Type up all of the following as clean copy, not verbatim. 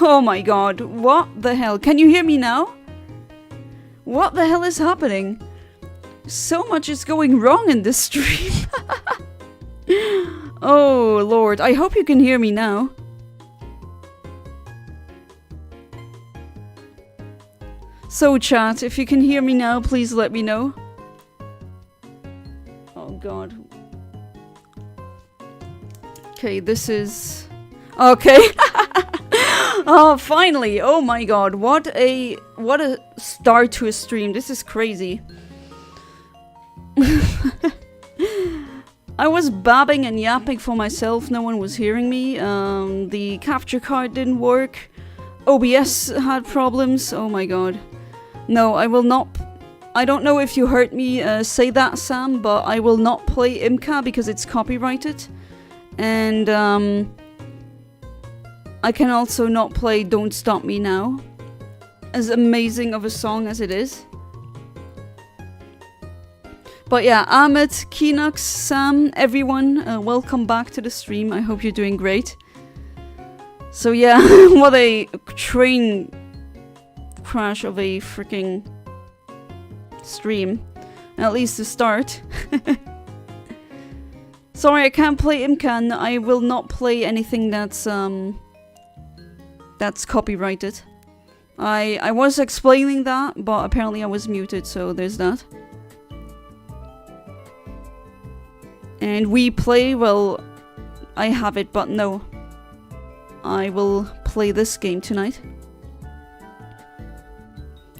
Oh my god, what the hell? Can you hear me now? What the hell is happening? So much is going wrong in this stream. Oh lord, I hope you can hear me now. So chat, if you can hear me now, please let me know. Oh god. Okay, this is... Okay. Oh, finally. Oh my god. What a start to a stream. This is crazy. I was babbing and yapping for myself. No one was hearing me. The capture card didn't work. OBS had problems. Oh my god. No, I will not... I don't know if you heard me say that, Sam, but I will not play Imka because it's copyrighted. And I can also not play Don't Stop Me Now, as amazing of a song as it is. But yeah, Ahmed, Kinox, Sam, everyone, welcome back to the stream. I hope you're doing great. So yeah, what a train crash of a freaking stream. At least to start. Sorry, I can't play Imkan. I will not play anything that's copyrighted. I was explaining that, but apparently I was muted, so there's that. And we play, well, I have it, but no. I will play this game tonight.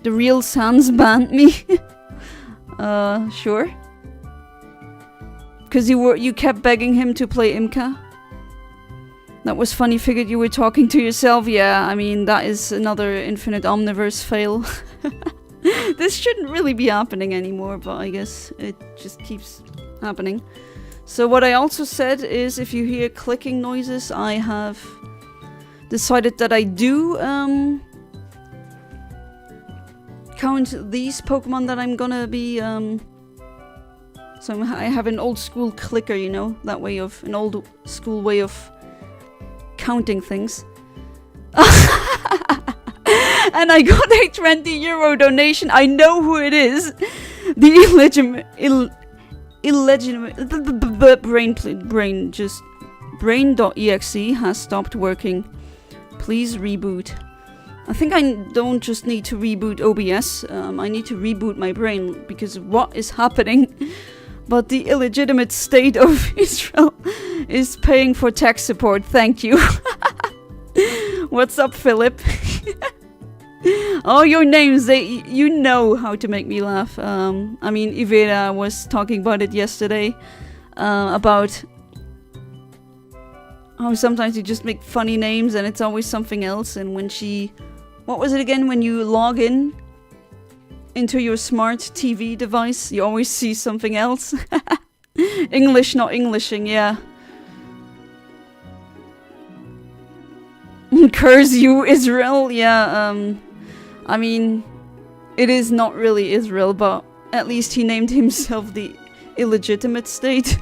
The real Sans banned me. Sure. Because you kept begging him to play Imka. That was funny, figured you were talking to yourself. Yeah, I mean, that is another Infinite Omniverse fail. This shouldn't really be happening anymore, but I guess it just keeps happening. So what I also said is, if you hear clicking noises, I have decided that I do count these Pokemon that I'm gonna be... So I have an old school clicker, you know, that way of... an old school way of counting things. And I got a €20 donation. I know who it is. The illegitimate brain.exe has stopped working. Please reboot. I think I don't just need to reboot OBS. I need to reboot my brain, because what is happening? But the illegitimate state of Israel is paying for tech support. Thank you. What's up, Philip? Oh, your names, you know how to make me laugh. I mean, Ivera was talking about it yesterday. About how sometimes you just make funny names and it's always something else. And when she... What was it again? When you log in into your smart TV device, you always see something else. English, not Englishing, yeah. Curse you, Israel. Yeah, I mean, it is not really Israel, but at least he named himself the illegitimate state.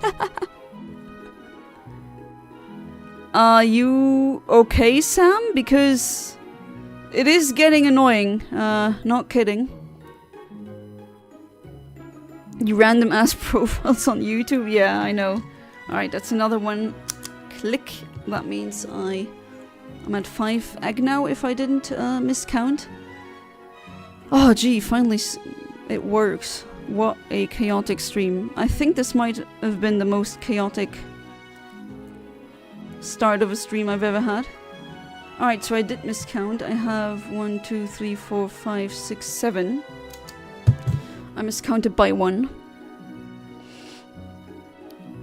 Are you okay, Sam? Because it is getting annoying. Not kidding. You random ass profiles on YouTube? Yeah, I know. Alright, that's another one. Click. That means I'm at 5 egg now if I didn't miscount. Oh gee, finally it works. What a chaotic stream. I think this might have been the most chaotic start of a stream I've ever had. Alright, so I did miscount. I have 1, 2, 3, 4, 5, 6, 7. I miscounted by 1.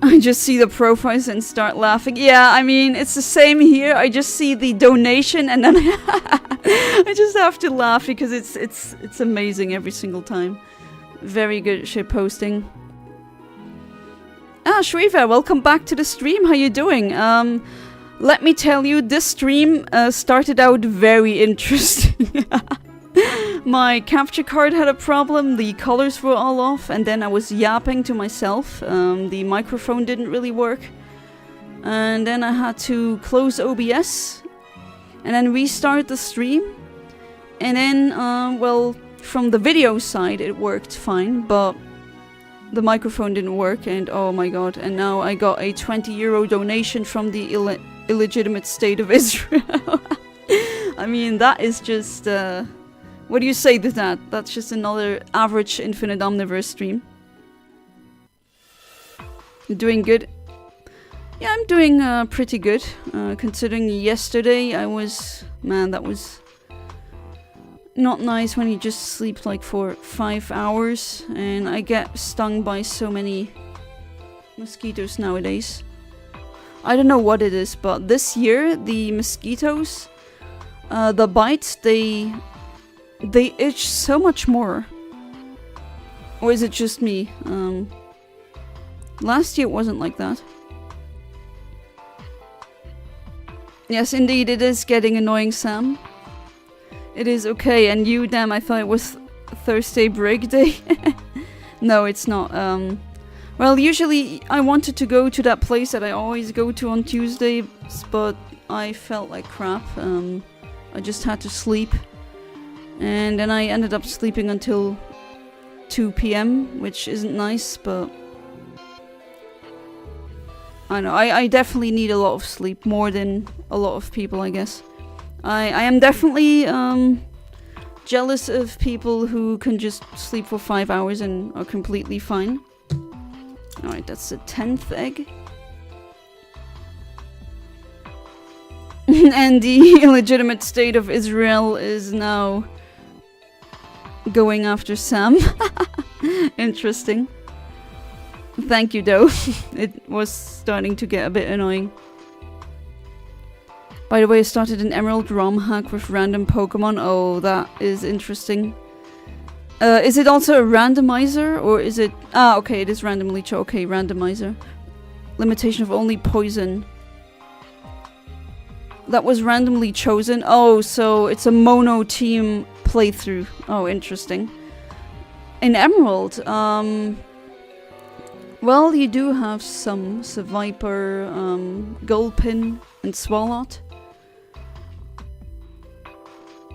I just see the profiles and start laughing. Yeah, I mean, it's the same here. I just see the donation and then I just have to laugh because it's amazing every single time. Very good shit posting. Ah, Shriva, welcome back to the stream. How you doing? Let me tell you, this stream started out very interesting. My capture card had a problem, the colors were all off, and then I was yapping to myself. The microphone didn't really work. And then I had to close OBS and then restart the stream. And then, well, from the video side it worked fine, but the microphone didn't work, and oh my god, and now I got a €20 donation from the illegitimate state of Israel. I mean, that is just, what do you say to that? That's just another average Infinite Omniverse stream. You're doing good? Yeah, I'm doing pretty good, considering yesterday I was... Man, that was not nice when you just sleep like for 5 hours, and I get stung by so many mosquitoes nowadays. I don't know what it is, but this year the mosquitoes, the bites, they itch so much more. Or is it just me? Last year it wasn't like that. Yes, indeed, it is getting annoying, Sam. It is okay, and you, damn, I thought it was Thursday break day. No, it's not. Well, usually I wanted to go to that place that I always go to on Tuesdays, but I felt like crap. I just had to sleep. And then I ended up sleeping until 2 p.m, which isn't nice, but... I know, I definitely need a lot of sleep, more than a lot of people, I guess. I am definitely jealous of people who can just sleep for 5 hours and are completely fine. Alright, that's the 10th egg. And the illegitimate state of Israel is now going after Sam. Interesting. Thank you, though. It was starting to get a bit annoying. By the way, I started an Emerald ROM hack with random Pokemon. Oh, that is interesting. Is it also a randomizer, or is it... Ah, okay, it is randomly chosen. Okay, randomizer. Limitation of only poison. That was randomly chosen. Oh, so it's a mono team playthrough. Oh, interesting. In Emerald, well, you do have some Viper, Gulpin, and Swalot.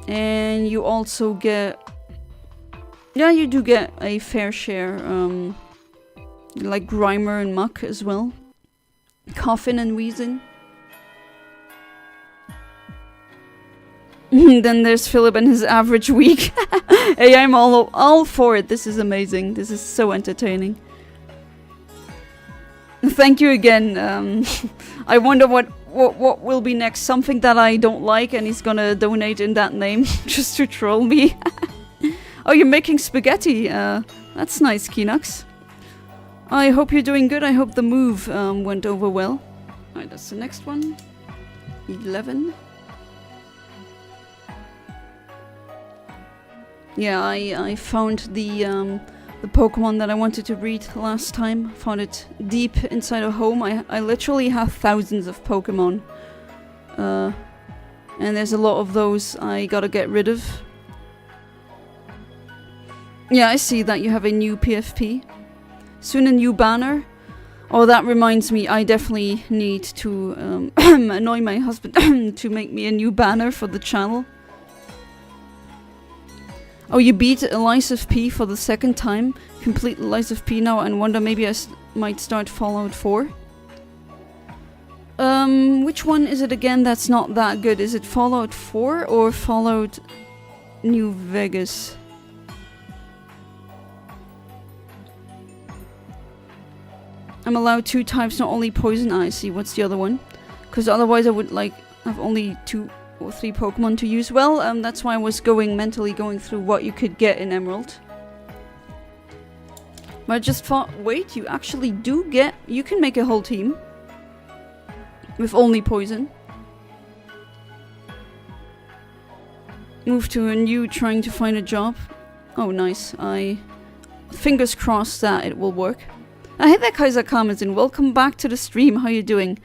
And you also get... Yeah, you do get a fair share, like Grimer and Muck as well. Coffin and Weezing. Then there's Philip and his average week. Hey, I'm all for it. This is amazing. This is so entertaining. Thank you again. I wonder what will be next. Something that I don't like, and he's gonna donate in that name just to troll me. Oh, you're making spaghetti. That's nice, Kinox. I hope you're doing good. I hope the move went over well. Alright, that's the next one. 11. Yeah, I found the Pokemon that I wanted to read last time. Found it deep inside a home. I literally have thousands of Pokemon. And there's a lot of those I gotta get rid of. Yeah, I see that you have a new PFP. Soon a new banner. Oh, that reminds me, I definitely need to annoy my husband to make me a new banner for the channel. Oh, you beat Elise P for the second time. Complete Elise P now and wonder maybe I might start Fallout 4. Which one is it again that's not that good? Is it Fallout 4 or Fallout New Vegas? I'm allowed 2 types, not only poison. I see. What's the other one? Because otherwise I would like have only 2 or 3 Pokemon to use. Well, that's why I was mentally going through what you could get in Emerald. But I just thought, wait, you actually do get... You can make a whole team. With only poison. Move to a new, trying to find a job. Oh, nice. Fingers crossed that it will work. I hate that Kaiser comments in. Welcome back to the stream. How you doing?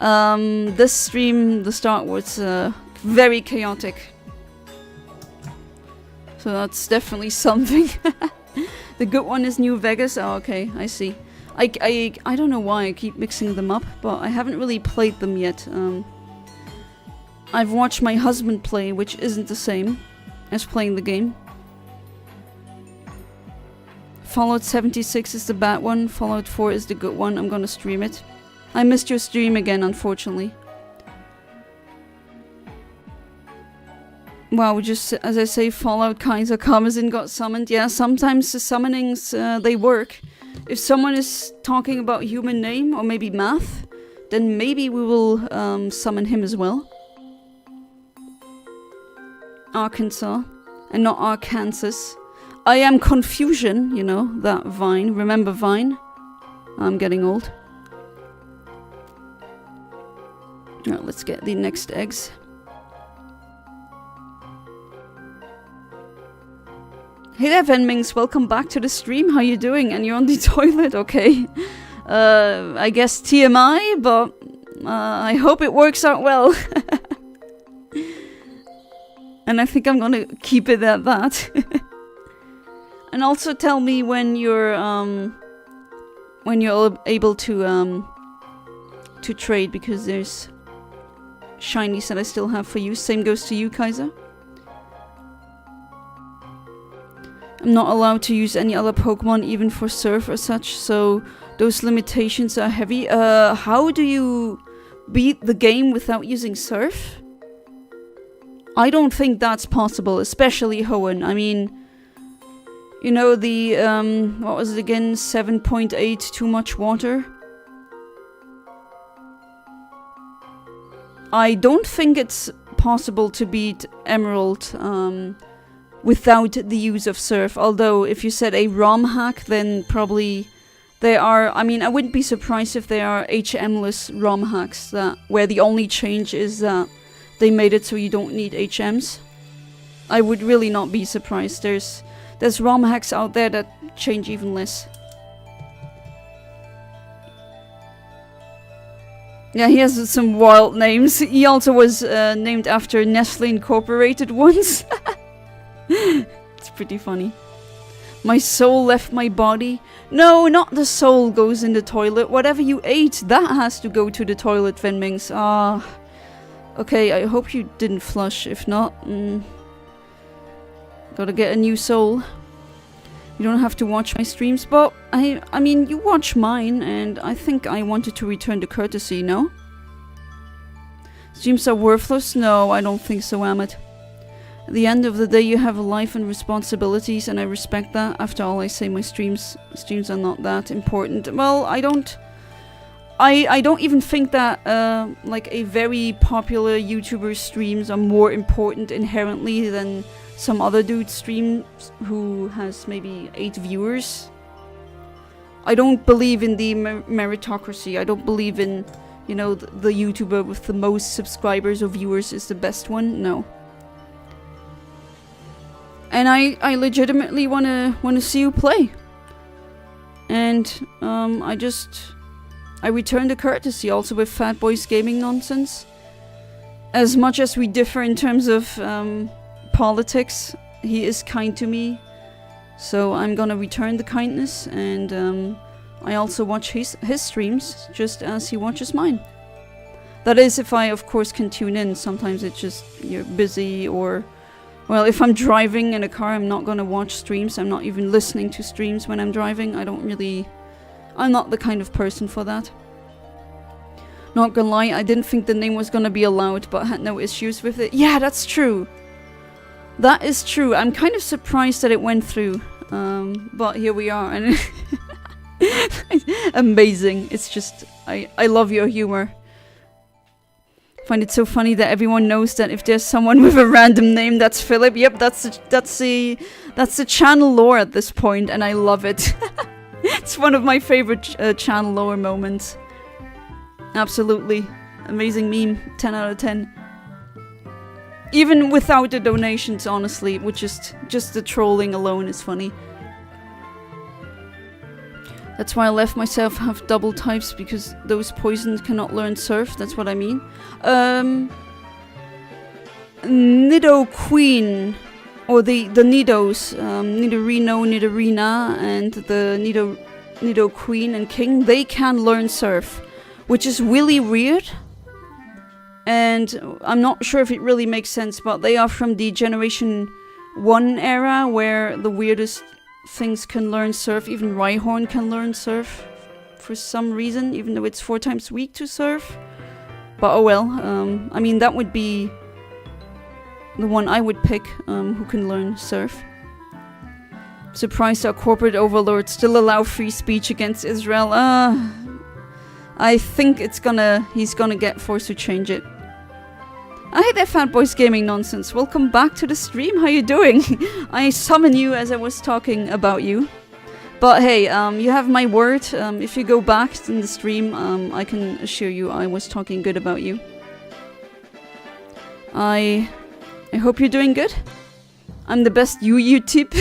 This stream, the start was very chaotic. So that's definitely something. The good one is New Vegas. Oh, okay, I see. I don't know why I keep mixing them up, but I haven't really played them yet. I've watched my husband play, which isn't the same as playing the game. Fallout 76 is the bad one. Fallout 4 is the good one. I'm gonna stream it. I missed your stream again, unfortunately. Wow, just as I say, Fallout Kaiser Karmazin got summoned. Yeah, sometimes the summonings, they work. If someone is talking about human name or maybe math, then maybe we will summon him as well. Arkansas, and not Arkansas. I am Confusion, you know, that Vine. Remember Vine? I'm getting old. Alright, let's get the next eggs. Hey there, Venmings, welcome back to the stream. How you doing? And you're on the toilet, okay. I guess TMI, but I hope it works out well. And I think I'm gonna keep it at that. And also tell me when you're able to trade, because there's shinies that I still have for you. Same goes to you, Kaiser. I'm not allowed to use any other Pokemon, even for Surf or such, so those limitations are heavy. How do you beat the game without using Surf? I don't think that's possible, especially Hoenn. I mean, you know, the, what was it again? 7.8, too much water? I don't think it's possible to beat Emerald, without the use of Surf. Although, if you said a ROM hack, then probably there are... I mean, I wouldn't be surprised if there are HM-less ROM hacks that where the only change is that they made it so you don't need HMs. I would really not be surprised. There's ROM hacks out there that change even less. Yeah, he has some wild names. He also was named after Nestle Incorporated once. It's pretty funny. My soul left my body. No, not the soul goes in the toilet. Whatever you ate, that has to go to the toilet, Venmings. Ah. Okay, I hope you didn't flush. If not, gotta get a new soul. You don't have to watch my streams, but I mean, you watch mine, and I think I wanted to return the courtesy, no? Streams are worthless? No, I don't think so, Amit. At the end of the day, you have a life and responsibilities, and I respect that. After all, I say my streams are not that important. Well, I don't even think that like a very popular YouTuber's streams are more important inherently than some other dude's stream who has maybe 8 viewers. I don't believe in the meritocracy. I don't believe in, you know, the YouTuber with the most subscribers or viewers is the best one. No. And I legitimately wanna see you play. And I return the courtesy also with Fat Boy's gaming nonsense. As much as we differ in terms of politics, he is kind to me. So I'm gonna return the kindness, and I also watch his streams just as he watches mine. That is, if I of course can tune in. Sometimes it's just you're busy, or well, if I'm driving in a car, I'm not gonna watch streams. I'm not even listening to streams when I'm driving. I'm not the kind of person for that. Not gonna lie, I didn't think the name was gonna be allowed, but had no issues with it. Yeah, that's true. That is true. I'm kind of surprised that it went through. But here we are, and amazing. It's just, I love your humor. I find it so funny that everyone knows that if there's someone with a random name, that's Philip. Yep, that's the channel lore at this point, and I love it. It's one of my favorite channel lore moments. Absolutely. Amazing meme. 10 out of 10. Even without the donations, honestly, which just the trolling alone is funny. That's why I left myself have double types, because those poisons cannot learn Surf. That's what I mean. Nidoqueen, or the Nidos, Nidorino, Nidorina, and the Nidoqueen and King, they can learn Surf, which is really weird. And I'm not sure if it really makes sense, but they are from the Generation 1 era, where the weirdest things can learn surf. Even Rhyhorn can learn surf for some reason, even though it's 4 times weak to surf. But oh well. I mean, that would be the one I would pick, who can learn surf. Surprised our corporate overlords still allow free speech against Israel. I think he's gonna get forced to change it. Hi there, Fatboys Gaming Nonsense. Welcome back to the stream. How you doing? I summon you as I was talking about you. But hey, you have my word. If you go back in the stream, I can assure you I was talking good about you. I hope you're doing good. I'm the best YouTube.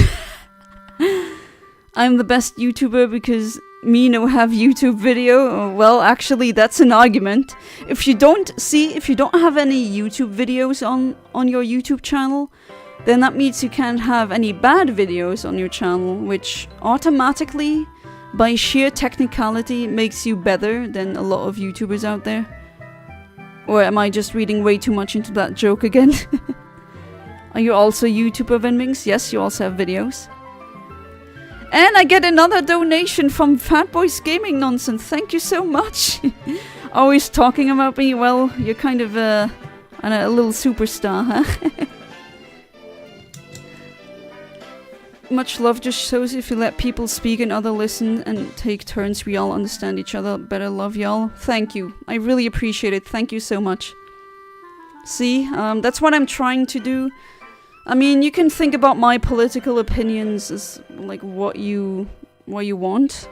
I'm the best YouTuber because me no have YouTube video. Well, actually, that's an argument. If you don't have any YouTube videos on your YouTube channel, then that means you can't have any bad videos on your channel, which automatically, by sheer technicality, makes you better than a lot of YouTubers out there. Or am I just reading way too much into that joke again? Are you also a YouTuber, Venmings? Yes, you also have videos. And I get another donation from Fatboys Gaming Nonsense. Thank you so much. Always talking about me. Well, you're kind of a little superstar, huh? Much love just shows if you let people speak and other listen and take turns, we all understand each other better. Love y'all. Thank you. I really appreciate it. Thank you so much. See, that's what I'm trying to do. I mean, you can think about my political opinions as like what you want,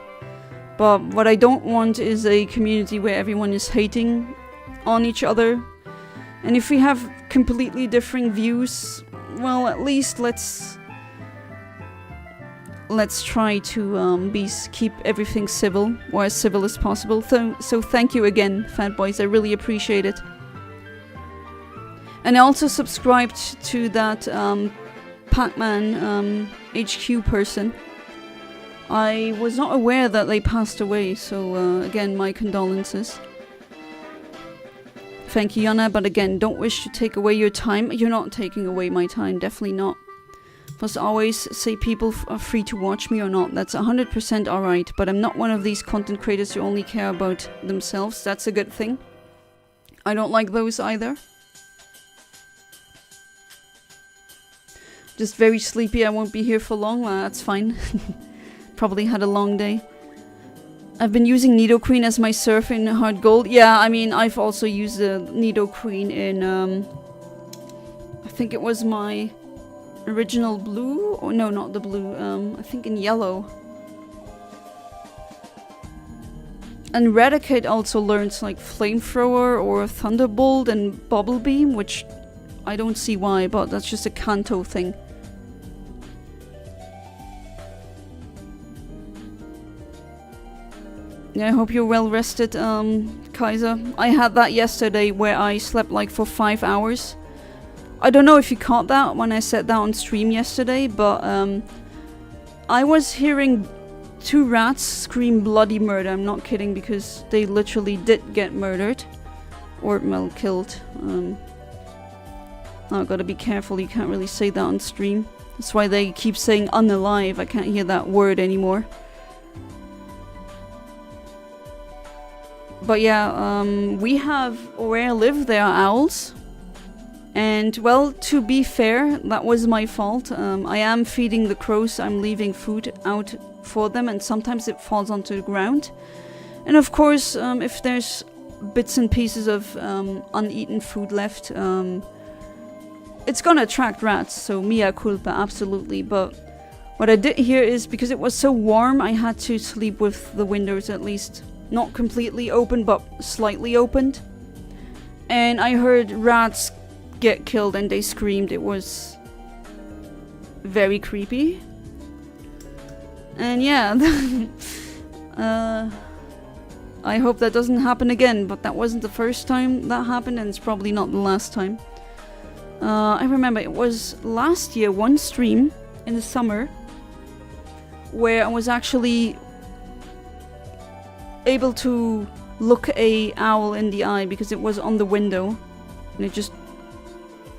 but what I don't want is a community where everyone is hating on each other. And if we have completely differing views, well, at least let's try to keep everything civil, or as civil as possible. So thank you again, Fatboys. I really appreciate it. And I also subscribed to that Pac-Man HQ person. I was not aware that they passed away, so again, my condolences. Thank you, Yana, but again, don't wish to take away your time. You're not taking away my time, definitely not. Must always say people are free to watch me or not. That's 100% alright, but I'm not one of these content creators who only care about themselves. That's a good thing. I don't like those either. Just very sleepy. I won't be here for long. That's fine. Probably had a long day. I've been using Nidoqueen as my surf in Hard Gold. Yeah, I mean, I've also used the Nidoqueen in, I think it was my original blue? Or no, not the blue. I think in yellow. And Raticate also learns like Flamethrower or Thunderbolt and Bubble Beam, which I don't see why, but that's just a Kanto thing. Yeah, I hope you're well rested, Kaiser. I had that yesterday where I slept like for 5 hours. I don't know if you caught that when I said that on stream yesterday, but I was hearing 2 rats scream bloody murder. I'm not kidding, because they literally did get murdered. Or, well, killed. I gotta be careful, you can't really say that on stream. That's why they keep saying unalive. I can't hear that word anymore. But yeah, we have, where I live, there are owls. And, well, to be fair, that was my fault. I am feeding the crows, I'm leaving food out for them, and sometimes it falls onto the ground. And of course, if there's bits and pieces of uneaten food left, it's gonna attract rats, so mea culpa, absolutely. But what I did here is, because it was so warm, I had to sleep with the windows at least not completely open, but slightly opened. And I heard rats get killed and they screamed. It was very creepy. And yeah, I hope that doesn't happen again, but that wasn't the first time that happened, and it's probably not the last time. I remember it was last year, one stream in the summer, where I was actually able to look a owl in the eye because it was on the window. And it just...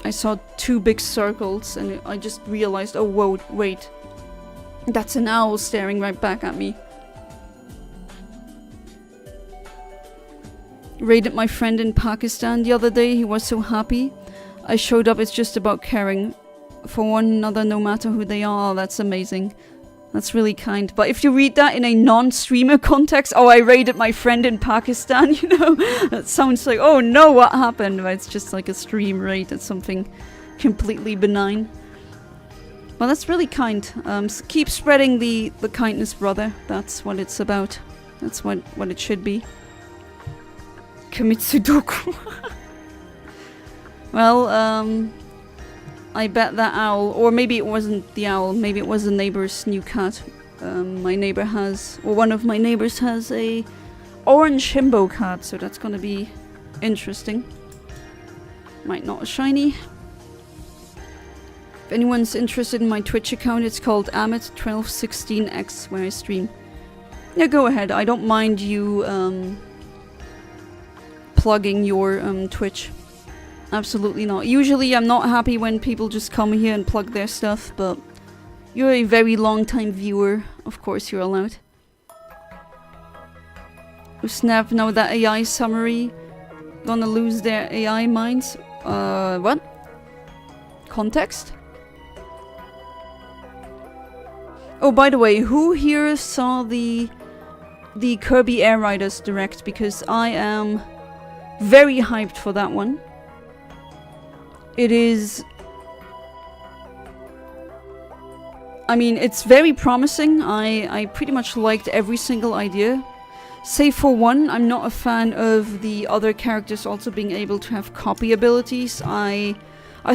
I saw 2 big circles and I just realized, oh whoa, wait. That's an owl staring right back at me. Raided my friend in Pakistan the other day. He was so happy. I showed up. It's just about caring for one another no matter who they are. Oh, that's amazing. That's really kind. But if you read that in a non-streamer context, oh, I raided my friend in Pakistan, you know, that sounds like, oh no, what happened? But it's just like a stream raid. It's something completely benign. Well, that's really kind. Keep spreading the kindness, brother. That's what it's about. That's what it should be. Commit Sudoku. Well, I bet that owl, or maybe it wasn't the owl, maybe it was the neighbor's new cat. My neighbor has, or one of my neighbors has a orange himbo cat, so that's gonna be interesting. Might not a shiny. If anyone's interested in my Twitch account, it's called Amit1216X, where I stream. Yeah, go ahead. I don't mind you plugging your Twitch. Absolutely not. Usually I'm not happy when people just come here and plug their stuff, but you're a very long time viewer. Of course you're allowed. Oh snap, now that AI summary gonna lose their AI minds. What? Context? Oh, by the way, who here saw the Kirby Air Riders Direct? Because I am very hyped for that one. It is... I mean, it's very promising. I pretty much liked every single idea. Save for one, I'm not a fan of the other characters also being able to have copy abilities. I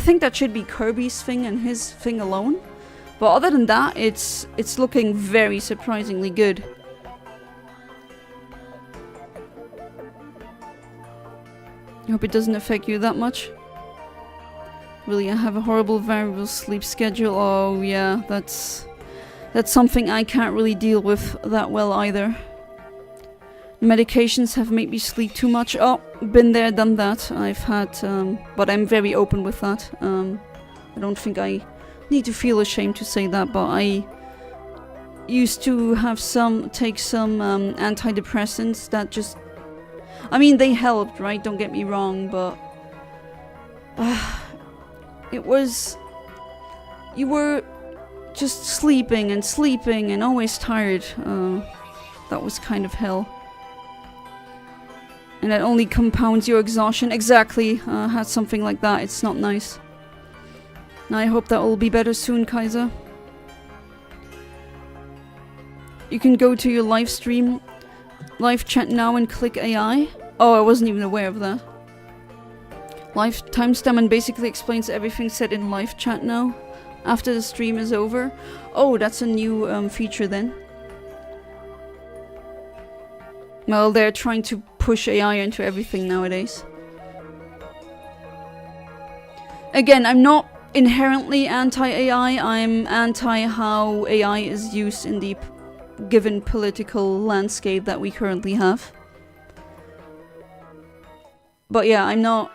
think that should be Kirby's thing and his thing alone. But other than that, it's looking very surprisingly good. I hope it doesn't affect you that much. Really, I have a horrible variable sleep schedule. Oh yeah, that's something I can't really deal with that well either. Medications have made me sleep too much. Oh, been there, done that. I've had, but I'm very open with that. I don't think I need to feel ashamed to say that, but I used to have take some antidepressants that just... I mean, they helped, right? Don't get me wrong, but... it was... You were just sleeping and always tired. That was kind of hell. And that only compounds your exhaustion. Exactly. Had something like that. It's not nice. Now I hope that will be better soon, Kaiser. You can go to your live stream, live chat now and click AI. Oh, I wasn't even aware of that. Live timestamp and basically explains everything said in live chat now. After the stream is over. Oh, that's a new feature then. Well, they're trying to push AI into everything nowadays. Again, I'm not inherently anti-AI. I'm anti how AI is used in the given political landscape that we currently have. But yeah, I'm not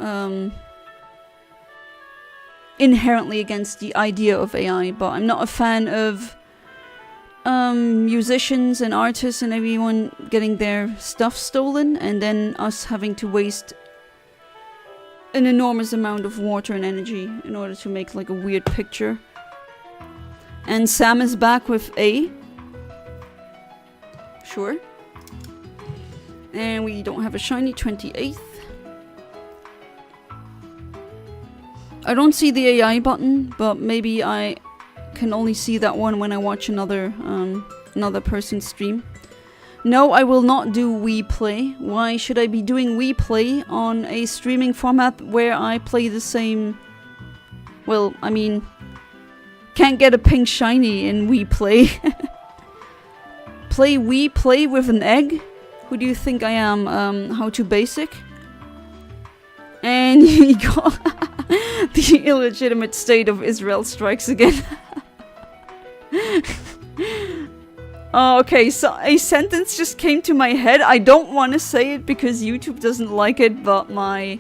inherently against the idea of AI, but I'm not a fan of musicians and artists and everyone getting their stuff stolen and then us having to waste an enormous amount of water and energy in order to make like a weird picture. And Sam is back with A. Sure. And we don't have a shiny 28th. I don't see the AI button, but maybe I can only see that one when I watch another person stream. No, I will not do Wii Play. Why should I be doing Wii Play on a streaming format where I play the same... Well, I mean... Can't get a pink shiny in Wii Play. Play Wii Play with an egg? Who do you think I am? How to basic? And you got... the illegitimate state of Israel strikes again. Oh, okay, so a sentence just came to my head. I don't want to say it because YouTube doesn't like it, but my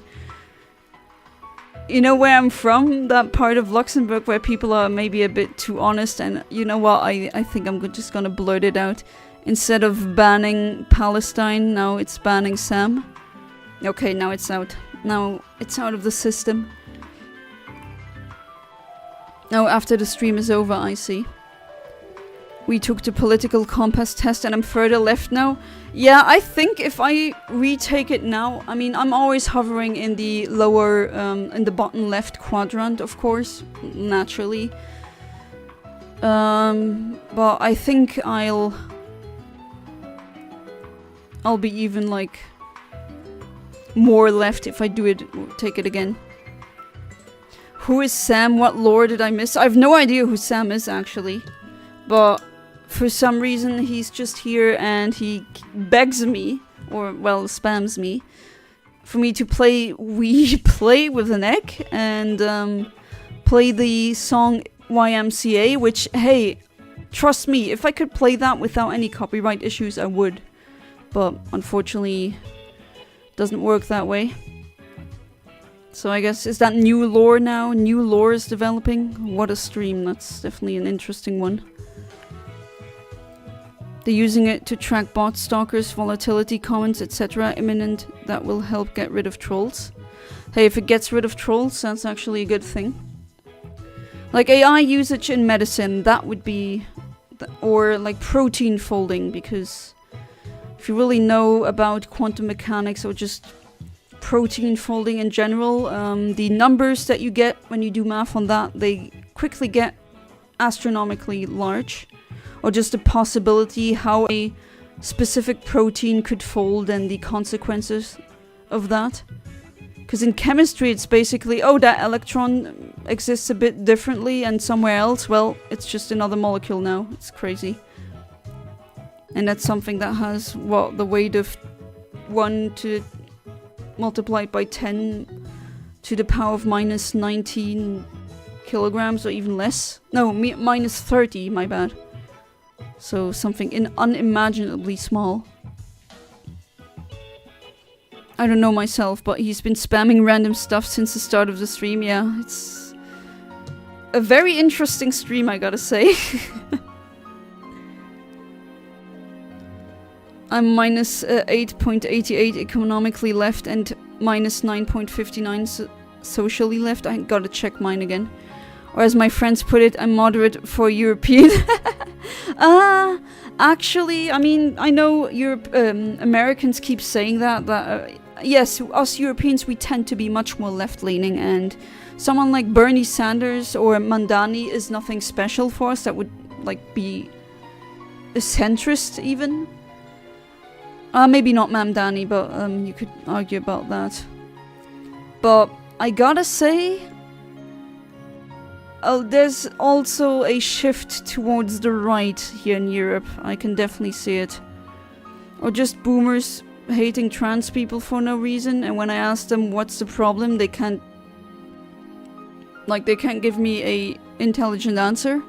you know where I'm from? That part of Luxembourg where people are maybe a bit too honest, and you know what? I think I'm just gonna blurt it out. Instead of banning Palestine, now it's banning Sam. Okay, now it's out. Now it's out of the system. Now after the stream is over, I see. We took the political compass test and I'm further left now. Yeah, I think if I retake it now, I mean, I'm always hovering in the lower, in the bottom left quadrant, of course, naturally. But I think I'll be even like more left if I take it again. Who is Sam? What lore did I miss? I have no idea who Sam is actually, but for some reason he's just here and he begs me, or well, spams me, for me to play We Play with an egg and play the song YMCA, which, hey, trust me, if I could play that without any copyright issues, I would. But unfortunately, doesn't work that way. So I guess, is that new lore now? New lore is developing? What a stream, that's definitely an interesting one. They're using it to track bot stalkers, volatility, comments, etc. Imminent. That will help get rid of trolls. Hey, if it gets rid of trolls, that's actually a good thing. Like AI usage in medicine, that would be... or like protein folding, because if you really know about quantum mechanics or just protein folding in general, the numbers that you get when you do math on that, they quickly get astronomically large. Or just the possibility how a specific protein could fold and the consequences of that. Because in chemistry it's basically, oh, that electron exists a bit differently and somewhere else, well, it's just another molecule now. It's crazy. And that's something that has, what, the weight of 1 to multiplied by 10 to the power of minus 19 kilograms or even less. No, minus 30, my bad. So something unimaginably small. I don't know myself, but he's been spamming random stuff since the start of the stream. Yeah, it's a very interesting stream, I gotta say. I'm minus 8.88 economically left and minus 9.59 socially left. I gotta check mine again. Or as my friends put it, I'm moderate for European. Actually, I mean, I know Americans keep saying that yes, us Europeans, we tend to be much more left-leaning, and someone like Bernie Sanders or Mandani is nothing special for us. That would, like, be a centrist, even. Maybe not Mamdani, but you could argue about that. But I gotta say... Oh, there's also a shift towards the right here in Europe. I can definitely see it. Or just boomers hating trans people for no reason, and when I ask them what's the problem, they can't... like, they can't give me a intelligent answer.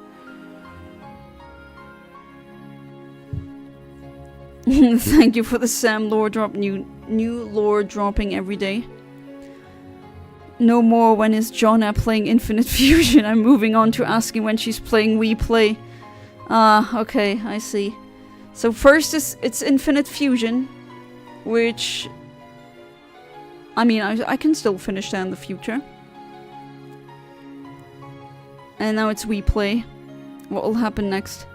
Thank you for the Sam lore drop. New lore dropping every day. No more when is Jonna playing Infinite Fusion. I'm moving on to asking when she's playing We Play. Okay, I see. So first it's Infinite Fusion, which... I mean, I can still finish that in the future. And now it's We Play. What will happen next?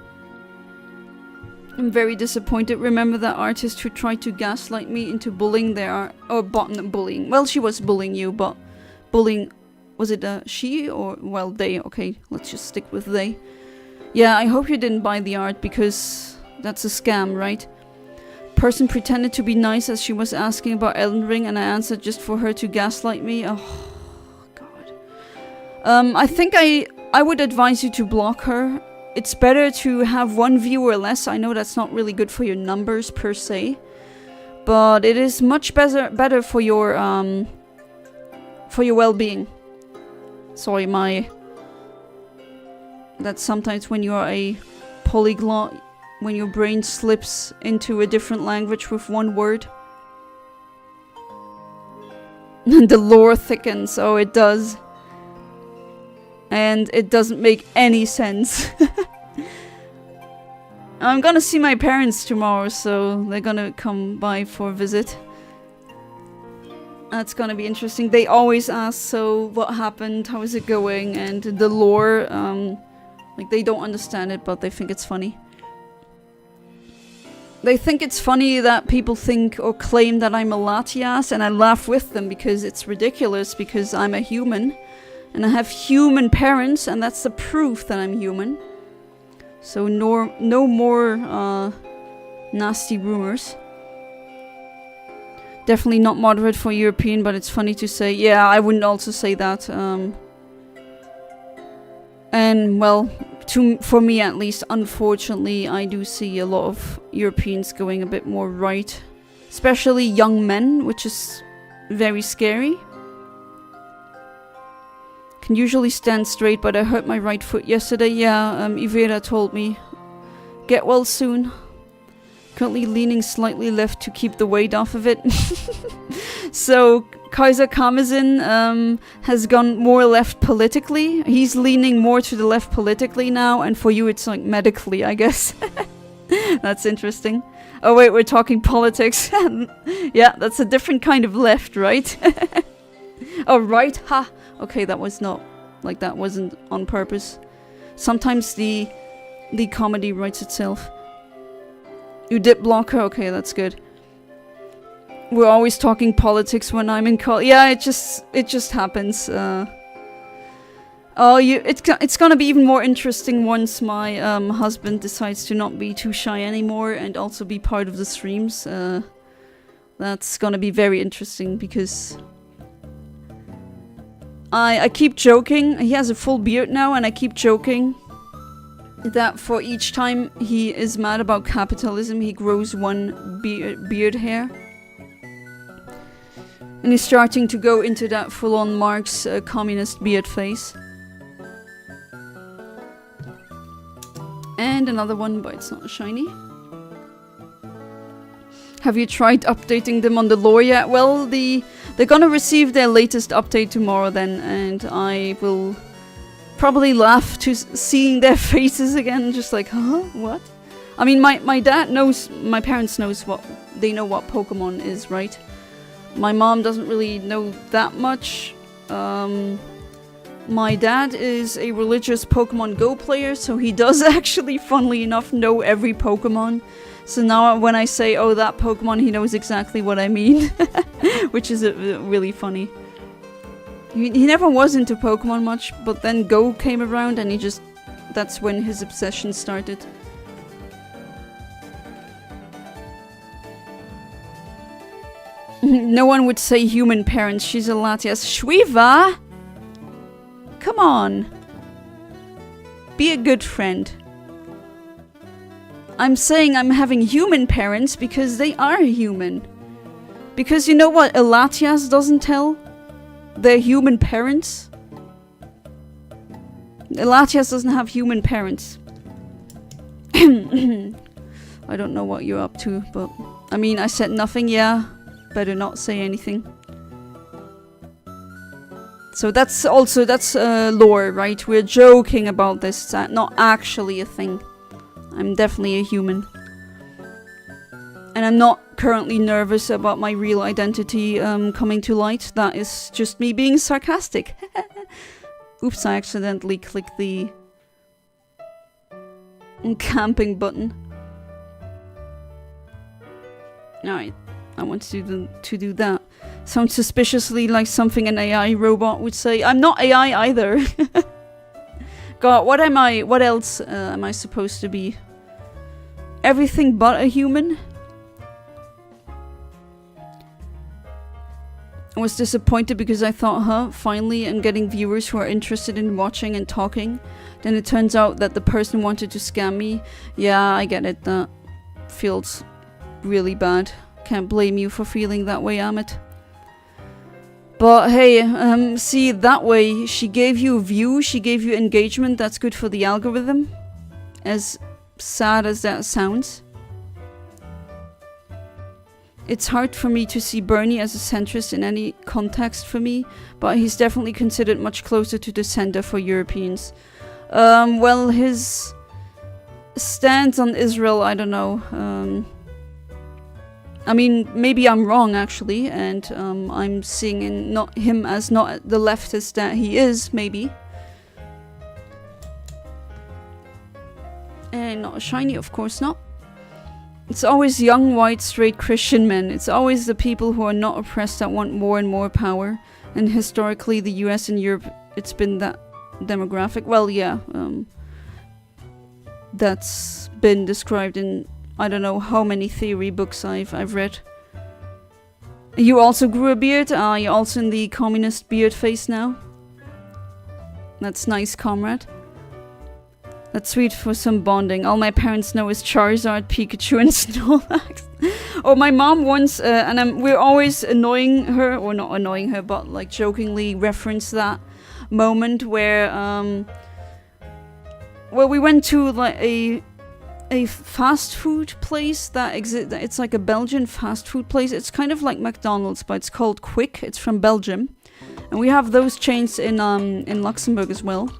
I'm very disappointed. Remember that artist who tried to gaslight me into bullying their... or bullying. Well, she was bullying you, but... bullying, was it she or, well, they? Okay, let's just stick with they. Yeah, I hope you didn't buy the art, because that's a scam, right? Person pretended to be nice as she was asking about Elden Ring, and I answered just for her to gaslight me. Oh, God. I think I would advise you to block her. It's better to have one viewer less. I know that's not really good for your numbers per se, but it is much better for your well-being. Sorry, that's sometimes when you are a polyglot, when your brain slips into a different language with one word. The lore thickens. Oh, it does. And it doesn't make any sense. I'm gonna see my parents tomorrow, so they're gonna come by for a visit. That's gonna be interesting. They always ask, so what happened? How is it going? And the lore, like they don't understand it, but they think it's funny. They think it's funny that people think or claim that I'm a Latias, and I laugh with them because it's ridiculous, because I'm a human. And I have human parents, and that's the proof that I'm human. So no more nasty rumors. Definitely not moderate for European, but it's funny to say. Yeah, I wouldn't also say that. And well, for me at least, unfortunately, I do see a lot of Europeans going a bit more right. Especially young men, which is very scary. Can usually stand straight, but I hurt my right foot yesterday. Yeah, Ivera told me. Get well soon. Currently leaning slightly left to keep the weight off of it. So, Kaiser Kamazin has gone more left politically. He's leaning more to the left politically now, and for you it's like medically, I guess. That's interesting. Oh wait, we're talking politics. Yeah, that's a different kind of left, right? Oh, right? Ha! Okay, that was not... like, that wasn't on purpose. Sometimes the comedy writes itself. You did block her? Okay, that's good. We're always talking politics when I'm in college. Yeah, it just happens. It's gonna be even more interesting once my husband decides to not be too shy anymore and also be part of the streams. That's gonna be very interesting because I keep joking. He has a full beard now, and I keep joking that for each time he is mad about capitalism, he grows one beard hair. And he's starting to go into that full-on Marx communist beard face. And another one, but it's not shiny. Have you tried updating them on the lore yet? Well, they're gonna receive their latest update tomorrow then, and I will probably laugh to seeing their faces again, just like, huh? What? I mean, my dad knows, my parents knows what, they know what Pokemon is, right? My mom doesn't really know that much. My dad is a religious Pokemon Go player, so he does actually, funnily enough, know every Pokemon. So now when I say, oh, that Pokemon, he knows exactly what I mean. Which is really funny. He never was into Pokemon much, but then Go came around and that's when his obsession started. No one would say human parents, she's a Latias. Shwiva! Come on. Be a good friend. I'm saying I'm having human parents because they are human. Because you know what Latias doesn't tell? Their human parents. Latias doesn't have human parents. I don't know what you're up to, but... I mean, I said nothing, yeah. Better not say anything. So that's lore, right? We're joking about this. It's not actually a thing. I'm definitely a human. And I'm not currently nervous about my real identity coming to light. That is just me being sarcastic. Oops, I accidentally clicked the camping button. Alright, I want to do that. Sounds suspiciously like something an AI robot would say. I'm not AI either. God, what am I? What else am I supposed to be? Everything but a human? I was disappointed because I thought, huh, finally I'm getting viewers who are interested in watching and talking. Then it turns out that the person wanted to scam me. Yeah, I get it. That feels really bad. Can't blame you for feeling that way, Amit. But hey, see, that way, she gave you a view, she gave you engagement, that's good for the algorithm. As sad as that sounds. it's hard for me to see Bernie as a centrist in any context for me, but he's definitely considered much closer to the center for Europeans. Well, his stance on Israel, I don't know. I mean, maybe I'm wrong actually, and I'm seeing him as not the leftist that he is, maybe. And not a shiny, of course not. It's always young, white, straight Christian men. It's always the people who are not oppressed that want more and more power. And historically, the US and Europe, it's been that demographic. Well, yeah, that's been described in I don't know how many theory books I've read. You also grew a beard? You're also in the communist beard phase now? That's nice, comrade. That's sweet for some bonding. All my parents know is Charizard, Pikachu, and Snorlax. Oh, my mom once, and we're always annoying her, or not annoying her, but like jokingly reference that moment where we went to like a fast food place that exists. It's like a Belgian fast food place. It's kind of like McDonald's, but it's called Quick. It's from Belgium, and we have those chains in Luxembourg as well.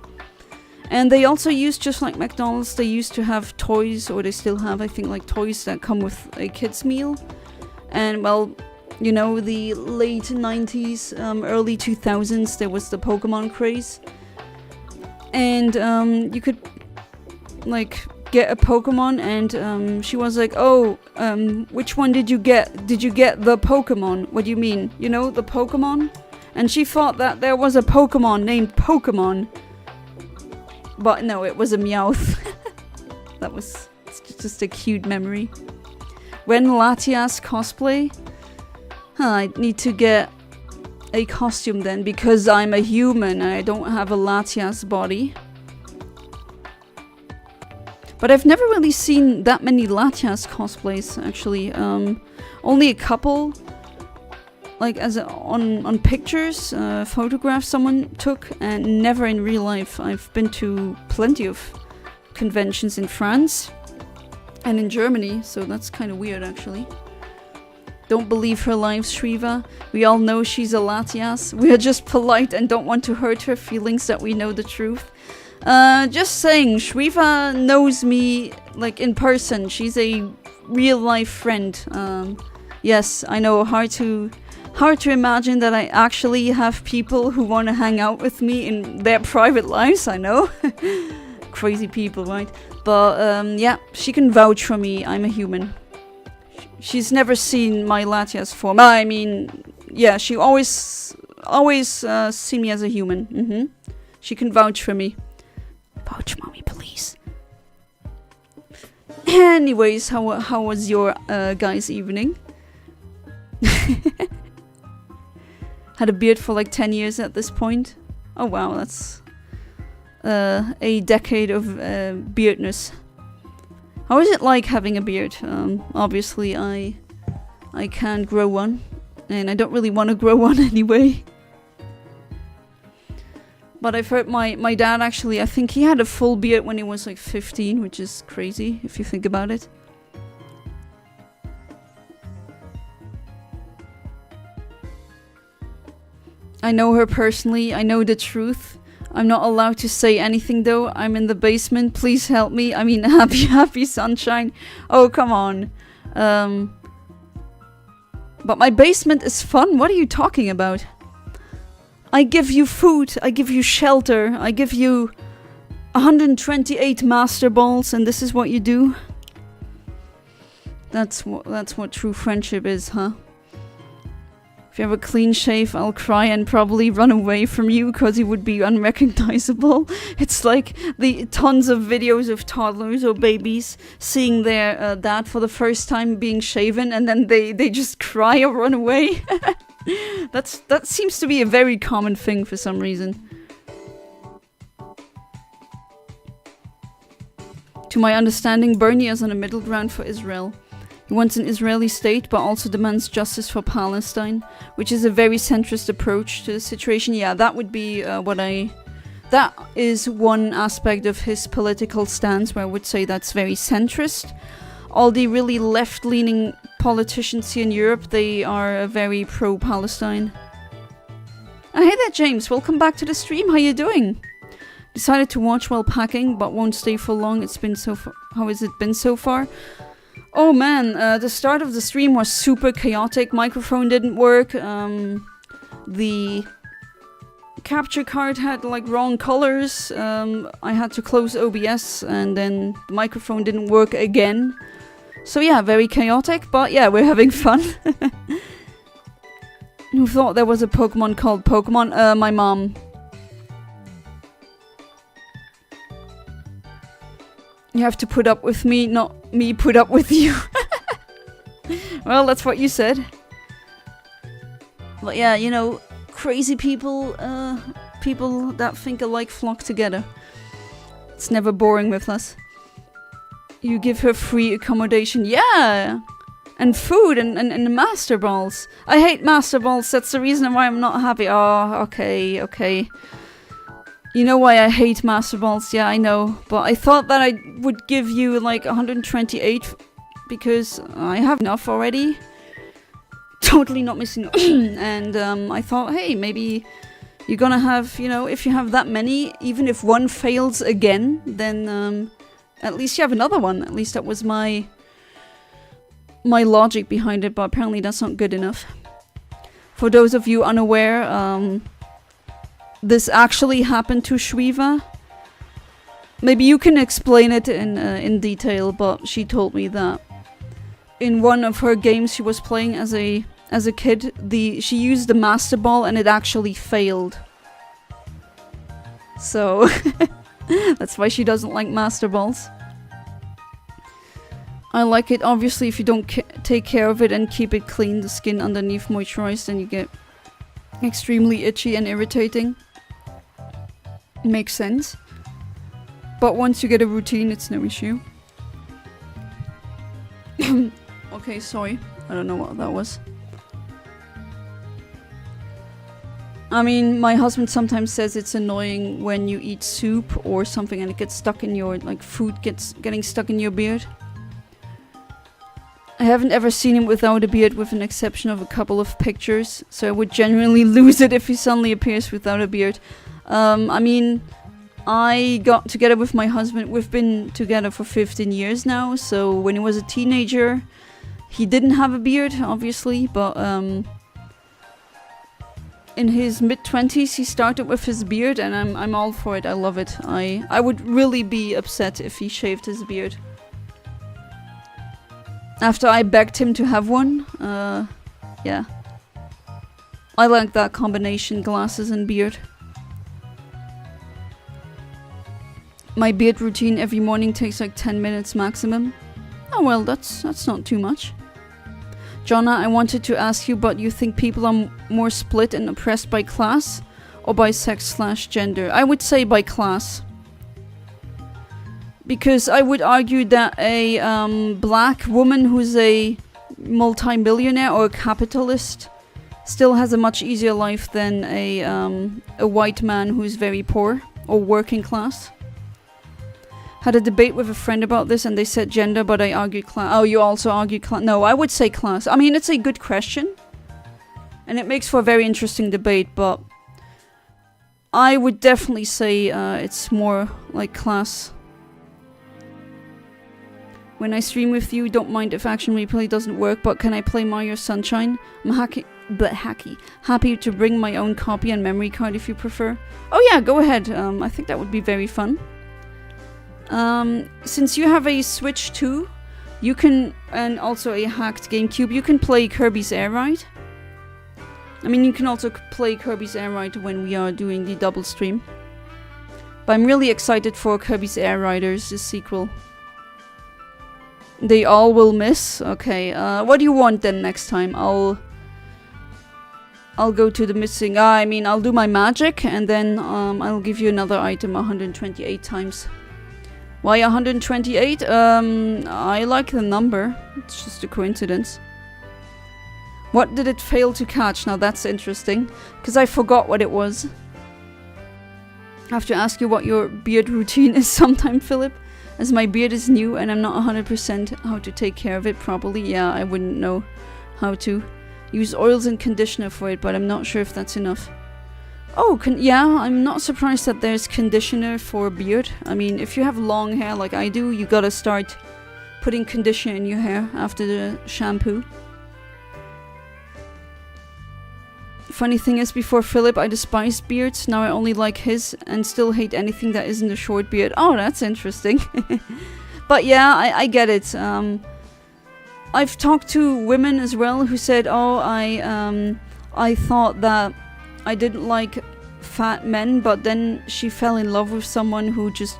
And they also use, just like McDonald's, they used to have toys, or they still have, I think, like toys that come with a kids meal. And well, you know, the late 90s, early 2000s, there was the Pokemon craze, and you could like get a Pokemon, and she was like, oh, which one did you get? Did you get the Pokemon? What do you mean? You know, the Pokemon? And she thought that there was a Pokemon named Pokemon. But no, it was a Meowth. That was just a cute memory. When Latias cosplay? I need to get a costume then, because I'm a human and I don't have a Latias body. But I've never really seen that many Latias cosplays, actually. Only a couple. Like on pictures, photographs someone took, and never in real life. I've been to plenty of conventions in France and in Germany, so that's kind of weird actually. Don't believe her lies, Shriva. We all know she's a Latias. We are just polite and don't want to hurt her feelings that we know the truth. Just saying, Shriva knows me like in person. She's a real life friend. Yes, I know, hard to imagine that I actually have people who want to hang out with me in their private lives, I know. Crazy people, right? But yeah, she can vouch for me. I'm a human. She's never seen my Latias form. I mean, yeah, she always see me as a human. She can vouch for me. Vouch, mommy, please. Anyways, how was your guys' evening? Had a beard for like 10 years at this point. Oh wow, that's a decade of beardness. How is it like having a beard? Obviously I can't grow one, and I don't really want to grow one anyway. But I've heard my dad actually, I think he had a full beard when he was like 15, which is crazy if you think about it. I know her personally, I know the truth. I'm not allowed to say anything though. I'm in the basement, please help me. I mean, happy sunshine. Oh, come on. But my basement is fun, what are you talking about? I give you food, I give you shelter, I give you 128 master balls, and this is what you do? That's what true friendship is, huh? If you have a clean shave, I'll cry and probably run away from you because you would be unrecognizable. It's like the tons of videos of toddlers or babies seeing their dad for the first time being shaven, and then they just cry or run away. That seems to be a very common thing for some reason. To my understanding, Bernie is on a middle ground for Israel. He wants an Israeli state, but also demands justice for Palestine, which is a very centrist approach to the situation. Yeah, that would be that is one aspect of his political stance where I would say that's very centrist. All the really left-leaning politicians here in Europe, they are very pro-Palestine. And hey there, James. Welcome back to the stream. How you doing? Decided to watch while packing, but won't stay for long. It's been so far. How has it been so far? Oh man, the start of the stream was super chaotic. Microphone didn't work. The capture card had like wrong colors. I had to close OBS, and then the microphone didn't work again. So yeah, very chaotic, but yeah, we're having fun. Who thought there was a Pokemon called Pokemon? My mom. You have to put up with me, not me put up with you. Well, that's what you said. But yeah, you know, crazy people, people that think alike flock together. It's never boring with us. You give her free accommodation. Yeah! And food and Master Balls. I hate Master Balls. That's the reason why I'm not happy. Oh, okay, okay. You know why I hate Master Balls? Yeah, I know. But I thought that I would give you like 128 because I have enough already. Totally not missing. And I thought, hey, maybe you're gonna have, you know, if you have that many, even if one fails again, then at least you have another one. At least that was my logic behind it, but apparently that's not good enough. For those of you unaware, this actually happened to Shriva. Maybe you can explain it in detail, but she told me that in one of her games she was playing as a kid, she used the Master Ball and it actually failed. So that's why she doesn't like Master Balls. I like it, obviously, if you don't take care of it and keep it clean, the skin underneath moisturized, then you get extremely itchy and irritating. Makes sense. But once you get a routine, it's no issue. Okay, sorry. I don't know what that was. I mean, my husband sometimes says it's annoying when you eat soup or something and it gets stuck in your, like, food getting stuck in your beard. I haven't ever seen him without a beard with an exception of a couple of pictures, so I would genuinely lose it if he suddenly appears without a beard. I mean, I got together with my husband, we've been together for 15 years now, so when he was a teenager, he didn't have a beard, obviously, but in his mid-20s he started with his beard, and I'm all for it, I love it. I would really be upset if he shaved his beard. After I begged him to have one, yeah. I like that combination, glasses and beard. My beard routine every morning takes like 10 minutes maximum. Oh well, that's not too much. Jonna, I wanted to ask you, but you think people are more split and oppressed by class or by sex/gender? I would say by class. Because I would argue that a black woman who's a multi-millionaire or a capitalist still has a much easier life than a white man who's very poor or working class. Had a debate with a friend about this and they said gender, but I argued class. Oh, you also argue class? No, I would say class. I mean, it's a good question. And it makes for a very interesting debate, but I would definitely say it's more like class. When I stream with you, don't mind if action replay doesn't work, but can I play Mario Sunshine? I'm happy to bring my own copy and memory card if you prefer. Oh yeah, go ahead. I think that would be very fun. Since you have a Switch too, you can, and also a hacked GameCube, you can play Kirby's Air Ride. I mean, you can also play Kirby's Air Ride when we are doing the double stream. But I'm really excited for Kirby's Air Riders, the sequel. They all will miss? Okay, what do you want then next time? I'll go to the missing... I mean, I'll do my magic and then I'll give you another item 128 times. Why 128? I like the number. It's just a coincidence. What did it fail to catch? Now that's interesting, because I forgot what it was. I have to ask you what your beard routine is sometime, Philip. As my beard is new and I'm not 100% how to take care of it properly. Yeah, I wouldn't know how to. Use oils and conditioner for it, but I'm not sure if that's enough. Oh, yeah, I'm not surprised that there's conditioner for beard. I mean, if you have long hair like I do, you gotta start putting conditioner in your hair after the shampoo. Funny thing is, before Philip, I despised beards. Now I only like his and still hate anything that isn't a short beard. Oh, that's interesting. But yeah, I get it. I've talked to women as well who said, oh, I thought that I didn't like fat men, but then she fell in love with someone who just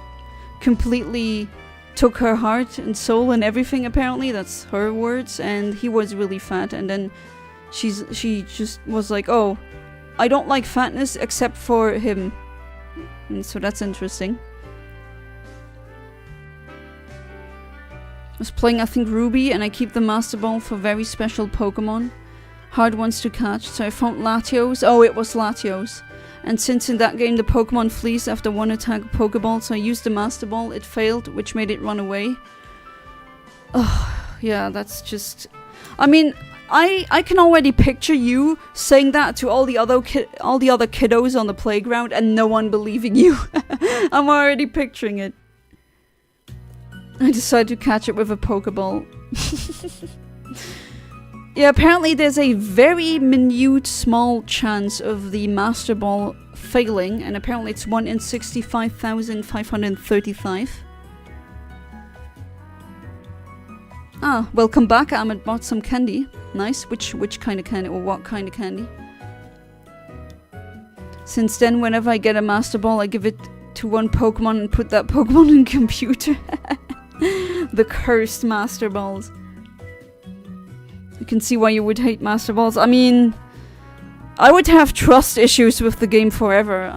completely took her heart and soul and everything, apparently. That's her words. And he was really fat, and then she just was like, oh, I don't like fatness except for him. And so that's interesting. I was playing, I think, Ruby, and I keep the Master Ball for very special Pokemon. Hard ones to catch, so I found Latios. Oh, it was Latios. And since in that game the Pokemon flees after one attack of Pokeball, so I used the Master Ball, it failed, which made it run away. Oh, yeah, that's just... I mean, I can already picture you saying that to all the other kiddos on the playground and no one believing you. I'm already picturing it. I decided to catch it with a Pokeball. Yeah, apparently there's a very minute small chance of the Master Ball failing, and apparently it's 1 in 65,535. Ah, welcome back. Ahmed bought some candy. Nice. Which kind of candy, or what kind of candy? Since then, whenever I get a Master Ball, I give it to one Pokemon and put that Pokemon in computer. The cursed Master Balls. You can see why you would hate Master Balls. I mean, I would have trust issues with the game forever.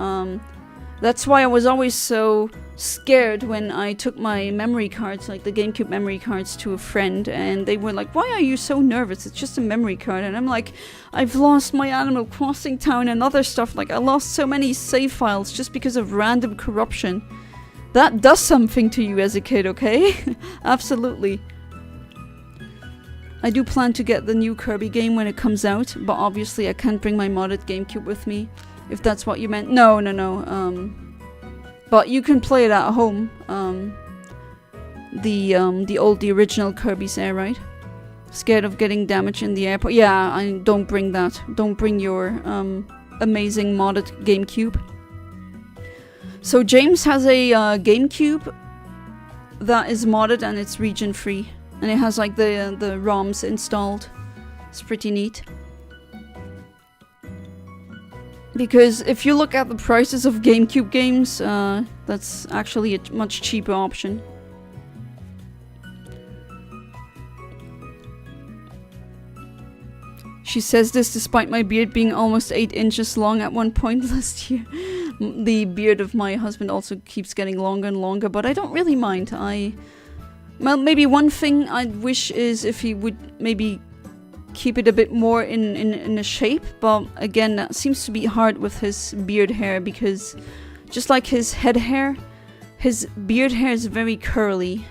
That's why I was always so scared when I took my memory cards, like the GameCube memory cards, to a friend, and they were like, why are you so nervous? It's just a memory card. And I'm like, I've lost my Animal Crossing town and other stuff. Like, I lost so many save files just because of random corruption. That does something to you as a kid, okay? Absolutely. I do plan to get the new Kirby game when it comes out, but obviously I can't bring my modded GameCube with me, if that's what you meant. No. But you can play it at home. The original Kirby's Air, right? Scared of getting damage in the airport. Yeah, don't bring that. Don't bring your amazing modded GameCube. So James has a GameCube that is modded and it's region free. And it has like the ROMs installed. It's pretty neat. Because if you look at the prices of GameCube games, that's actually a much cheaper option. She says this despite my beard being almost 8 inches long at one point last year. The beard of my husband also keeps getting longer and longer, but I don't really mind. Well, maybe one thing I'd wish is if he would maybe keep it a bit more in a shape, but again, that seems to be hard with his beard hair, because just like his head hair, his beard hair is very curly.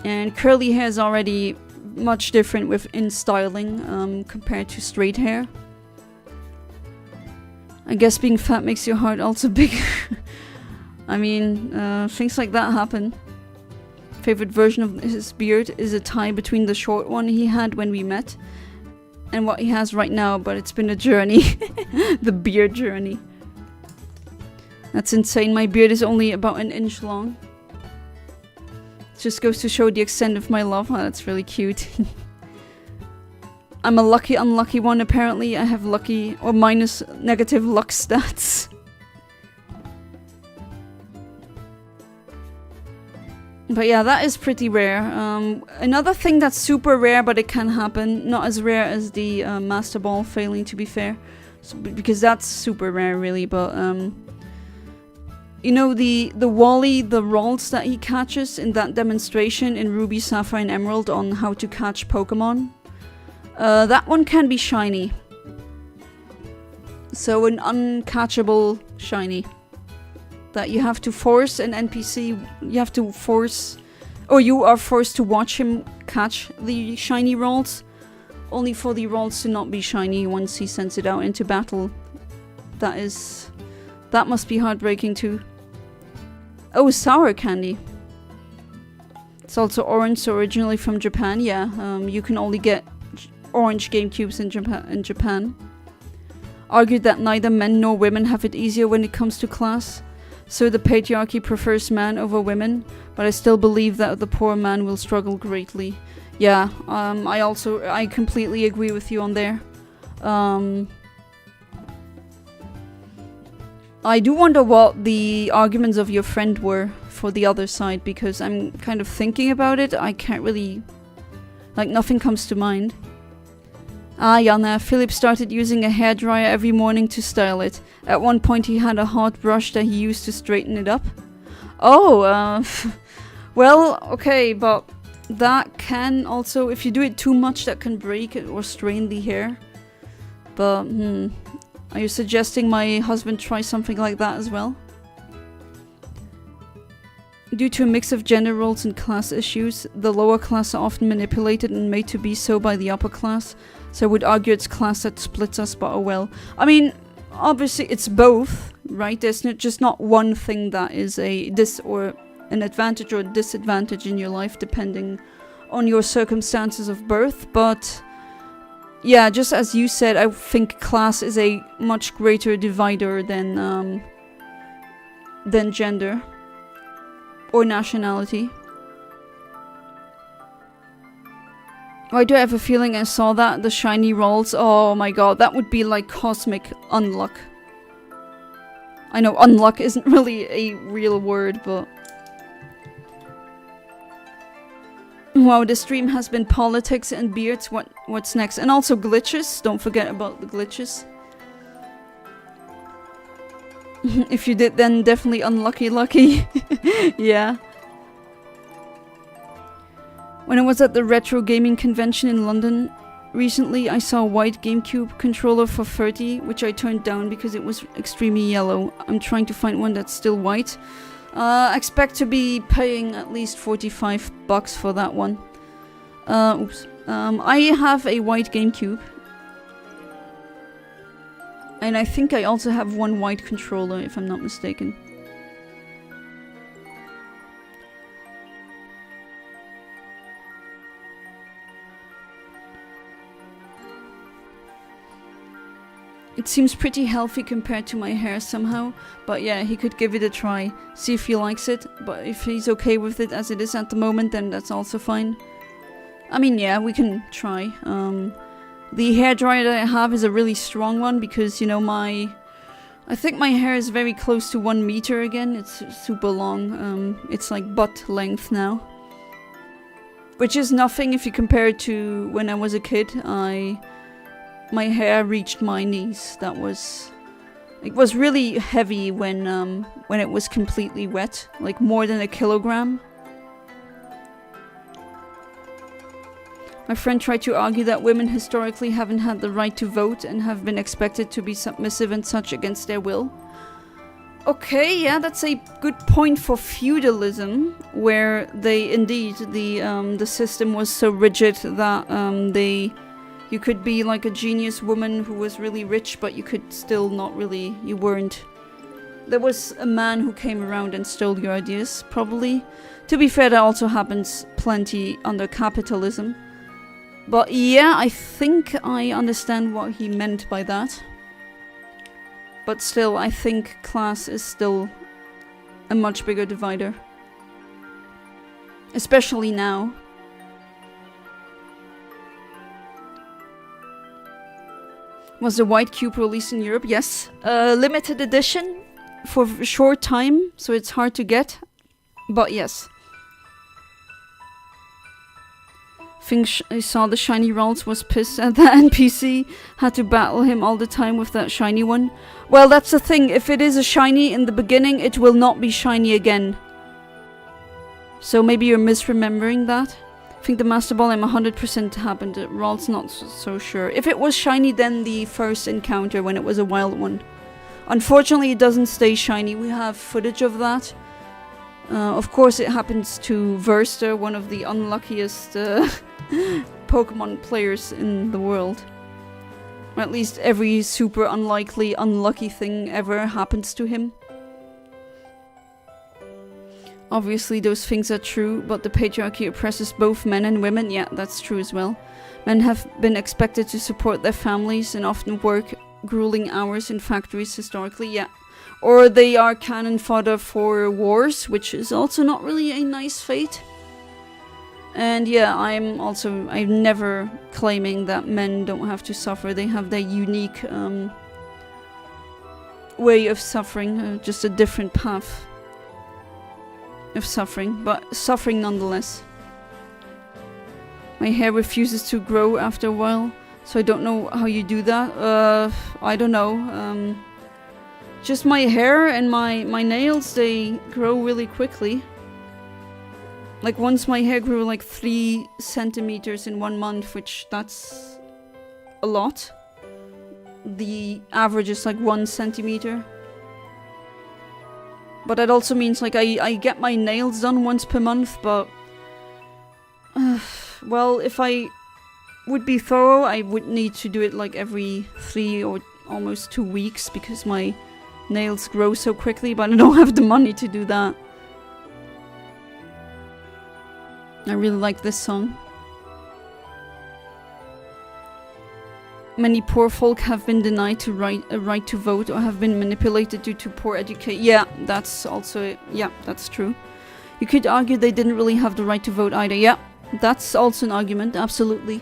And curly hair is already much different in styling compared to straight hair. I guess being fat makes your heart also bigger. I mean, things like that happen. Favorite version of his beard is a tie between the short one he had when we met and what he has right now, but it's been a journey. The beard journey. That's insane. My beard is only about 1 inch long. It just goes to show the extent of my love. Oh, that's really cute. I'm a lucky, unlucky one, apparently. I have lucky or minus negative luck stats. But yeah, that is pretty rare. Another thing that's super rare, but it can happen. Not as rare as the Master Ball failing, to be fair. So, because that's super rare, really. But, you know, the Wally, the rolls that he catches in that demonstration in Ruby, Sapphire, and Emerald on how to catch Pokemon? That one can be shiny. So an uncatchable shiny. That you have to force an NPC, you have to force, or you are forced to watch him catch the shiny rolls, only for the rolls to not be shiny once he sends it out into battle. That must be heartbreaking too. Oh, sour candy. It's also orange, so originally from Japan. Yeah, you can only get orange GameCubes in Japan. Argued that neither men nor women have it easier when it comes to class. So the patriarchy prefers man over women, but I still believe that the poor man will struggle greatly. Yeah, I completely agree with you on there. I do wonder what the arguments of your friend were for the other side, because I'm kind of thinking about it. I can't really... like, nothing comes to mind. Ah, Jana, Philip started using a hairdryer every morning to style it. At one point he had a hot brush that he used to straighten it up. Oh, well, okay, but that can also, if you do it too much, that can break it or strain the hair. But, are you suggesting my husband try something like that as well? Due to a mix of gender roles and class issues, the lower class are often manipulated and made to be so by the upper class. So I would argue it's class that splits us, but oh well. I mean, obviously it's both, right? There's just not one thing that is or an advantage or a disadvantage in your life depending on your circumstances of birth, but yeah, just as you said, I think class is a much greater divider than gender or nationality. Why do I have a feeling I saw that? The shiny rolls. Oh my god, that would be like cosmic unluck. I know unluck isn't really a real word, but... wow, this stream has been politics and beards. What's next? And also glitches. Don't forget about the glitches. If you did, then definitely unlucky lucky. Yeah. When I was at the retro gaming convention in London recently, I saw a white GameCube controller for 30, which I turned down because it was extremely yellow. I'm trying to find one that's still white. I expect to be paying at least $45 for that one. I have a white GameCube. And I think I also have one white controller, if I'm not mistaken. It seems pretty healthy compared to my hair somehow, but yeah, he could give it a try, see if he likes it, but if he's okay with it as it is at the moment, then that's also fine. I mean, yeah, we can try. The hairdryer that I have is a really strong one because, you know, I think my hair is very close to 1 meter again. It's super long. It's like butt length now. Which is nothing if you compare it to when I was a kid. My hair reached my knees. It was really heavy when it was completely wet, like more than 1 kilogram. My friend tried to argue that women historically haven't had the right to vote and have been expected to be submissive and such against their will. Okay, yeah, that's a good point for feudalism, where the system was so rigid that you could be like a genius woman who was really rich, but you could still not really, you weren't. There was a man who came around and stole your ideas, probably. To be fair, that also happens plenty under capitalism. But yeah, I think I understand what he meant by that. But still, I think class is still a much bigger divider. Especially now. Was the white cube released in Europe? Yes. Limited edition for a short time, so it's hard to get. But yes. Think I saw the shiny rolls, was pissed at the NPC. Had to battle him all the time with that shiny one. Well, that's the thing. If it is a shiny in the beginning, it will not be shiny again. So maybe you're misremembering that. I think the Master Ball I'm 100% happened. Rolls not so sure. If it was shiny, then the first encounter when it was a wild one. Unfortunately, it doesn't stay shiny. We have footage of that. Of course, it happens to Verster, one of the unluckiest Pokemon players in the world. Or at least every super unlucky thing ever happens to him. Obviously, those things are true, but the patriarchy oppresses both men and women. Yeah, that's true as well. Men have been expected to support their families and often work grueling hours in factories historically. Yeah. Or they are cannon fodder for wars, which is also not really a nice fate. And yeah, I'm never claiming that men don't have to suffer. They have their unique way of suffering, just a different path of suffering, but suffering nonetheless. My hair refuses to grow after a while, so I don't know how you do that. I don't know. Just my hair and my nails, they grow really quickly. Like once my hair grew like 3 centimeters in 1 month, which that's a lot. The average is like 1 centimeter. But that also means like I get my nails done once per month, but well, if I would be thorough, I would need to do it like every 3 or almost 2 weeks because my nails grow so quickly, but I don't have the money to do that. I really like this song. Many poor folk have been denied a right to vote or have been manipulated due to poor education. Yeah, that's also, yeah, that's true. You could argue they didn't really have the right to vote either. Yeah, that's also an argument, absolutely.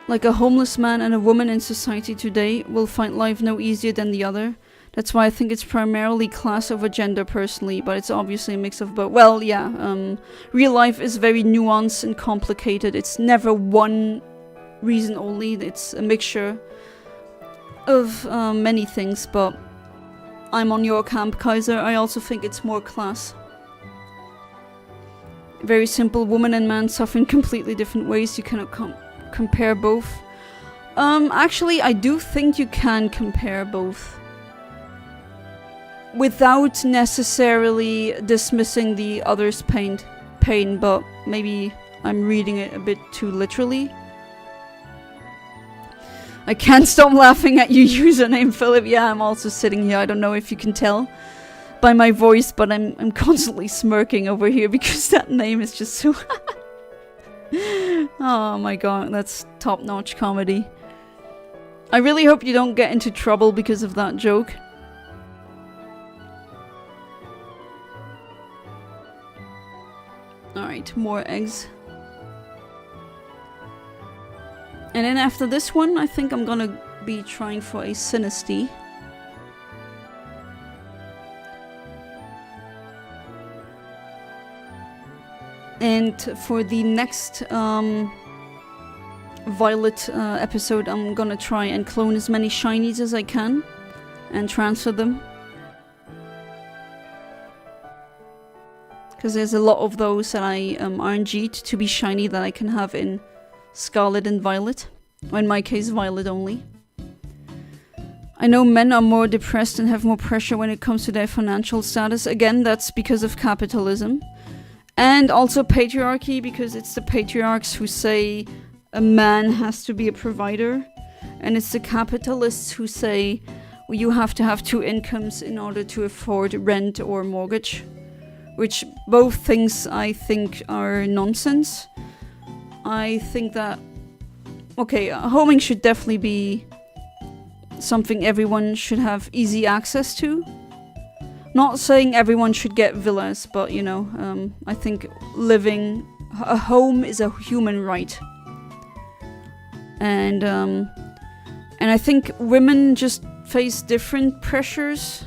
Like a homeless man and a woman in society today will find life no easier than the other. That's why I think it's primarily class over gender personally, but it's obviously a mix of both. Well, yeah, real life is very nuanced and complicated. It's never one reason only. It's a mixture of many things, but I'm on your camp, Kaiser. I also think it's more class. Very simple, woman and man suffer in completely different ways. You cannot compare both. Actually, I do think you can compare both. Without necessarily dismissing the other's pain, but maybe I'm reading it a bit too literally. I can't stop laughing at your username, Philip. Yeah, I'm also sitting here. I don't know if you can tell by my voice, but I'm constantly smirking over here because that name is just so... Oh my god, that's top-notch comedy. I really hope you don't get into trouble because of that joke. Alright, more eggs. And then after this one, I think I'm gonna be trying for a Sinistea. And for the next Violet episode, I'm gonna try and clone as many shinies as I can and transfer them. Because there's a lot of those that I RNG'd to be shiny that I can have in Scarlet and Violet. Or in my case, Violet only. I know men are more depressed and have more pressure when it comes to their financial status. Again, that's because of capitalism. And also patriarchy, because it's the patriarchs who say a man has to be a provider. And it's the capitalists who say, well, you have to have 2 incomes in order to afford rent or mortgage. Which both things I think are nonsense. I think that, okay, homing should definitely be something everyone should have easy access to. Not saying everyone should get villas, but you know, I think living a home is a human right. And I think women just face different pressures.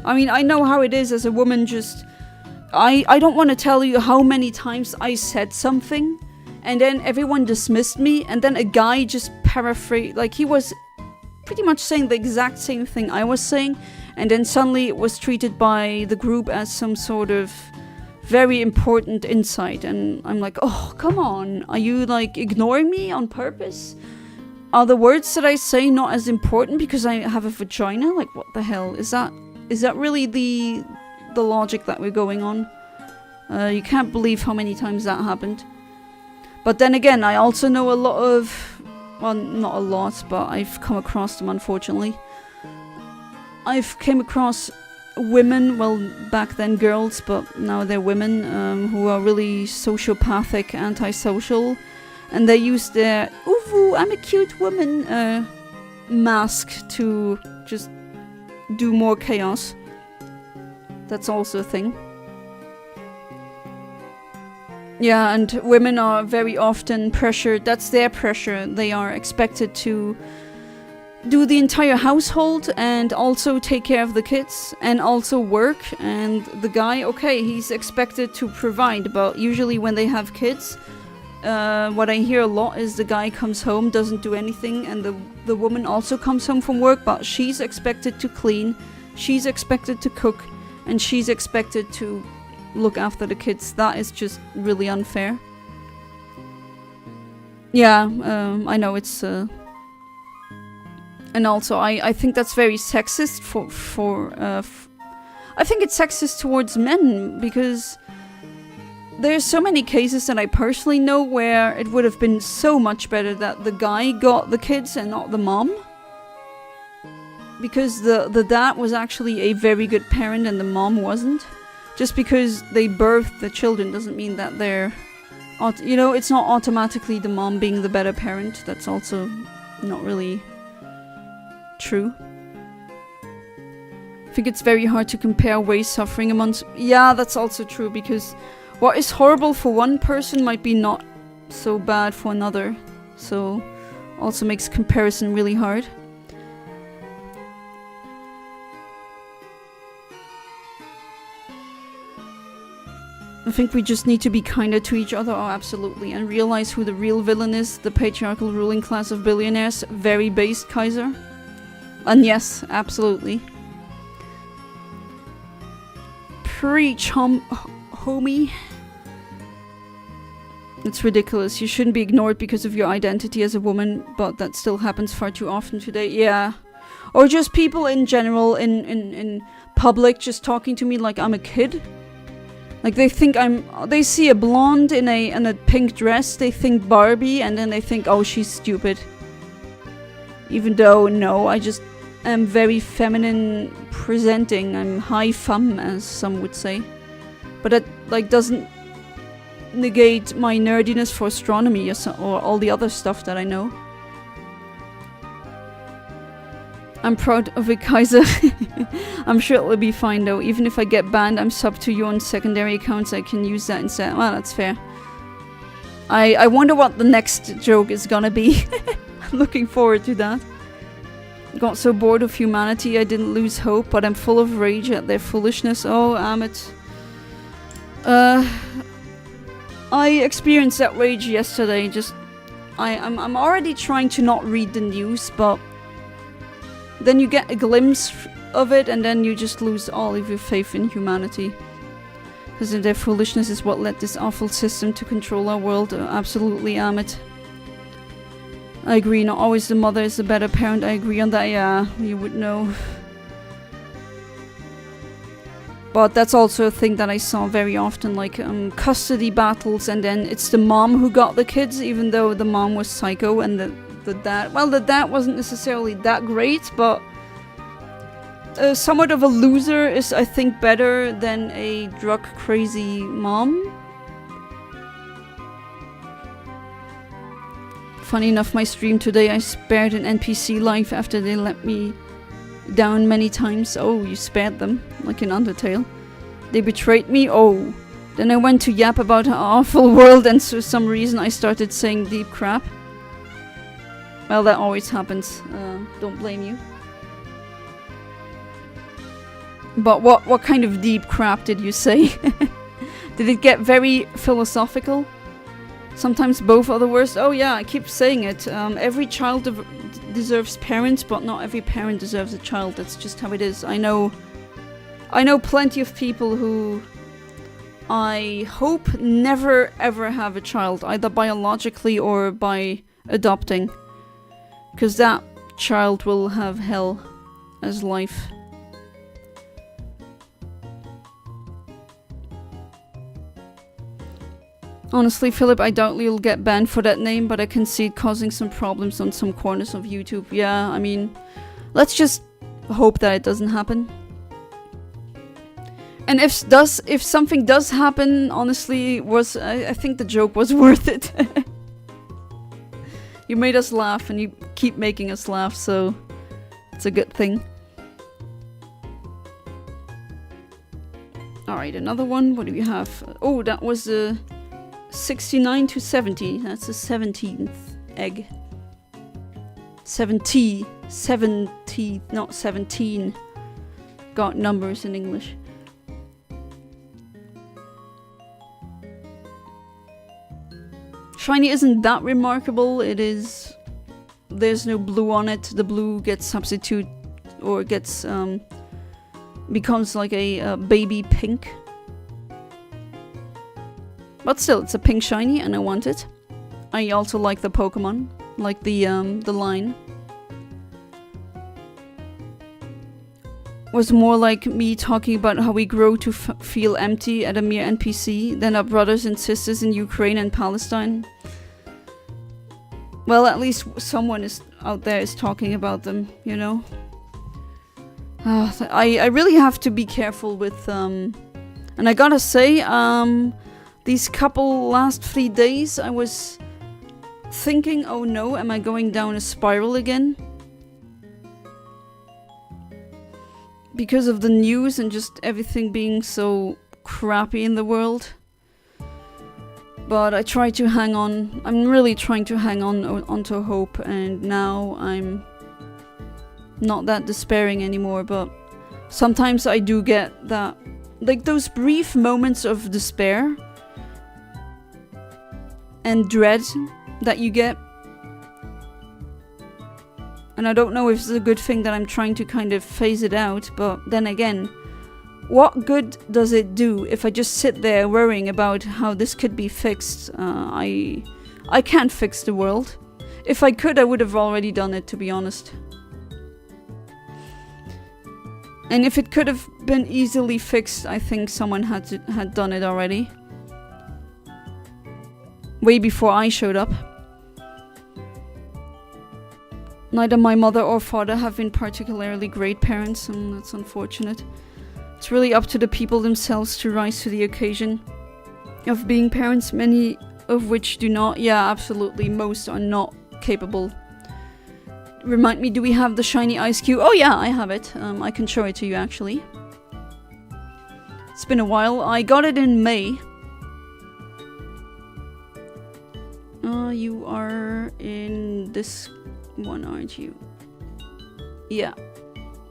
I mean, I know how it is as a woman. Just I don't want to tell you how many times I said something and then everyone dismissed me, and then a guy just paraphrased, like he was pretty much saying the exact same thing I was saying, and then suddenly it was treated by the group as some sort of very important insight, and I'm like, oh, come on, are you like ignoring me on purpose? are the words that I say not as important because I have a vagina? Like, what the hell? Is that really the logic that we're going on? You can't believe how many times that happened. But then again, I also know a lot of... Well, not a lot, but I've come across them, unfortunately. I've came across women, well, back then girls, but now they're women, who are really sociopathic, antisocial. And they use their, ooh, I'm a cute woman, mask to just do more chaos. That's also a thing. Yeah, and women are very often pressured, that's their pressure. They are expected to do the entire household and also take care of the kids and also work. And the guy, okay, he's expected to provide, but usually when they have kids, what I hear a lot is the guy comes home, doesn't do anything, and the woman also comes home from work, but she's expected to clean, she's expected to cook, and she's expected to look after the kids. That is just really unfair. Yeah, I know it's... and also, I think that's very sexist I think it's sexist towards men, because there's so many cases that I personally know where it would have been so much better that the guy got the kids and not the mom. Because the dad was actually a very good parent and the mom wasn't. Just because they birthed the children doesn't mean that they're... You know, it's not automatically the mom being the better parent. That's also not really true. I think it's very hard to compare ways suffering amongst... Yeah, that's also true, because what is horrible for one person might be not so bad for another. So, also makes comparison really hard. I think we just need to be kinder to each other, oh absolutely, and realize who the real villain is, the patriarchal ruling class of billionaires, very based Kaiser. And yes, absolutely. Preach, homie. It's ridiculous, you shouldn't be ignored because of your identity as a woman, but that still happens far too often today, yeah. Or just people in general, in public, just talking to me like I'm a kid. Like they think they see a blonde in a pink dress, they think Barbie, and then they think, oh, she's stupid. Even though, no, I just am very feminine presenting. I'm high femme, as some would say. But that, like, doesn't negate my nerdiness for astronomy or all the other stuff that I know. I'm proud of it, Kaiser. I'm sure it will be fine though. Even if I get banned, I'm sub to you on secondary accounts. I can use that instead. Well, that's fair. I wonder what the next joke is gonna be. I'm looking forward to that. Got so bored of humanity, I didn't lose hope, but I'm full of rage at their foolishness. Oh, Amit. I experienced that rage yesterday. Just, I'm already trying to not read the news, but then you get a glimpse of it, and then you just lose all of your faith in humanity. Because their foolishness is what led this awful system to control our world. Absolutely, Amit. I agree, not always the mother is the better parent. I agree on that, yeah, you would know. But that's also a thing that I saw very often, like custody battles, and then it's the mom who got the kids, even though the mom was psycho, and the dad, well, the dad wasn't necessarily that great, but somewhat of a loser is, I think, better than a drug-crazy mom. Funny enough, my stream today, I spared an NPC life after they let me down many times. Oh, you spared them, like in Undertale. They betrayed me, oh. Then I went to yap about an awful world, and for some reason I started saying deep crap. Well, that always happens. Don't blame you. But what kind of deep crap did you say? Did it get very philosophical? Sometimes both are the worst. Oh yeah, I keep saying it. Every child deserves parents, but not every parent deserves a child. That's just how it is. I know plenty of people who I hope never ever have a child, either biologically or by adopting. Because that child will have hell as life. Honestly, Philip, I doubt you'll get banned for that name, but I can see it causing some problems on some corners of YouTube. Yeah, I mean, let's just hope that it doesn't happen. And if something does happen, honestly, I think the joke was worth it. You made us laugh, and you keep making us laugh, so it's a good thing. Alright, another one. What do we have? Oh, that was a 69 to 70. That's a 17th egg. 70, not 17. Got numbers in English. Shiny isn't that remarkable. It is... There's no blue on it. The blue gets substitute or gets... becomes like a baby pink. But still, it's a pink shiny and I want it. I also like the Pokemon. Like the line. Was more like me talking about how we grow to feel empty at a mere NPC than our brothers and sisters in Ukraine and Palestine. Well, at least someone is out there is talking about them, you know. I really have to be careful with and I gotta say these couple last 3 days I was thinking, oh no, am I going down a spiral again? Because of the news and just everything being so crappy in the world. But I try to hang on. I'm really trying to hang on onto hope, and now I'm not that despairing anymore, but sometimes I do get that, like those brief moments of despair and dread that you get. And I don't know if it's a good thing that I'm trying to kind of phase it out, but then again, what good does it do if I just sit there worrying about how this could be fixed? I can't fix the world. If I could, I would have already done it, to be honest. And if it could have been easily fixed, I think someone had done it already. Way before I showed up. Neither my mother or father have been particularly great parents, and that's unfortunate. It's really up to the people themselves to rise to the occasion of being parents, many of which do not. Yeah, absolutely, most are not capable. Remind me, do we have the shiny ice cube? Oh yeah, I have it. I can show it to you actually. It's been a while. I got it in May. You are in this one, aren't you? Yeah.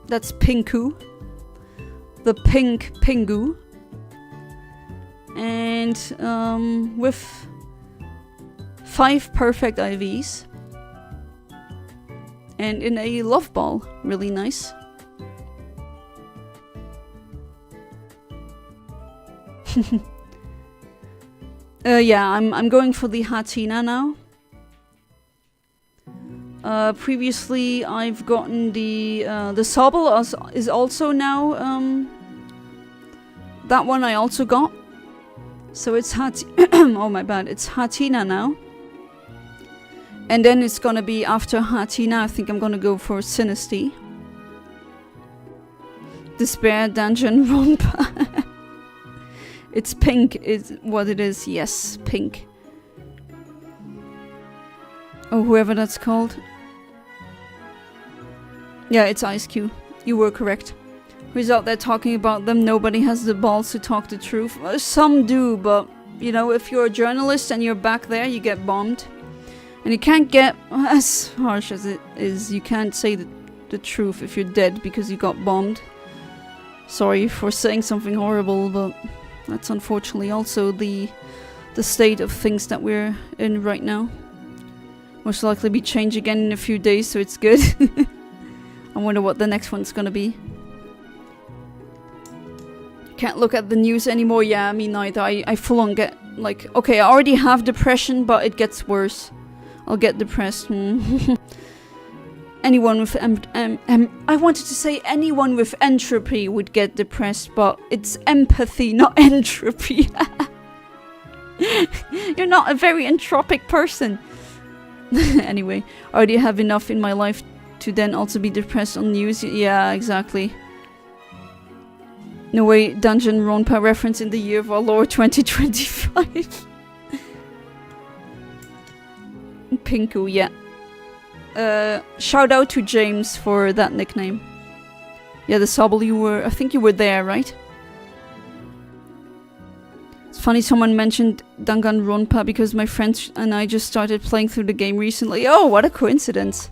That's Pinku. The pink Pingu. And with 5 perfect IVs. And in a love ball. Really nice. Yeah, I'm going for the Hatina now. Previously I've gotten the Sobble is also now that one I also got. So it's oh my bad, it's Hatina now. And then it's gonna be after Hatina, I think I'm gonna go for Sinisty. Despair Dungeon Rompa. It's pink is what it is, yes, pink. Oh, whoever that's called. Yeah, it's Ice Cube. You were correct. Who's out there talking about them? Nobody has the balls to talk the truth. Some do, but, you know, if you're a journalist and you're back there, you get bombed. And you can't get, as harsh as it is, you can't say the truth if you're dead because you got bombed. Sorry for saying something horrible, but that's unfortunately also the state of things that we're in right now. Most likely be changed again in a few days, so it's good. I wonder what the next one's gonna be. Can't look at the news anymore. Yeah, me neither. I full on get, like, okay, I already have depression, but it gets worse. I'll get depressed. anyone with I wanted to say anyone with entropy would get depressed, but it's empathy, not entropy. You're not a very entropic person. Anyway, I already have enough in my life to then also be depressed on news. Yeah, exactly. No way, Dungeon Ronpa reference in the year of our Lord 2025. Pinku, yeah. Shout out to James for that nickname. Yeah, the Sobble, I think you were there, right? It's funny someone mentioned Danganronpa because my friends and I just started playing through the game recently. Oh, what a coincidence.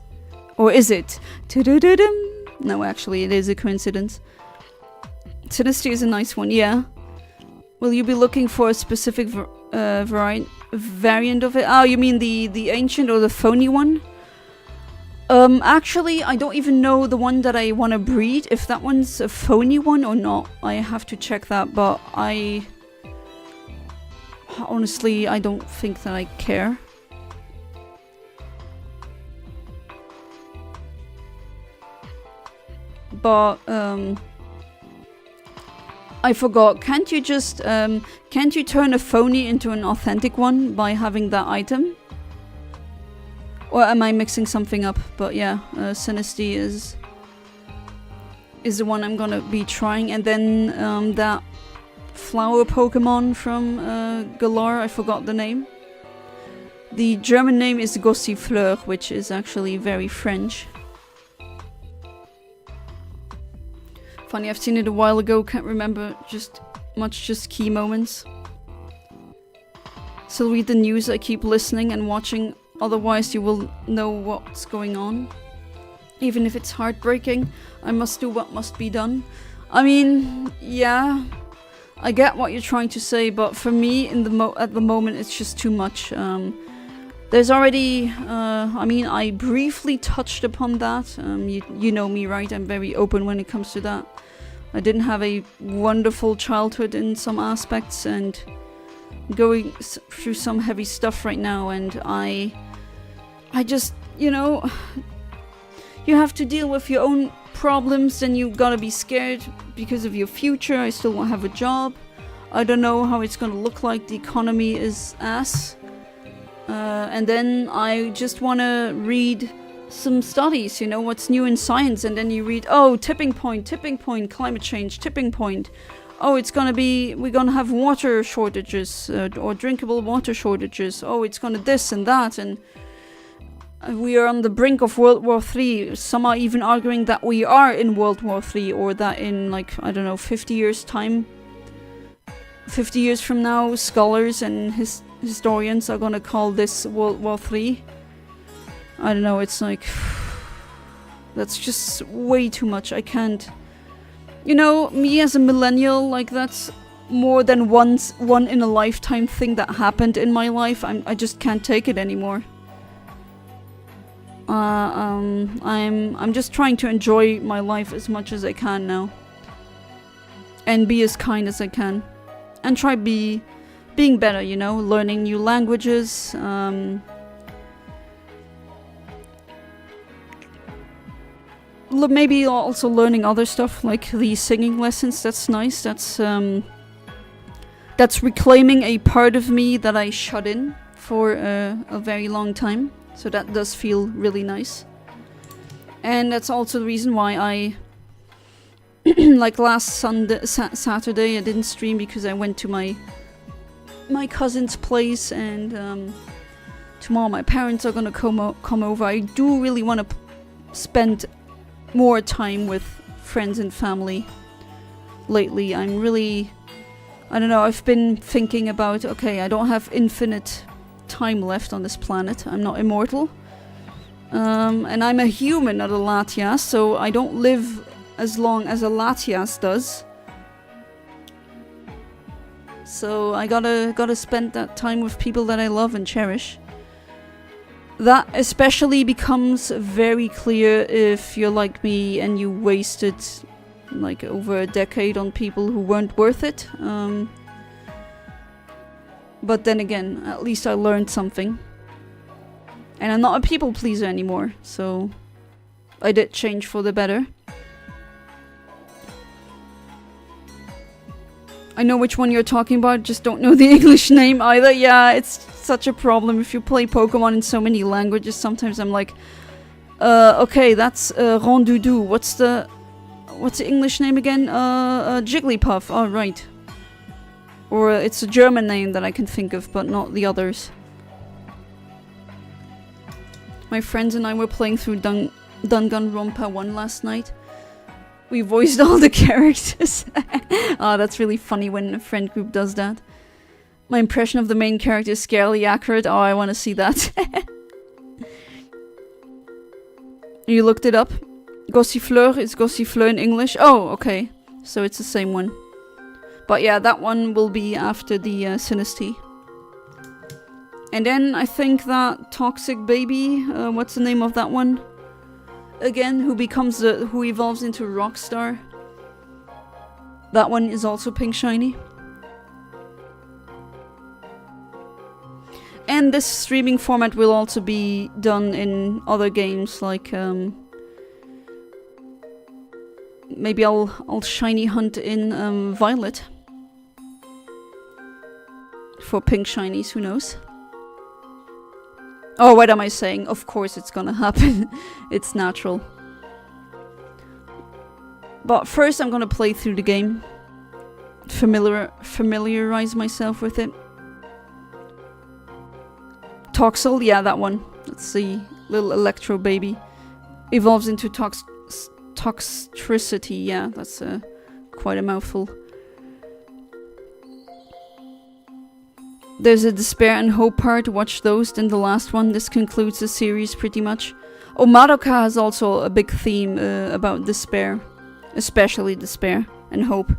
Or is it? No, actually, it is a coincidence. Sinistry is a nice one, yeah. Will you be looking for a specific variant of it? Oh, you mean the ancient or the phony one? Actually, I don't even know the one that I want to breed, if that one's a phony one or not. I have to check that, but honestly, I don't think that I care. But, I forgot, can't you turn a phony into an authentic one by having that item? Or am I mixing something up? But yeah, Sinistry is the one I'm gonna be trying. And then that flower Pokemon from Galar, I forgot the name. The German name is Gossifleur, which is actually very French. Funny, I've seen it a while ago, can't remember just key moments. Still read the news, I keep listening and watching, otherwise you will know what's going on. Even if it's heartbreaking, I must do what must be done. I mean, yeah, I get what you're trying to say, but for me, at the moment, it's just too much. There's already, I mean, I briefly touched upon that. You know me, right? I'm very open when it comes to that. I didn't have a wonderful childhood in some aspects and going through some heavy stuff right now, and I just, you know, you have to deal with your own problems and you gotta be scared because of your future. I still won't have a job. I don't know how it's gonna look like. The economy is ass. And then I just wanna read some studies, you know, what's new in science, and then you read, oh, tipping point, climate change, tipping point. Oh, we're gonna have water shortages, or drinkable water shortages. Oh, it's gonna this and that, and we are on the brink of World War III. Some are even arguing that we are in World War III, or that in, like, I don't know, 50 years time, 50 years from now, scholars and historians are gonna call this World War III. I don't know, it's like, that's just way too much. I can't, you know, me as a millennial, like, that's more than one in a lifetime thing that happened in my life. I just can't take it anymore. I'm just trying to enjoy my life as much as I can now, and be as kind as I can, and try being better, you know, learning new languages, maybe also learning other stuff, like the singing lessons. That's nice. That's reclaiming a part of me that I shut in for a very long time. So that does feel really nice. And that's also the reason why I, like last Saturday, I didn't stream because I went to my cousin's place, and tomorrow my parents are gonna come over. I do really want to spend more time with friends and family lately. I don't know, I've been thinking about, okay, I don't have infinite time left on this planet. I'm not immortal. And I'm a human, not a Latias, so I don't live as long as a Latias does. So I gotta spend that time with people that I love and cherish. That especially becomes very clear if you're like me and you wasted like over a decade on people who weren't worth it. But then again, at least I learned something. And I'm not a people pleaser anymore, so I did change for the better. I know which one you're talking about, just don't know the English name either. Yeah, it's such a problem if you play Pokemon in so many languages. Sometimes I'm like, okay, that's Rondoudou. What's the English name again? Jigglypuff. Oh, right. Or it's a German name that I can think of, but not the others. My friends and I were playing through Danganronpa 1 last night. We voiced all the characters. Oh, that's really funny when a friend group does that. My impression of the main character is scarily accurate. Oh, I want to see that. You looked it up? Gossifleur is Gossifleur in English. Oh, okay. So it's the same one. But yeah, that one will be after the Sinistea. And then I think that Toxic Baby, what's the name of that one? Again, who evolves into Rockstar. That one is also pink shiny. And this streaming format will also be done in other games, like maybe I'll shiny hunt in Violet for pink shinies, who knows? Oh, what am I saying? Of course it's gonna happen. It's natural. But first I'm gonna play through the game. Familiarize myself with it. Toxel, yeah, that one. Let's see. Little Electro baby. Evolves into Toxtricity, yeah, that's quite a mouthful. There's a despair and hope part, watch those, then the last one. This concludes the series pretty much. Oh, Madoka has also a big theme about despair. Especially despair and hope.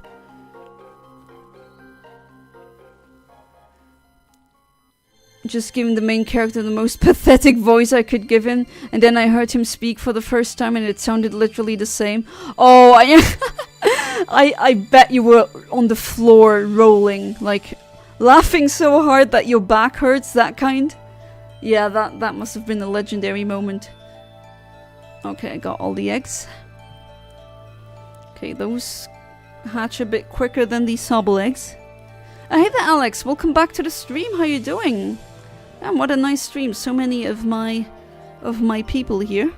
Just giving the main character the most pathetic voice I could give him, and then I heard him speak for the first time and it sounded literally the same. Oh, I bet you were on the floor rolling, like laughing so hard that your back hurts, that kind. Yeah, that must have been a legendary moment. Okay, I got all the eggs. Okay, those hatch a bit quicker than the Sobble eggs. Hey there, Alex, welcome back to the stream, how you doing? And what a nice stream, so many of my people here.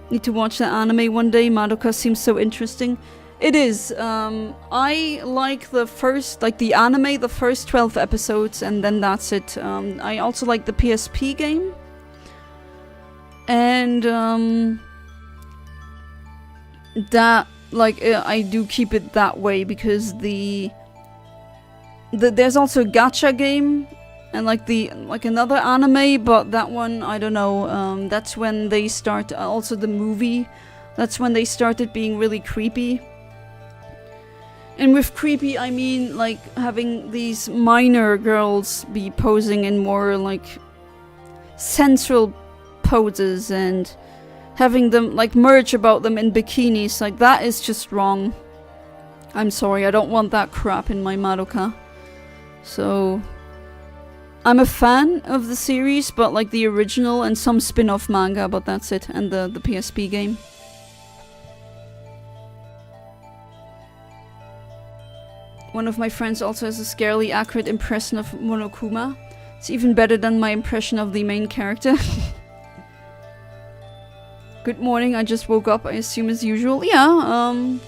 Need to watch that anime one day, Madoka seems so interesting. It is, I like the first, like the anime, the first 12 episodes, and then that's it. I also like the PSP game. And, that, like, I do keep it that way because there's also a gacha game and like another anime, but that one I don't know. That's when they start. Also the movie. That's when they started being really creepy. And with creepy, I mean like having these minor girls be posing in more like sensual poses and having them like merge about them in bikinis. Like that is just wrong. I'm sorry, I don't want that crap in my Madoka. So, I'm a fan of the series, but like the original and some spin-off manga, but that's it, and the PSP game. One of my friends also has a scarily accurate impression of Monokuma. It's even better than my impression of the main character. Good morning, I just woke up, I assume as usual. Yeah,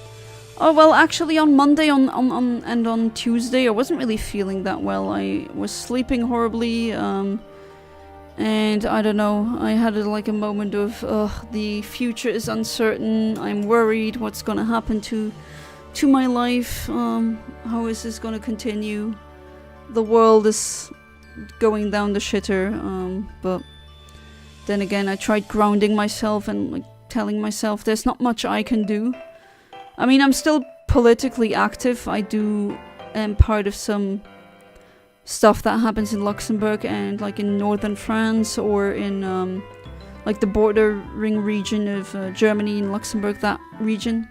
oh well, actually on Monday and on Tuesday I wasn't really feeling that well. I was sleeping horribly, and I don't know, I had like a moment of, the future is uncertain, I'm worried what's gonna happen to my life, how is this gonna continue, the world is going down the shitter, but then again I tried grounding myself and like telling myself there's not much I can do. I mean, I'm still politically active. I am part of some stuff that happens in Luxembourg and like in northern France or in like the bordering region of Germany and Luxembourg, that region.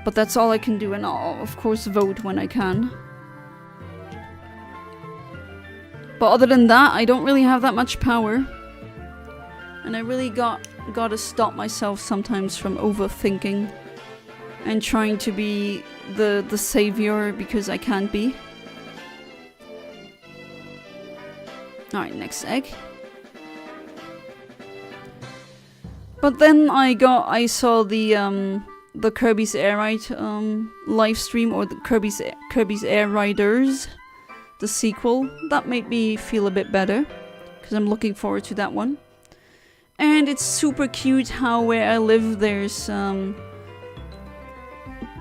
But that's all I can do, and I'll of course vote when I can. But other than that, I don't really have that much power. And I really gotta stop myself sometimes from overthinking and trying to be the savior because I can't be. Alright, next egg. But then I saw the Kirby's Air Ride live stream, or the Kirby's Air Riders, the sequel. That made me feel a bit better because I'm looking forward to that one. And it's super cute how where I live there's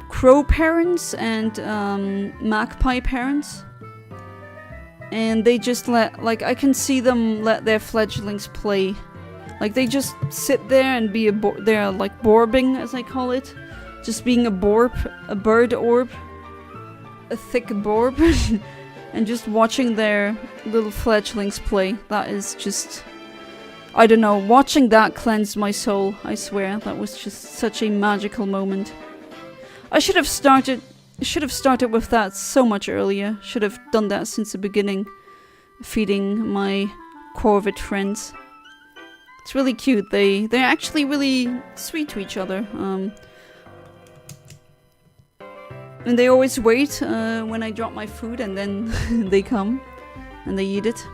crow parents and magpie parents. And they just like I can see them let their fledglings play. Like they just sit there and be they're like borbing, as I call it. Just being a bird orb. A thick borb. And just watching their little fledglings play. That is just... I don't know, watching that cleansed my soul, I swear. That was just such a magical moment. I should have started with that so much earlier. Should have done that since the beginning. Feeding my Corvid friends. It's really cute. They're actually really sweet to each other. And they always wait when I drop my food, and then they come and they eat it.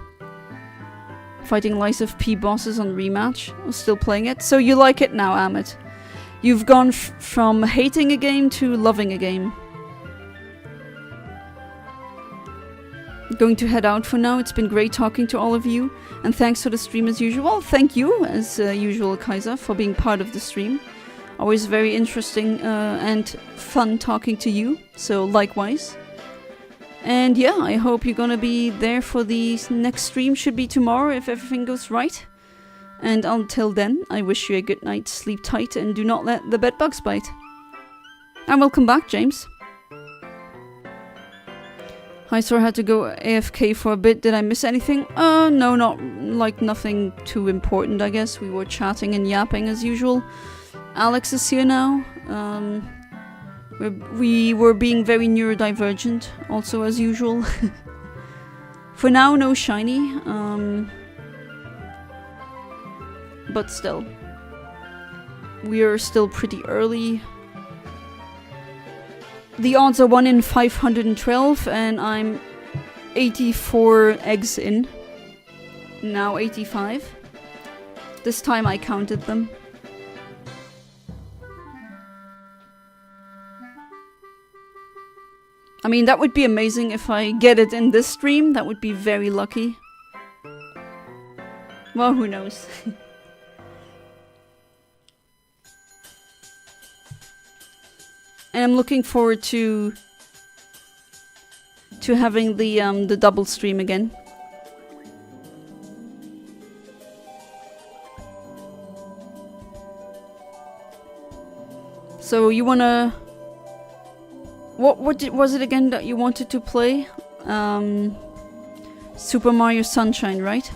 Fighting Lies of P bosses on rematch. I'm still playing it. So you like it now, Amit. You've gone from hating a game to loving a game. Going to head out for now. It's been great talking to all of you. And thanks for the stream as usual. Thank you, as usual, Kaiser, for being part of the stream. Always very interesting and fun talking to you. So likewise. And yeah, I hope you're gonna be there for the next stream. Should be tomorrow if everything goes right. And until then, I wish you a good night, sleep tight, and do not let the bedbugs bite. And welcome back, James. Hi, sorry, I had to go AFK for a bit. Did I miss anything? No, not like nothing too important, I guess. We were chatting and yapping as usual. Alex is here now. We were being very neurodivergent, also as usual. For now, no shiny. But still. We are still pretty early. The odds are 1 in 512, and I'm 84 eggs in. Now 85. This time I counted them. I mean, that would be amazing if I get it in this stream. That would be very lucky. Well, who knows? And I'm looking forward to having the double stream again. So you wanna... What was it again that you wanted to play? Super Mario Sunshine, right?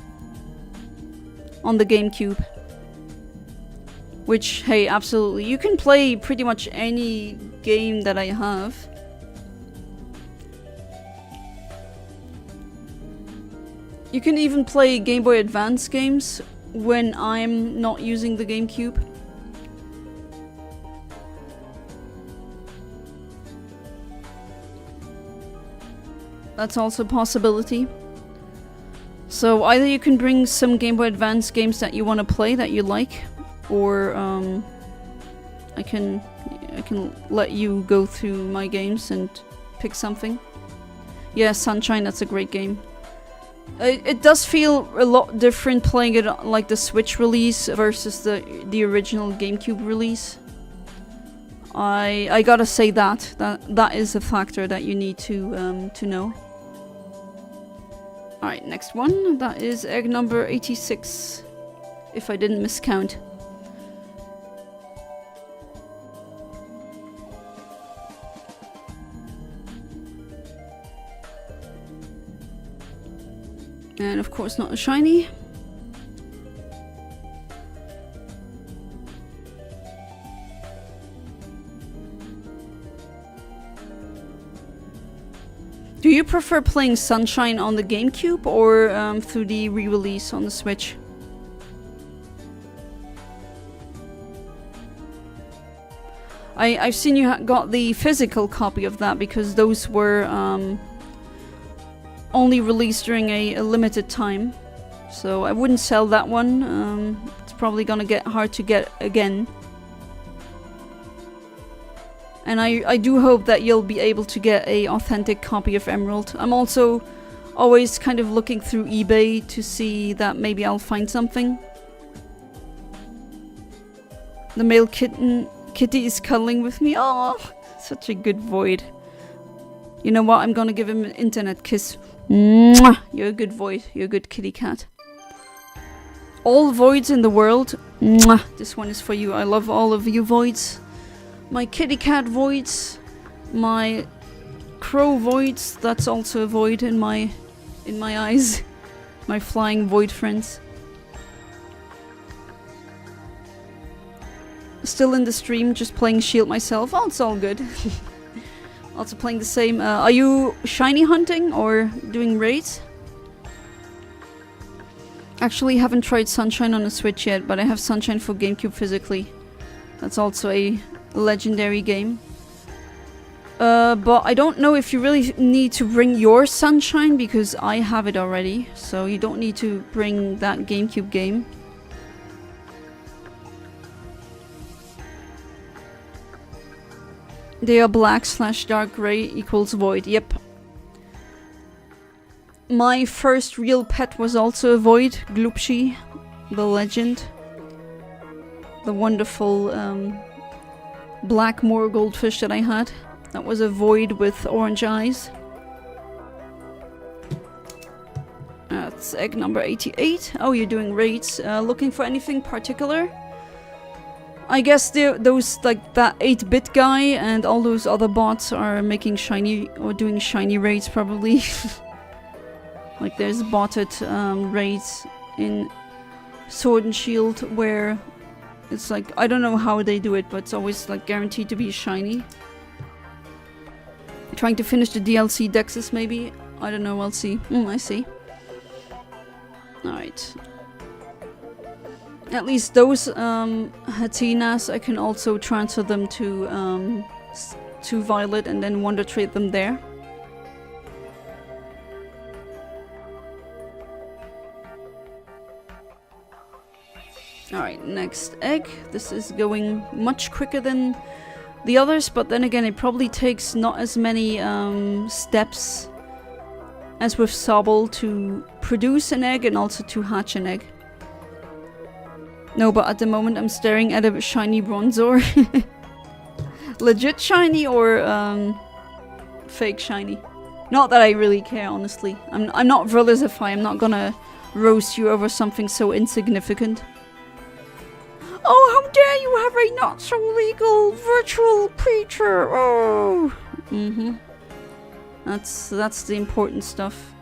On the GameCube. Which, hey, absolutely. You can play pretty much any game that I have. You can even play Game Boy Advance games when I'm not using the GameCube. That's also a possibility. So either you can bring some Game Boy Advance games that you want to play that you like, or I can let you go through my games and pick something. Yeah, Sunshine, that's a great game. It does feel a lot different playing it on, like, the Switch release versus the original GameCube release. I gotta say that is a factor that you need to know. Alright, next one. That is egg number 86, if I didn't miscount. And of course not a shiny. Do you prefer playing Sunshine on the GameCube or through the re-release on the Switch? I've seen you got the physical copy of that because those were only released during a limited time. So I wouldn't sell that one. It's probably gonna get hard to get again. And I do hope that you'll be able to get a authentic copy of Emerald. I'm also always kind of looking through eBay to see that maybe I'll find something. The male kitty is cuddling with me. Oh, such a good void. You know what? I'm gonna give him an internet kiss. Mwah! You're a good void. You're a good kitty cat. All voids in the world. Mwah! This one is for you. I love all of you voids. My kitty cat voids. My crow voids. That's also a void in my eyes. My flying void friends. Still in the stream, just playing Shield myself. Oh, it's all good. Also playing the same. Are you shiny hunting or doing raids? Actually, haven't tried Sunshine on the Switch yet, but I have Sunshine for GameCube physically. That's also a legendary game. But I don't know if you really need to bring your Sunshine, because I have it already. So you don't need to bring that GameCube game. They are black/dark gray equals void. Yep. My first real pet was also a void. Gloopshi, the legend. The wonderful black moor goldfish that I had. That was a void with orange eyes. That's egg number 88. Oh, you're doing raids. Looking for anything particular? I guess those, like that 8-bit guy and all those other bots are making shiny or doing shiny raids probably. Like there's botted raids in Sword and Shield where it's like, I don't know how they do it, but it's always like guaranteed to be shiny. Trying to finish the DLC Dexys maybe? I don't know, we'll see. I see. Alright. At least those Hatinas, I can also transfer them to Violet and then Wonder Trade them there. Alright, next egg. This is going much quicker than the others, but then again it probably takes not as many steps as with Sobble to produce an egg and also to hatch an egg. No, but at the moment I'm staring at a shiny Bronzor. Legit shiny or fake shiny? Not that I really care, honestly. I'm not Verlizify. I'm not gonna roast you over something so insignificant. Oh, how dare you have a not so legal virtual creature! Oh, That's the important stuff.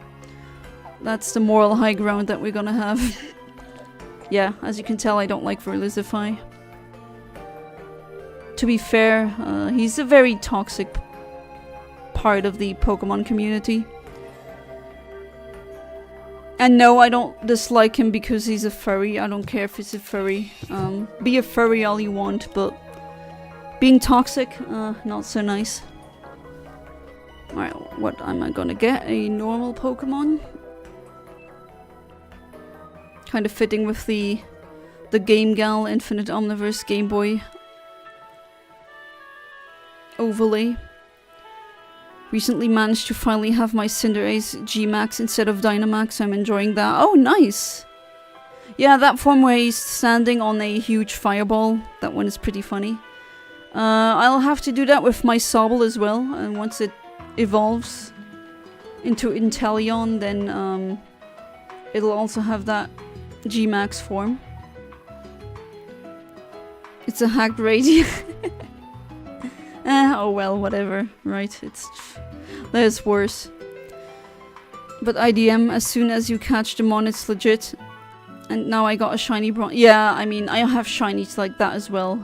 That's the moral high ground that we're gonna have. Yeah, as you can tell, I don't like Verlizify. To be fair, he's a very toxic part of the Pokemon community. And no, I don't dislike him because he's a furry. I don't care if he's a furry. Be a furry all you want, but being toxic, not so nice. Alright, what am I gonna get? A normal Pokemon? Kind of fitting with the Game Gal Infinite Omniverse Game Boy overlay. Recently managed to finally have my Cinderace G-Max instead of Dynamax. I'm enjoying that. Oh, nice! Yeah, that form where he's standing on a huge fireball. That one is pretty funny. I'll have to do that with my Sobble as well. And once it evolves into Inteleon, then it'll also have that G-Max form. It's a hacked raid. Oh well, whatever, right? There's worse. But IDM, as soon as you catch them on, it's legit. And now I got a shiny bronze. Yeah, I mean, I have shinies like that as well.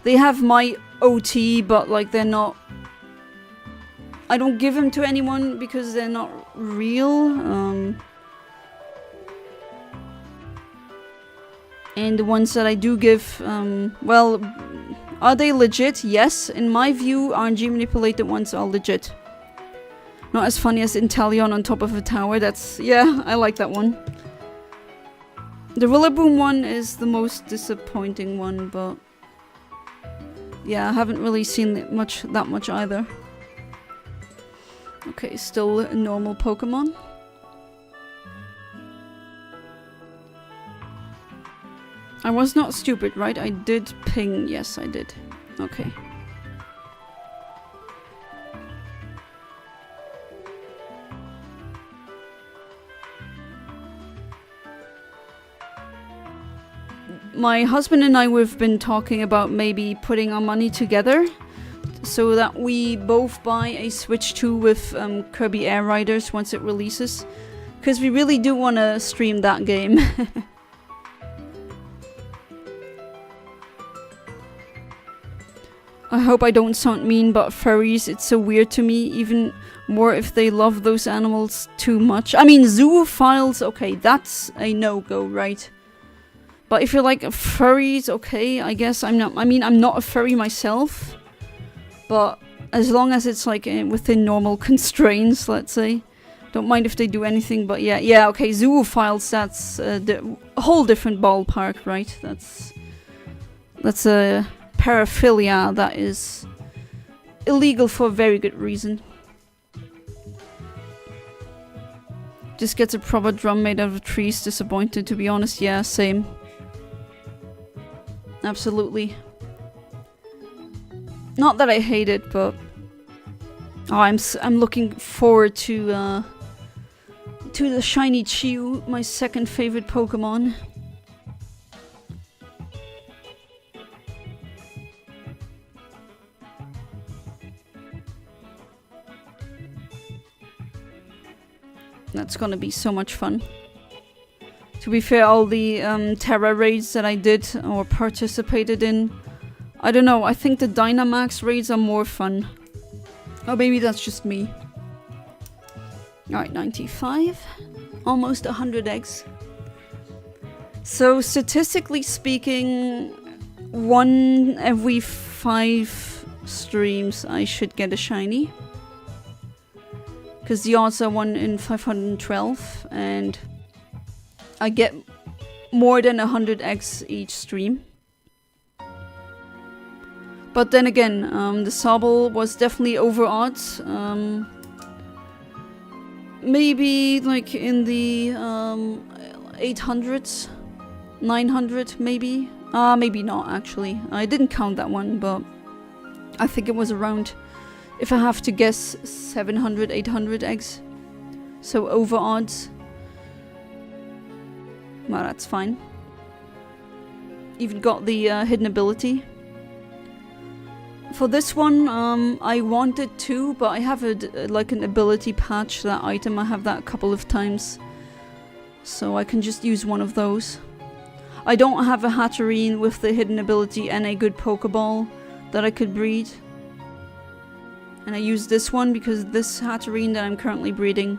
They have my OT, but like they're not... I don't give them to anyone because they're not real. And the ones that I do give, well, Are they legit? Yes. In my view, RNG manipulated ones are legit. Not as funny as Inteleon on top of a tower. That's... yeah, I like that one. The Rillaboom one is the most disappointing one, but... yeah, I haven't really seen that much either. Okay, still a normal Pokemon. I was not stupid, right? I did ping. Yes, I did. Okay. My husband and I, we've been talking about maybe putting our money together so that we both buy a Switch 2 with Kirby Air Riders once it releases. Because we really do want to stream that game. I hope I don't sound mean, but furries, it's so weird to me, even more if they love those animals too much. I mean, zoophiles, okay, that's a no-go, right? But if you're like furries, okay, I guess I'm not a furry myself. But as long as it's like within normal constraints, let's say. Don't mind if they do anything, but yeah, okay, zoophiles, that's a whole different ballpark, right? That's a paraphilia that is illegal for a very good reason. Just gets a proper drum made out of trees, disappointed, to be honest. Yeah, same. Absolutely. Not that I hate it, but oh, I'm looking forward to the shiny Chew, my second favorite Pokemon. That's gonna be so much fun. To be fair, all the Terra raids that I did or participated in, I don't know, I think the Dynamax raids are more fun. Or maybe that's just me. Alright, 95. Almost 100 eggs. So statistically speaking, 1 every 5 streams I should get a shiny. Because the odds are 1 in 512, and I get more than 100 eggs each stream. But then again, the Sobble was definitely over odds. Maybe like in the 800s, 900 maybe. Maybe not actually. I didn't count that one, but I think it was around, if I have to guess, 700, 800 eggs. So over odds. Well, that's fine. Even got the hidden ability. For this one, I wanted to, but I have like an ability patch, that item. I have that a couple of times. So I can just use one of those. I don't have a Hatterene with the hidden ability and a good Pokeball that I could breed. And I use this one because this Hatterene that I'm currently breeding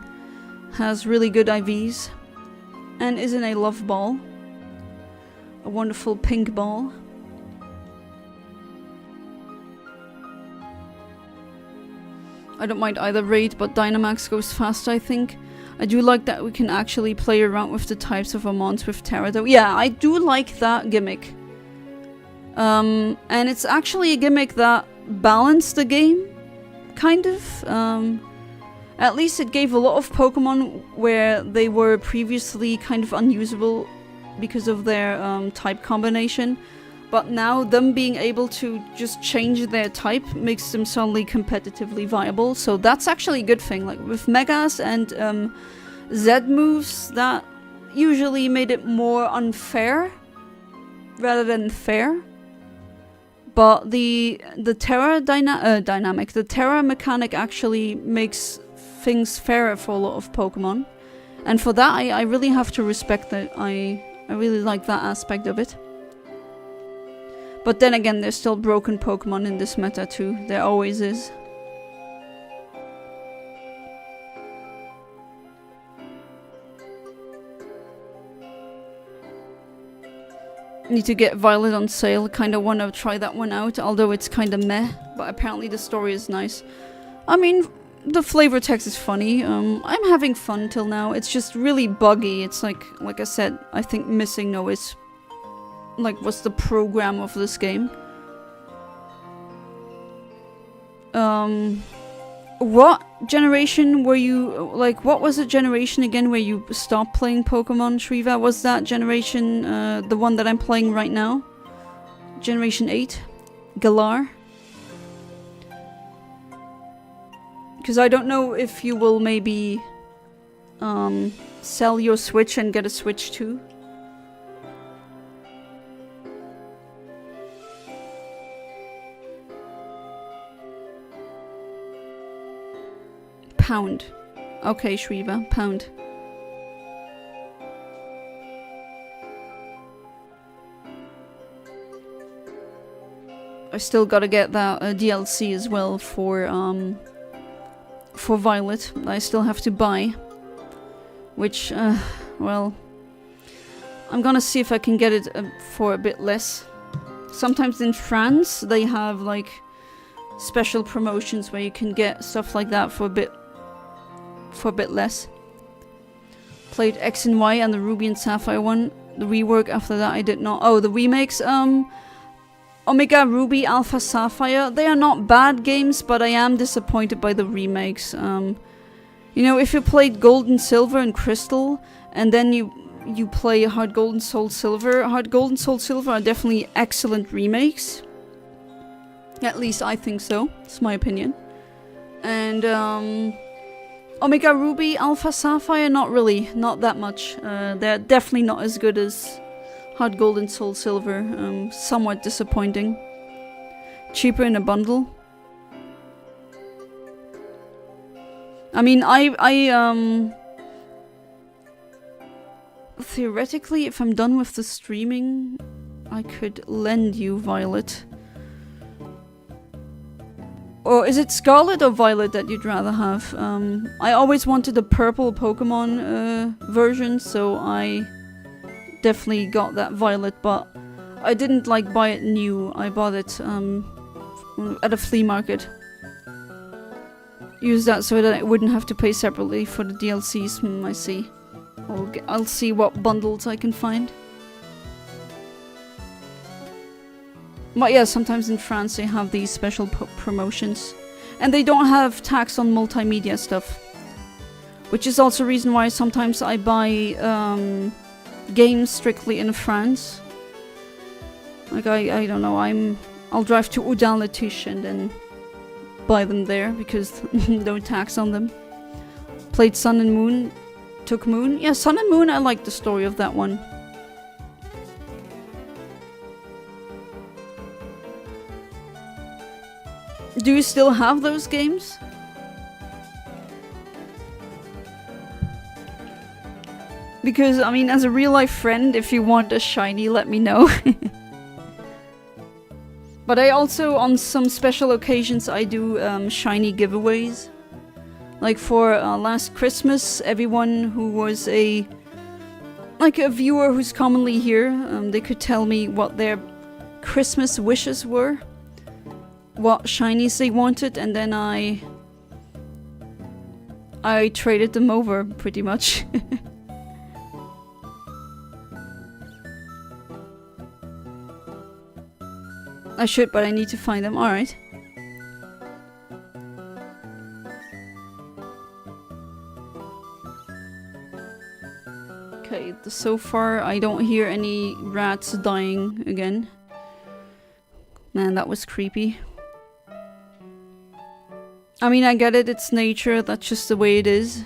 has really good IVs. And is in a love ball. A wonderful pink ball. I don't mind either raid, but Dynamax goes fast, I think. I do like that we can actually play around with the types of our mons with Terra though. Yeah, I do like that gimmick. And it's actually a gimmick that balanced the game, kind of. At least it gave a lot of Pokemon where they were previously kind of unusable because of their type combination. But now them being able to just change their type makes them suddenly competitively viable. So that's actually a good thing. Like with Megas and Z moves, that usually made it more unfair rather than fair. But the Terra dynamic, the Terra mechanic actually makes things fairer for a lot of Pokemon. And for that, I really have to respect that. I really like that aspect of it. But then again, there's still broken Pokemon in this meta too. There always is. Need to get Violet on sale. Kind of want to try that one out, although it's kind of meh. But apparently the story is nice. I mean, the flavor text is funny. I'm having fun till now. It's just really buggy. It's like I said, I think missing no is like what's the program of this game. What generation were you, like, what was the generation again where you stopped playing Pokemon, Shriva? Was that generation, the one that I'm playing right now? Generation 8? Galar? Because I don't know if you will maybe, sell your Switch and get a Switch too. Pound. Okay, Shriva, pound. I still gotta get that DLC as well for Violet. I still have to buy. Which, well, I'm gonna see if I can get it for a bit less. Sometimes in France they have like special promotions where you can get stuff like that for a bit less. Played X and Y and the Ruby and Sapphire one. The rework after that I did not. Oh, the remakes. Omega Ruby, Alpha Sapphire. They are not bad games, but I am disappointed by the remakes. You know, if you played Gold and Silver and Crystal, and then you play Heart Gold and Soul Silver. Heart Gold and Soul Silver are definitely excellent remakes. At least I think so. It's my opinion. And Omega Ruby, Alpha Sapphire, not really. Not that much. They're definitely not as good as Heart Gold and Soul Silver. Somewhat disappointing. Cheaper in a bundle. I mean, I theoretically, if I'm done with the streaming, I could lend you Violet. Or is it Scarlet or Violet that you'd rather have? I always wanted a purple Pokemon version, so I definitely got that Violet, but I didn't like buy it new. I bought it at a flea market. Use that so that I wouldn't have to pay separately for the DLCs. I see. I'll see what bundles I can find. But yeah, sometimes in France they have these special promotions. And they don't have tax on multimedia stuff. Which is also a reason why sometimes I buy games strictly in France. Like I don't know, I'll drive to Oudin-les-Touches and then buy them there because no tax on them. Played Sun and Moon. Took Moon. Yeah, Sun and Moon, I like the story of that one. Do you still have those games? Because, I mean, as a real-life friend, if you want a shiny, let me know. But I also, on some special occasions, I do shiny giveaways. Like for last Christmas, everyone who was a viewer who's commonly here, they could tell me what their Christmas wishes were. What shinies they wanted, and then I traded them over, pretty much. I should, but I need to find them. Alright. Okay, so far I don't hear any rats dying again. Man, that was creepy. I mean, I get it, it's nature, that's just the way it is.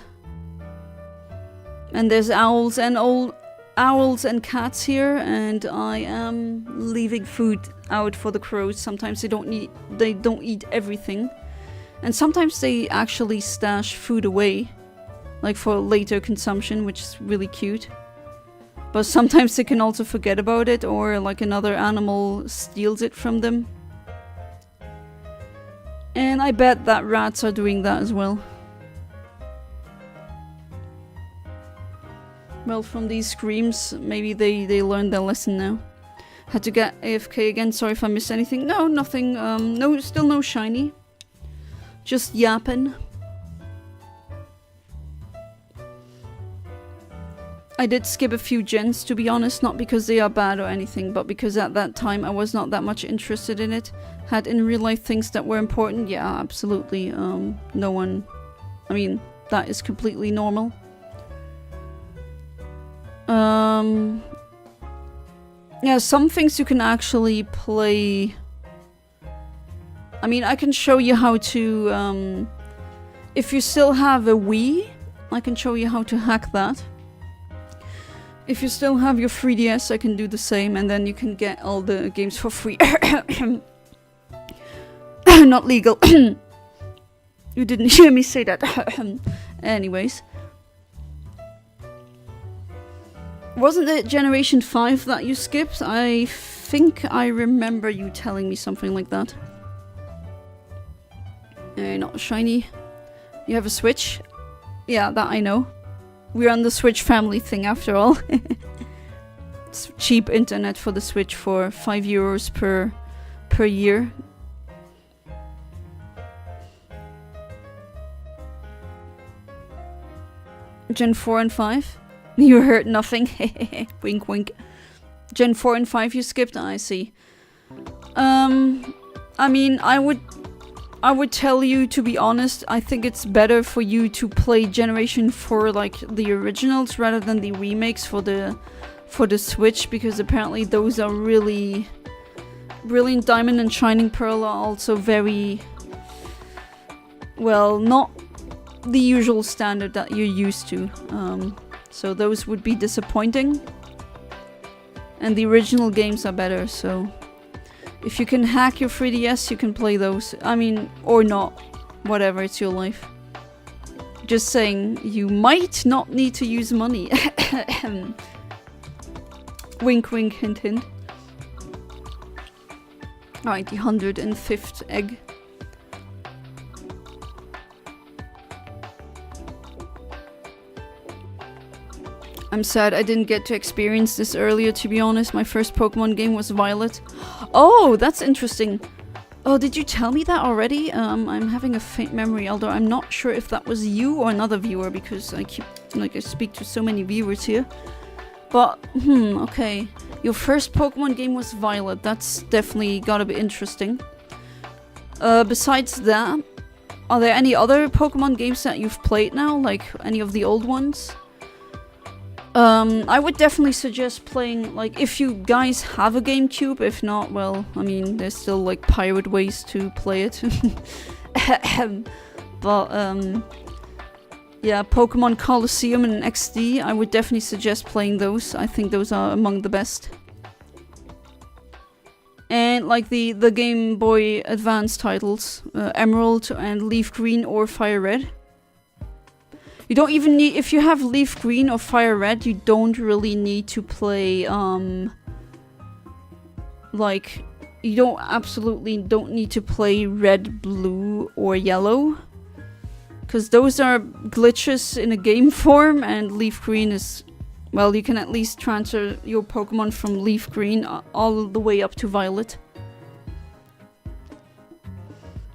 And there's owls and cats here, and I am leaving food out for the crows. Sometimes they don't eat everything. And sometimes they actually stash food away, like for later consumption, which is really cute. But sometimes they can also forget about it, or like another animal steals it from them. And I bet that rats are doing that as well. Well, from these screams, maybe they learned their lesson now. Had to get AFK again. Sorry if I missed anything. No, nothing. No, still no shiny. Just yapping. I did skip a few gens, to be honest, not because they are bad or anything, but because at that time I was not that much interested in it. Had in real life things that were important, yeah, absolutely. No one... I mean, that is completely normal. Yeah, some things you can actually play... I mean, I can show you how to... if you still have a Wii, I can show you how to hack that. If you still have your 3DS, I can do the same, and then you can get all the games for free. Not legal. You didn't hear me say that. Anyways. Wasn't it Generation 5 that you skipped? I think I remember you telling me something like that. Not shiny. You have a Switch? Yeah, that I know. We're on the Switch family thing after all. It's cheap internet for the Switch for €5 per year. Gen 4 and 5? You heard nothing. Wink wink. Gen 4 and 5 you skipped? I see. I mean, I would tell you, to be honest, I think it's better for you to play Generation 4 like the originals rather than the remakes for the Switch, because apparently those are really... Brilliant Diamond and Shining Pearl are also very... well, not the usual standard that you're used to. So those would be disappointing. And the original games are better, so... If you can hack your 3DS, you can play those. I mean, or not. Whatever, it's your life. Just saying, you might not need to use money. Wink wink, hint hint. Alright, the 105th egg. I'm sad I didn't get to experience this earlier, to be honest. My first Pokemon game was Violet. Oh, that's interesting. Oh, did you tell me that already? I'm having a faint memory, although I'm not sure if that was you or another viewer, because I keep, I speak to so many viewers here. But, okay. Your first Pokemon game was Violet. That's definitely gotta be interesting. Besides that, are there any other Pokemon games that you've played now? Like, any of the old ones? I would definitely suggest playing, like, if you guys have a GameCube. If not, well, I mean, there's still, like, pirate ways to play it. But, yeah, Pokemon Colosseum and XD, I would definitely suggest playing those. I think those are among the best. And, like, the Game Boy Advance titles, Emerald and Leaf Green or Fire Red. You don't even need, if you have Leaf Green or Fire Red, you don't really need to play, like, you absolutely don't need to play Red, Blue, or Yellow. Because those are glitches in a game form, and Leaf Green is, well, you can at least transfer your Pokemon from Leaf Green all the way up to Violet.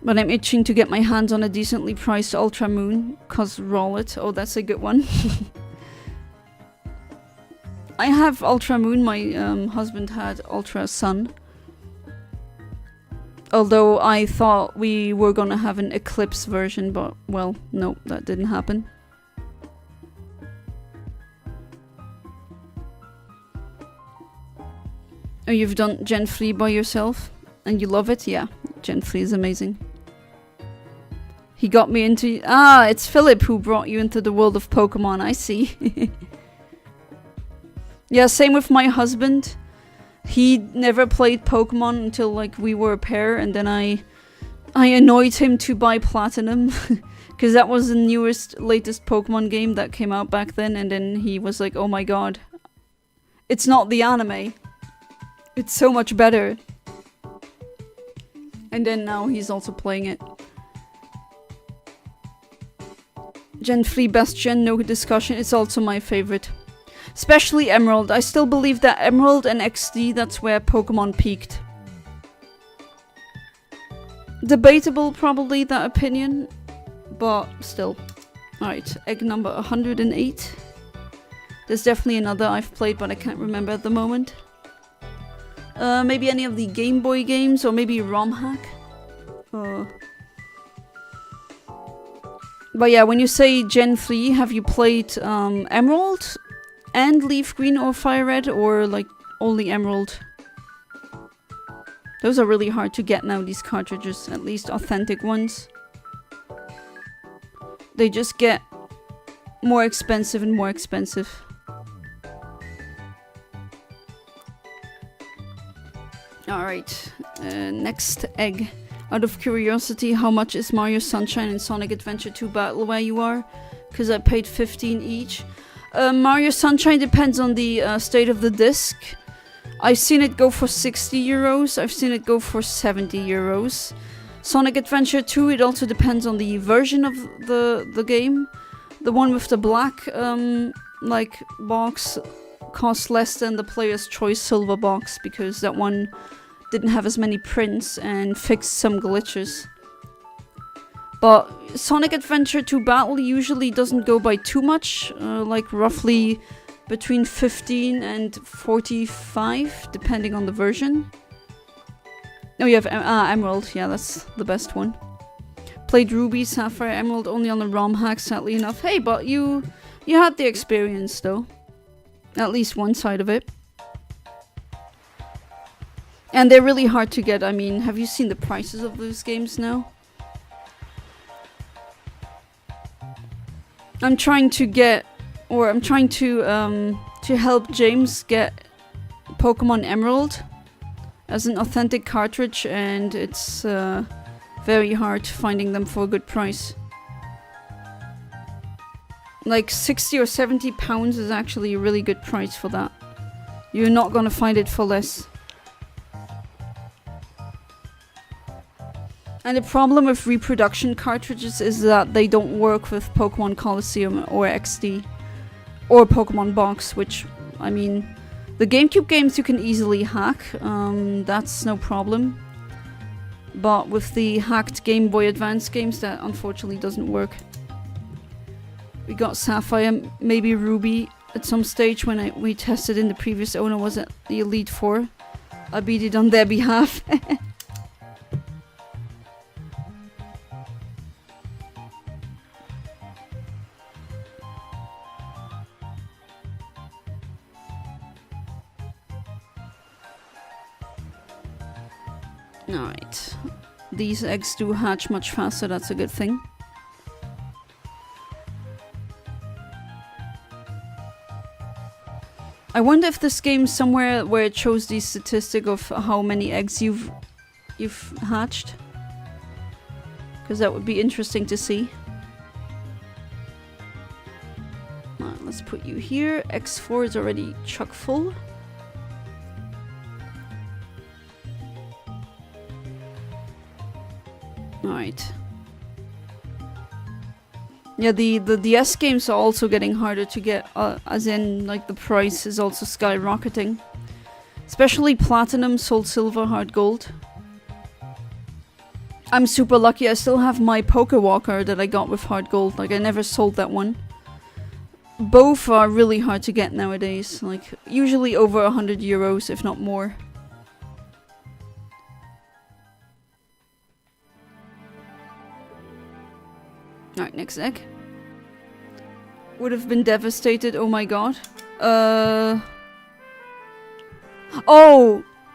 But I'm itching to get my hands on a decently priced Ultra Moon, cause Rowlet. Oh, that's a good one. I have Ultra Moon, my husband had Ultra Sun. Although I thought we were gonna have an Eclipse version, but, well, no, that didn't happen. Oh, you've done Gen 3 by yourself? And you love it? Yeah, Gen 3 is amazing. He got me into... Ah, it's Philip who brought you into the world of Pokemon, I see. Yeah, same with my husband. He never played Pokemon until, like, we were a pair, and then I annoyed him to buy Platinum. Because that was the newest, latest Pokemon game that came out back then, and then he was like, oh my god. It's not the anime. It's so much better. And then now he's also playing it. Gen 3 best gen, no discussion. It's also my favorite. Especially Emerald. I still believe that Emerald and XD, that's where Pokemon peaked. Debatable, probably, that opinion. But still. Alright, egg number 108. There's definitely another I've played, but I can't remember at the moment. Maybe any of the Game Boy games, or maybe ROM hack. But yeah, when you say Gen 3, have you played Emerald and Leaf Green or Fire Red, or like only Emerald? Those are really hard to get now, these cartridges, at least authentic ones. They just get more expensive and more expensive. Alright, next egg. Out of curiosity, how much is Mario Sunshine and Sonic Adventure 2 Battle where you are? Because I paid 15 each. Mario Sunshine depends on the state of the disc. I've seen it go for 60 euros. I've seen it go for 70 euros. Sonic Adventure 2, it also depends on the version of the game. The one with the black like box costs less than the Player's Choice silver box, because that one didn't have as many prints and fixed some glitches. But Sonic Adventure 2 Battle usually doesn't go by too much, like roughly between 15 and 45, depending on the version. Oh, you have Emerald, yeah, that's the best one. Played Ruby, Sapphire, Emerald only on the ROM hack, sadly enough. Hey, but you had the experience though. At least one side of it. And they're really hard to get. I mean, have you seen the prices of those games now? I'm trying to get, or I'm trying to help James get Pokemon Emerald as an authentic cartridge, and it's very hard finding them for a good price. Like 60 or 70 pounds is actually a really good price for that. You're not gonna find it for less. And the problem with reproduction cartridges is that they don't work with Pokemon Coliseum or XD. Or Pokemon Box, which, I mean, the GameCube games you can easily hack. That's no problem. But with the hacked Game Boy Advance games, that unfortunately doesn't work. We got Sapphire, maybe Ruby at some stage when we tested in the previous owner was at the Elite Four. I beat it on their behalf. Alright. These eggs do hatch much faster, that's a good thing. I wonder if this game's somewhere where it shows the statistic of how many eggs you've hatched. Because that would be interesting to see. Alright, let's put you here. X4 is already chock full. Alright. Yeah, the DS games are also getting harder to get, as in, like, the price is also skyrocketing. Especially Platinum, Soul Silver, Hard Gold. I'm super lucky, I still have my Pokewalker that I got with Hard Gold, like, I never sold that one. Both are really hard to get nowadays, like, usually over 100 euros, if not more. Alright, next egg. Would have been devastated, oh my god. Oh!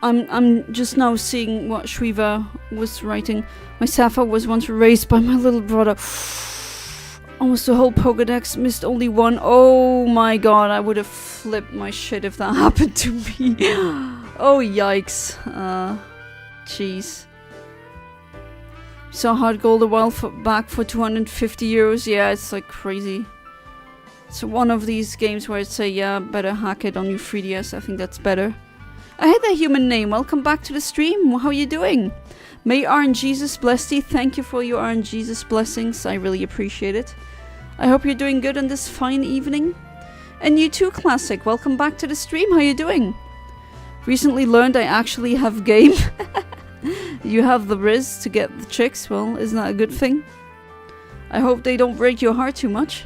I'm just now seeing what Shriva was writing. My Sapphire was once raised by my little brother. Almost the whole Pokédex, missed only one. Oh my god, I would have flipped my shit if that happened to me. Oh yikes. Jeez. Saw Hard Gold a while back for 250 euros. Yeah, it's like crazy. It's one of these games where I'd say, yeah, better hack it on your 3DS. I think that's better. I hate that human name. Welcome back to the stream. How are you doing? May RNGesus bless thee. Thank you for your RNGesus blessings. I really appreciate it. I hope you're doing good on this fine evening. And you too, Classic. Welcome back to the stream. How you doing? Recently learned I actually have game. You have the riz to get the chicks. Well, isn't that a good thing? I hope they don't break your heart too much.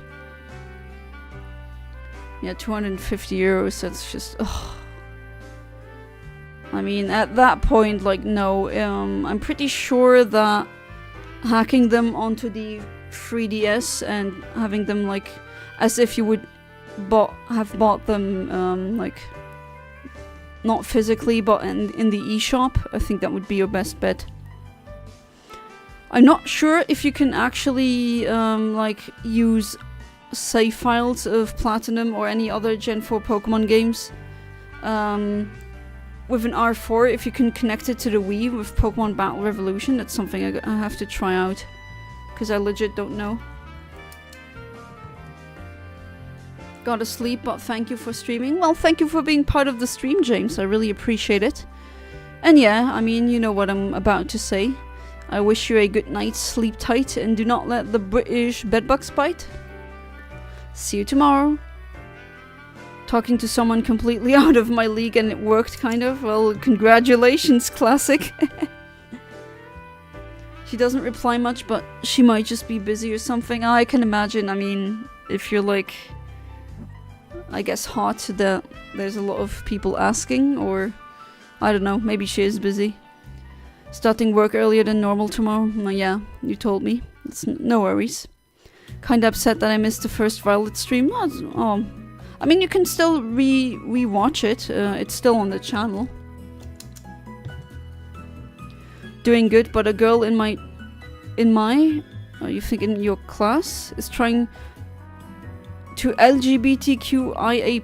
Yeah, 250 euros. That's just... ugh. I mean, at that point, like, no. I'm pretty sure that hacking them onto the 3DS and having them, like, as if you would have bought them, like, not physically, but in the eShop, I think that would be your best bet. I'm not sure if you can actually, like, use save files of Platinum or any other Gen 4 Pokemon games with an R4, if you can connect it to the Wii with Pokemon Battle Revolution. That's something I have to try out, because I legit don't know. Gotta sleep, but thank you for streaming. Well, thank you for being part of the stream, James. I really appreciate it. And yeah, I mean, you know what I'm about to say. I wish you a good night, sleep tight, and do not let the British bedbugs bite. See you tomorrow. Talking to someone completely out of my league and it worked, kind of. Well, congratulations, Classic. She doesn't reply much, but she might just be busy or something. I can imagine. I mean, if you're like, I guess, hot, that there's a lot of people asking, or I don't know, maybe she is busy. Starting work earlier than normal tomorrow. Yeah, you told me. It's no worries. Kinda upset that I missed the first Violet stream. Oh, I mean, you can still re-watch it. It's still on the channel. Doing good, but a girl in my, you think in your class, is trying to LGBTQIA+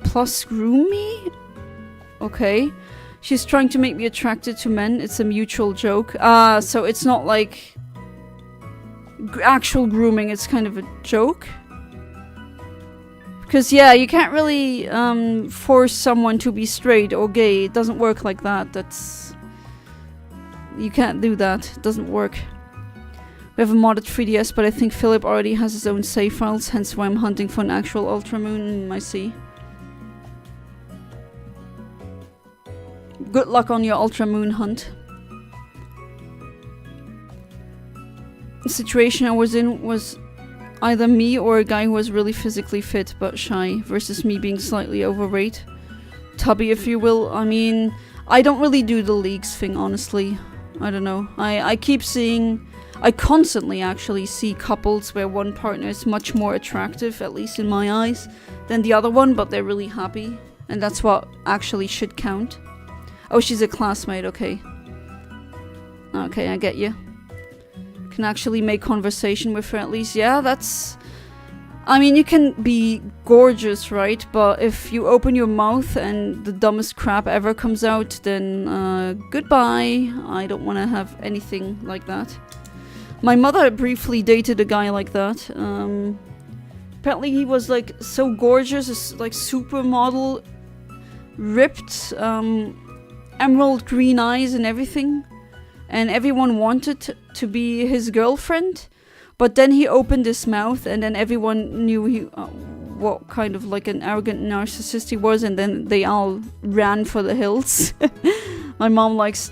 groom me? Okay. She's trying to make me attracted to men. It's a mutual joke. So it's not like actual grooming, it's kind of a joke. Because, yeah, you can't really force someone to be straight or gay. It doesn't work like that. You can't do that. It doesn't work. We have a modded 3DS, but I think Philip already has his own save files, hence why I'm hunting for an actual Ultra Moon. I see. Good luck on your Ultra Moon hunt. The situation I was in was either me or a guy who was really physically fit but shy, versus me being slightly overweight. Tubby, if you will. I mean, I don't really do the leagues thing, honestly. I don't know. I keep seeing... I constantly actually see couples where one partner is much more attractive, at least in my eyes, than the other one, but they're really happy. And that's what actually should count. Oh, she's a classmate, okay. Okay, I get you. Can actually make conversation with her at least. Yeah, that's... I mean, you can be gorgeous, right? But if you open your mouth and the dumbest crap ever comes out, then goodbye. I don't want to have anything like that. My mother briefly dated a guy like that. Apparently he was like so gorgeous, like supermodel, ripped, emerald green eyes and everything. And everyone wanted to be his girlfriend. But then he opened his mouth and then everyone knew what kind of like an arrogant narcissist he was, and then they all ran for the hills. My mom likes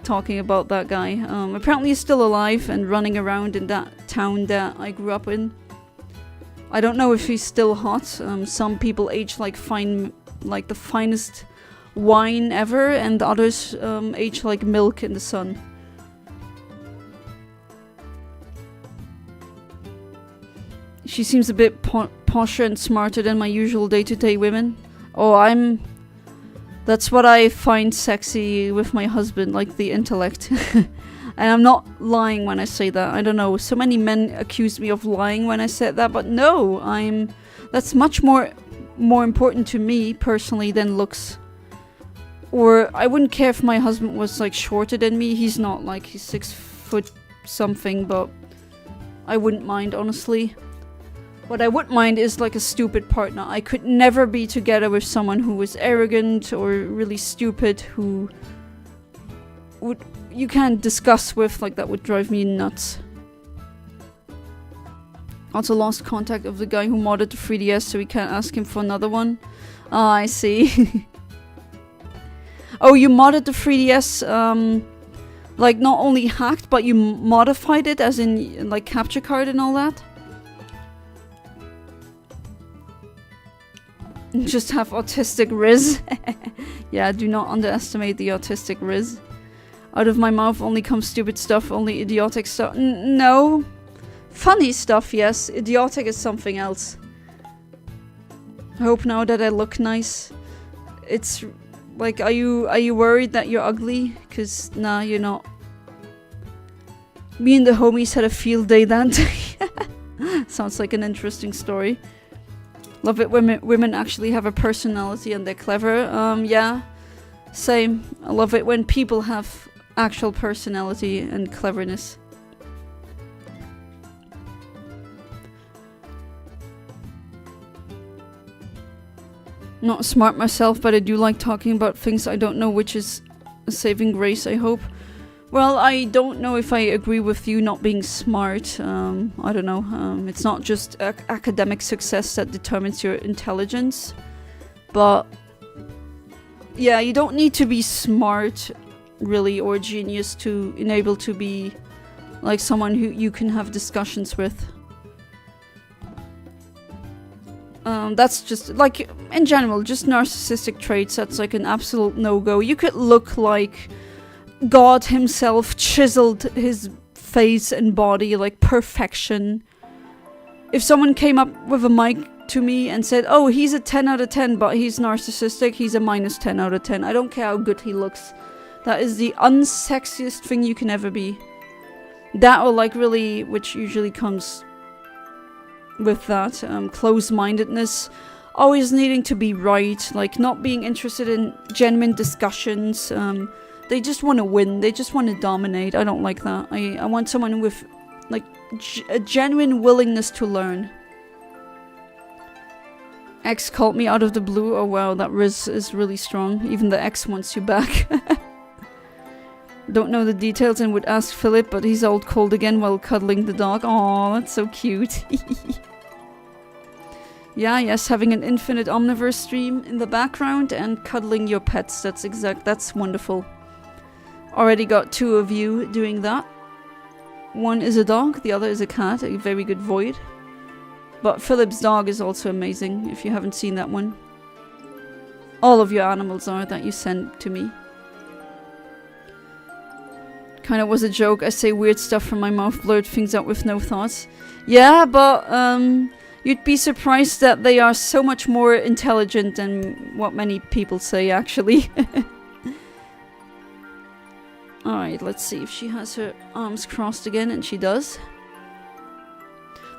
talking about that guy. Apparently he's still alive and running around in that town that I grew up in. I don't know if he's still hot. Some people age like the finest wine ever, and others age like milk in the sun. She seems a bit posher and smarter than my usual day-to-day women. Oh, that's what I find sexy with my husband, like the intellect. And I'm not lying when I say that. I don't know, so many men accuse me of lying when I said that, but no, that's much more important to me personally than looks. Or I wouldn't care if my husband was like shorter than me. He's not, like, he's 6 foot something, but I wouldn't mind, honestly. What I would mind is like a stupid partner. I could never be together with someone who was arrogant or really stupid, who you can't discuss with, like that would drive me nuts. Also lost contact of the guy who modded the 3DS, so we can't ask him for another one. Ah, I see. Oh, you modded the 3DS, like not only hacked, but you modified it, as in like capture card and all that? Just have autistic Riz. Yeah, do not underestimate the autistic Riz. Out of my mouth only comes stupid stuff, only idiotic stuff. No. Funny stuff, yes. Idiotic is something else. I hope now that I look nice. It's like, are you worried that you're ugly? Cause nah, you're not. Me and the homies had a field day that day. Sounds like an interesting story. Love it when women actually have a personality and they're clever. Yeah, same. I love it when people have actual personality and cleverness. Not smart myself, but I do like talking about things I don't know, which is a saving grace, I hope. Well, I don't know if I agree with you not being smart. I don't know. It's not just academic success that determines your intelligence. But yeah, you don't need to be smart, really, or genius to enable to be like someone who you can have discussions with. That's just, like, in general, just narcissistic traits, that's like an absolute no-go. You could look like God himself chiseled his face and body, like perfection. If someone came up with a mic to me and said, oh, he's a 10 out of 10, but he's narcissistic, he's a minus 10 out of 10. I don't care how good he looks. That is the unsexiest thing you can ever be. That, or like really, which usually comes with that, close-mindedness, always needing to be right, like not being interested in genuine discussions. They just want to win, they just want to dominate. I don't like that. I want someone with like a genuine willingness to learn. X called me out of the blue. Oh wow, that Riz is really strong. Even the X wants you back. Don't know the details and would ask Philip, but he's all cold again while cuddling the dog. Aw, that's so cute. Yeah, yes, having an infinite omniverse stream in the background and cuddling your pets. That's wonderful. Already got 2 of you doing that. One is a dog, the other is a cat, a very good void. But Philip's dog is also amazing, if you haven't seen that one. All of your animals are that you sent to me. Kinda was a joke, I say weird stuff from my mouth, blurt things out with no thoughts. Yeah, but you'd be surprised that they are so much more intelligent than what many people say, actually. Alright, let's see if she has her arms crossed again, and she does.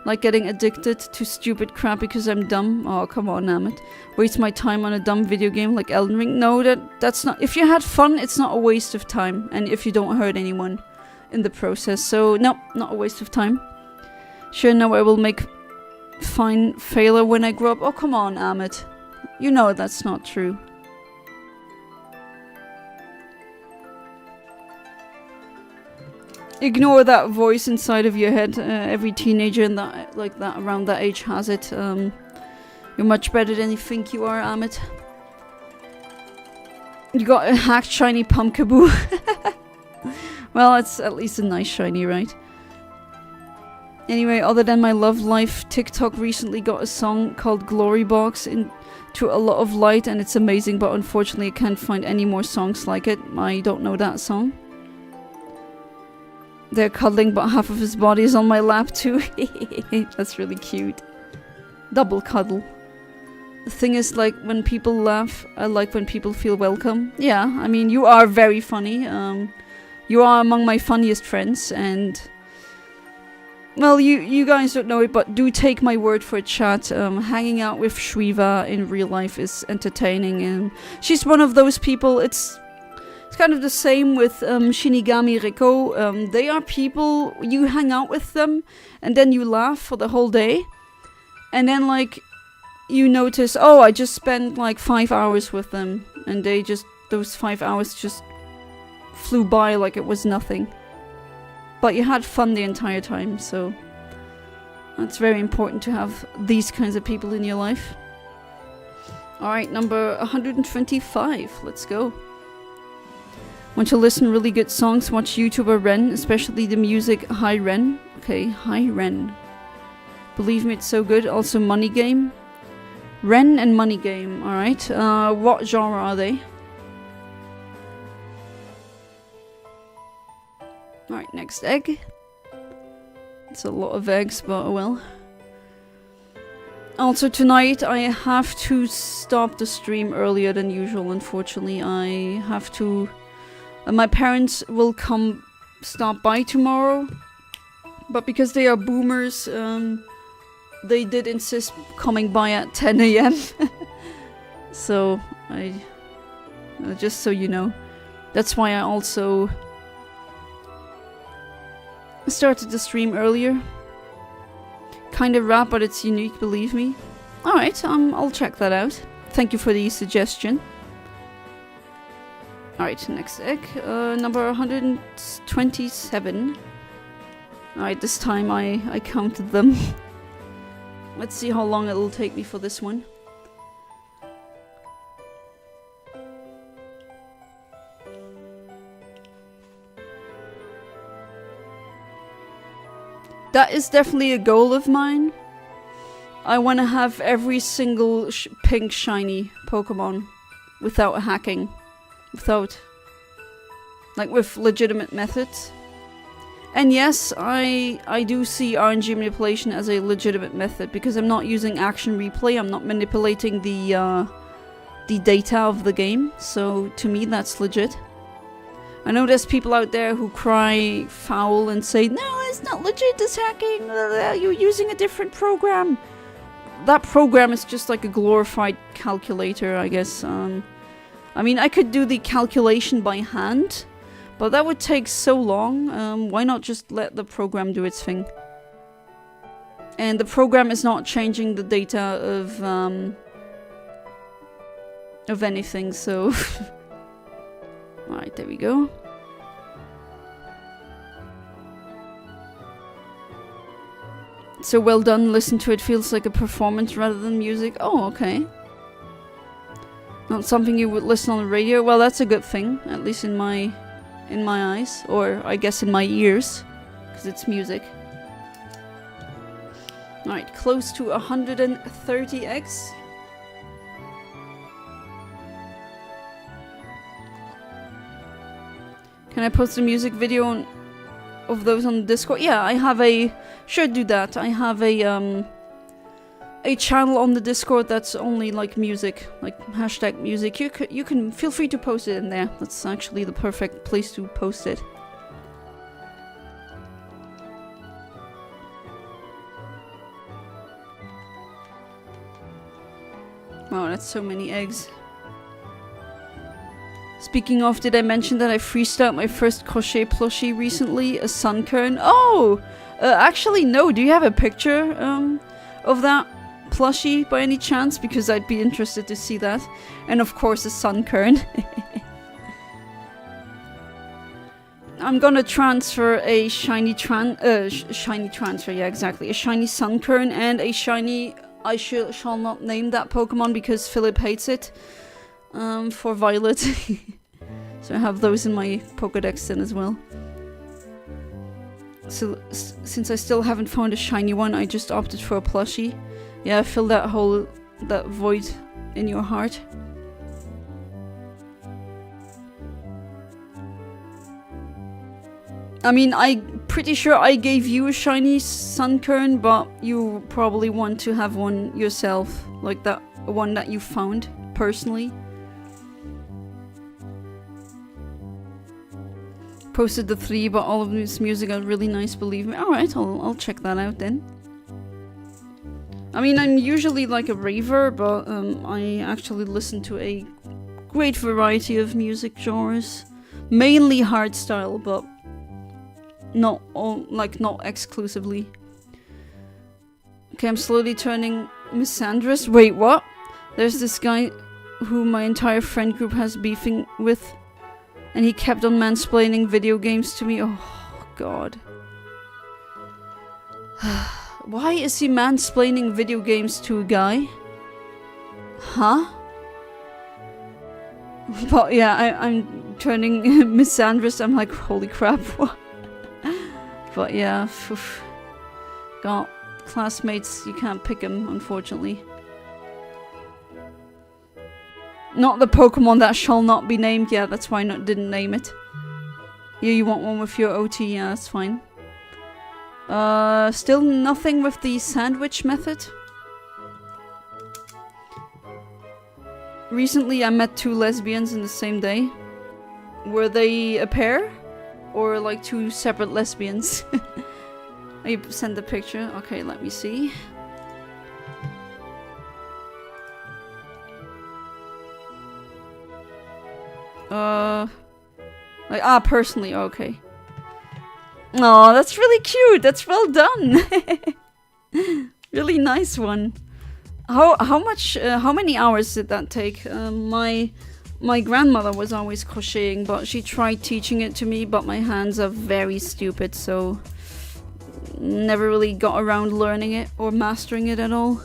Like getting addicted to stupid crap because I'm dumb. Oh, come on, Amit. Waste my time on a dumb video game like Elden Ring? No, that's not... If you had fun, it's not a waste of time. And if you don't hurt anyone in the process. So, no, not a waste of time. Sure, now I will make fine failure when I grow up. Oh, come on, Amit. You know that's not true. Ignore that voice inside of your head. Every teenager in that, like that, around that age has it. You're much better than you think you are, Amit. You got a hacked shiny Pumpkaboo. Well, it's at least a nice shiny, right? Anyway, other than my love life, TikTok recently got a song called Glory Box into a lot of light, and it's amazing, but unfortunately I can't find any more songs like it. I don't know that song. They're cuddling, but half of his body is on my lap too. That's really cute. Double cuddle. The thing is, like, when people laugh, I like when people feel welcome. Yeah, I mean, you are very funny. You are among my funniest friends, and... Well, you guys don't know it, but do take my word for it, chat. Hanging out with Shriva in real life is entertaining, and she's one of those people. It's kind of the same with Shinigami Riko. They are people, you hang out with them, and then you laugh for the whole day. And then, like, you notice, oh, I just spent, like, 5 hours with them. And those 5 hours just flew by like it was nothing. But you had fun the entire time, so... It's very important to have these kinds of people in your life. Alright, number 125. Let's go. Want to listen to really good songs? Watch YouTuber Ren, especially the music Hi Ren. Okay, Hi Ren. Believe me, it's so good. Also Money Game. Ren and Money Game, alright. What genre are they? Alright, next egg. It's a lot of eggs, but oh well. Also tonight I have to stop the stream earlier than usual, unfortunately. I have to... my parents will come stop by tomorrow. But because they are boomers, they did insist coming by at 10 AM. So, just so you know. That's why I also started the stream earlier. Kind of rap, but it's unique, believe me. Alright, I'll check that out. Thank you for the suggestion. Alright, next egg. Number 127. Alright, this time I counted them. Let's see how long it'll take me for this one. That is definitely a goal of mine. I want to have every single pink shiny Pokemon without hacking. Like with legitimate methods. And yes, I do see RNG manipulation as a legitimate method because I'm not using action replay, I'm not manipulating the data of the game, so to me that's legit. I know there's people out there who cry foul and say, no, it's not legit, it's hacking, you're using a different program. That program is just like a glorified calculator, I guess. I mean, I could do the calculation by hand, but that would take so long. Why not just let the program do its thing? And the program is not changing the data of anything, so... Alright, there we go. So well done, listen to it, feels like a performance rather than music. Oh, okay. Not something you would listen on the radio? Well, that's a good thing, at least in my eyes, or I guess in my ears, because it's music. Alright, close to 130 eggs. Can I post a music video of those on the Discord? Yeah, I have a... Should do that. I have a channel on the Discord that's only like music, like hashtag music. You can feel free to post it in there. That's actually the perfect place to post it. Wow, that's so many eggs. Speaking of, did I mention that I freezed out my first crochet plushie recently? A sunkern? Oh! Actually, no. Do you have a picture of that plushie by any chance? Because I'd be interested to see that. And of course, a sunkern. I'm gonna transfer a shiny transfer, yeah, exactly. A shiny sunkern and a shiny... I shall not name that Pokemon because Philip hates it. For Violet. So I have those in my Pokedex then as well. So since I still haven't found a shiny one, I just opted for a plushie. Yeah, fill that void in your heart. I mean, I'm pretty sure I gave you a shiny Sunkern, but you probably want to have one yourself. Like that one that you found, personally. Posted the 3, but all of this music are really nice, believe me. Alright, I'll check that out then. I mean, I'm usually like a raver, but I actually listen to a great variety of music genres. Mainly hardstyle, but not exclusively. Okay, I'm slowly turning misandrous. Wait, what? There's this guy who my entire friend group has beefing with. And he kept on mansplaining video games to me. Oh, God. Why is he mansplaining video games to a guy? Huh? But yeah, I'm turning misandrous. I'm like, holy crap. But yeah, oof. Got classmates, you can't pick them, unfortunately. Not the Pokemon that shall not be named. Yeah, that's why I didn't name it. Yeah, you want one with your OT? Yeah, that's fine. Still nothing with the sandwich method. Recently I met 2 lesbians in the same day. Were they a pair? Or like 2 separate lesbians? I sent the picture. Okay, let me see. Like, personally, okay. Oh, that's really cute. That's well done. Really nice one. How many hours did that take? My grandmother was always crocheting, but she tried teaching it to me, but my hands are very stupid, so never really got around learning it or mastering it at all.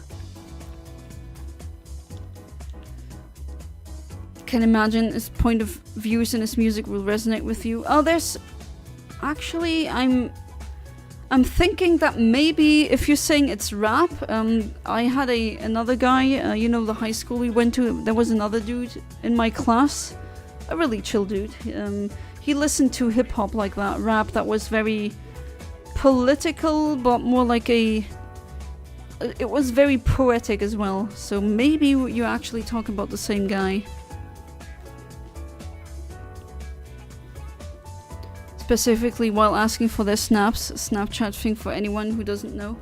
Can imagine his point of views in his music will resonate with you. Oh, there's actually I'm thinking that maybe if you're saying it's rap, I had another guy, you know, the high school we went to, there was another dude in my class, a really chill dude. He listened to hip hop like that, rap that was very political, but more like it was very poetic as well. So maybe you're actually talking about the same guy. Specifically while asking for their snaps. Snapchat thing for anyone who doesn't know.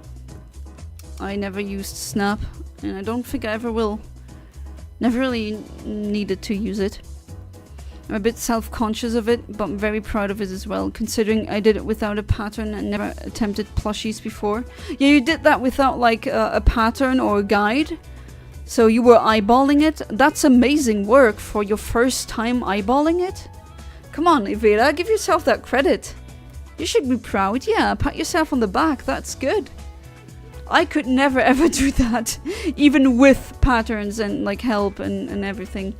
I never used Snap, and I don't think I ever will. Never really needed to use it. I'm a bit self-conscious of it, but I'm very proud of it as well, considering I did it without a pattern and never attempted plushies before. Yeah, you did that without like a pattern or a guide. So you were eyeballing it. That's amazing work for your first time eyeballing it. Come on, Ivera, give yourself that credit. You should be proud. Yeah, pat yourself on the back. That's good. I could never ever do that, even with patterns and like help and everything.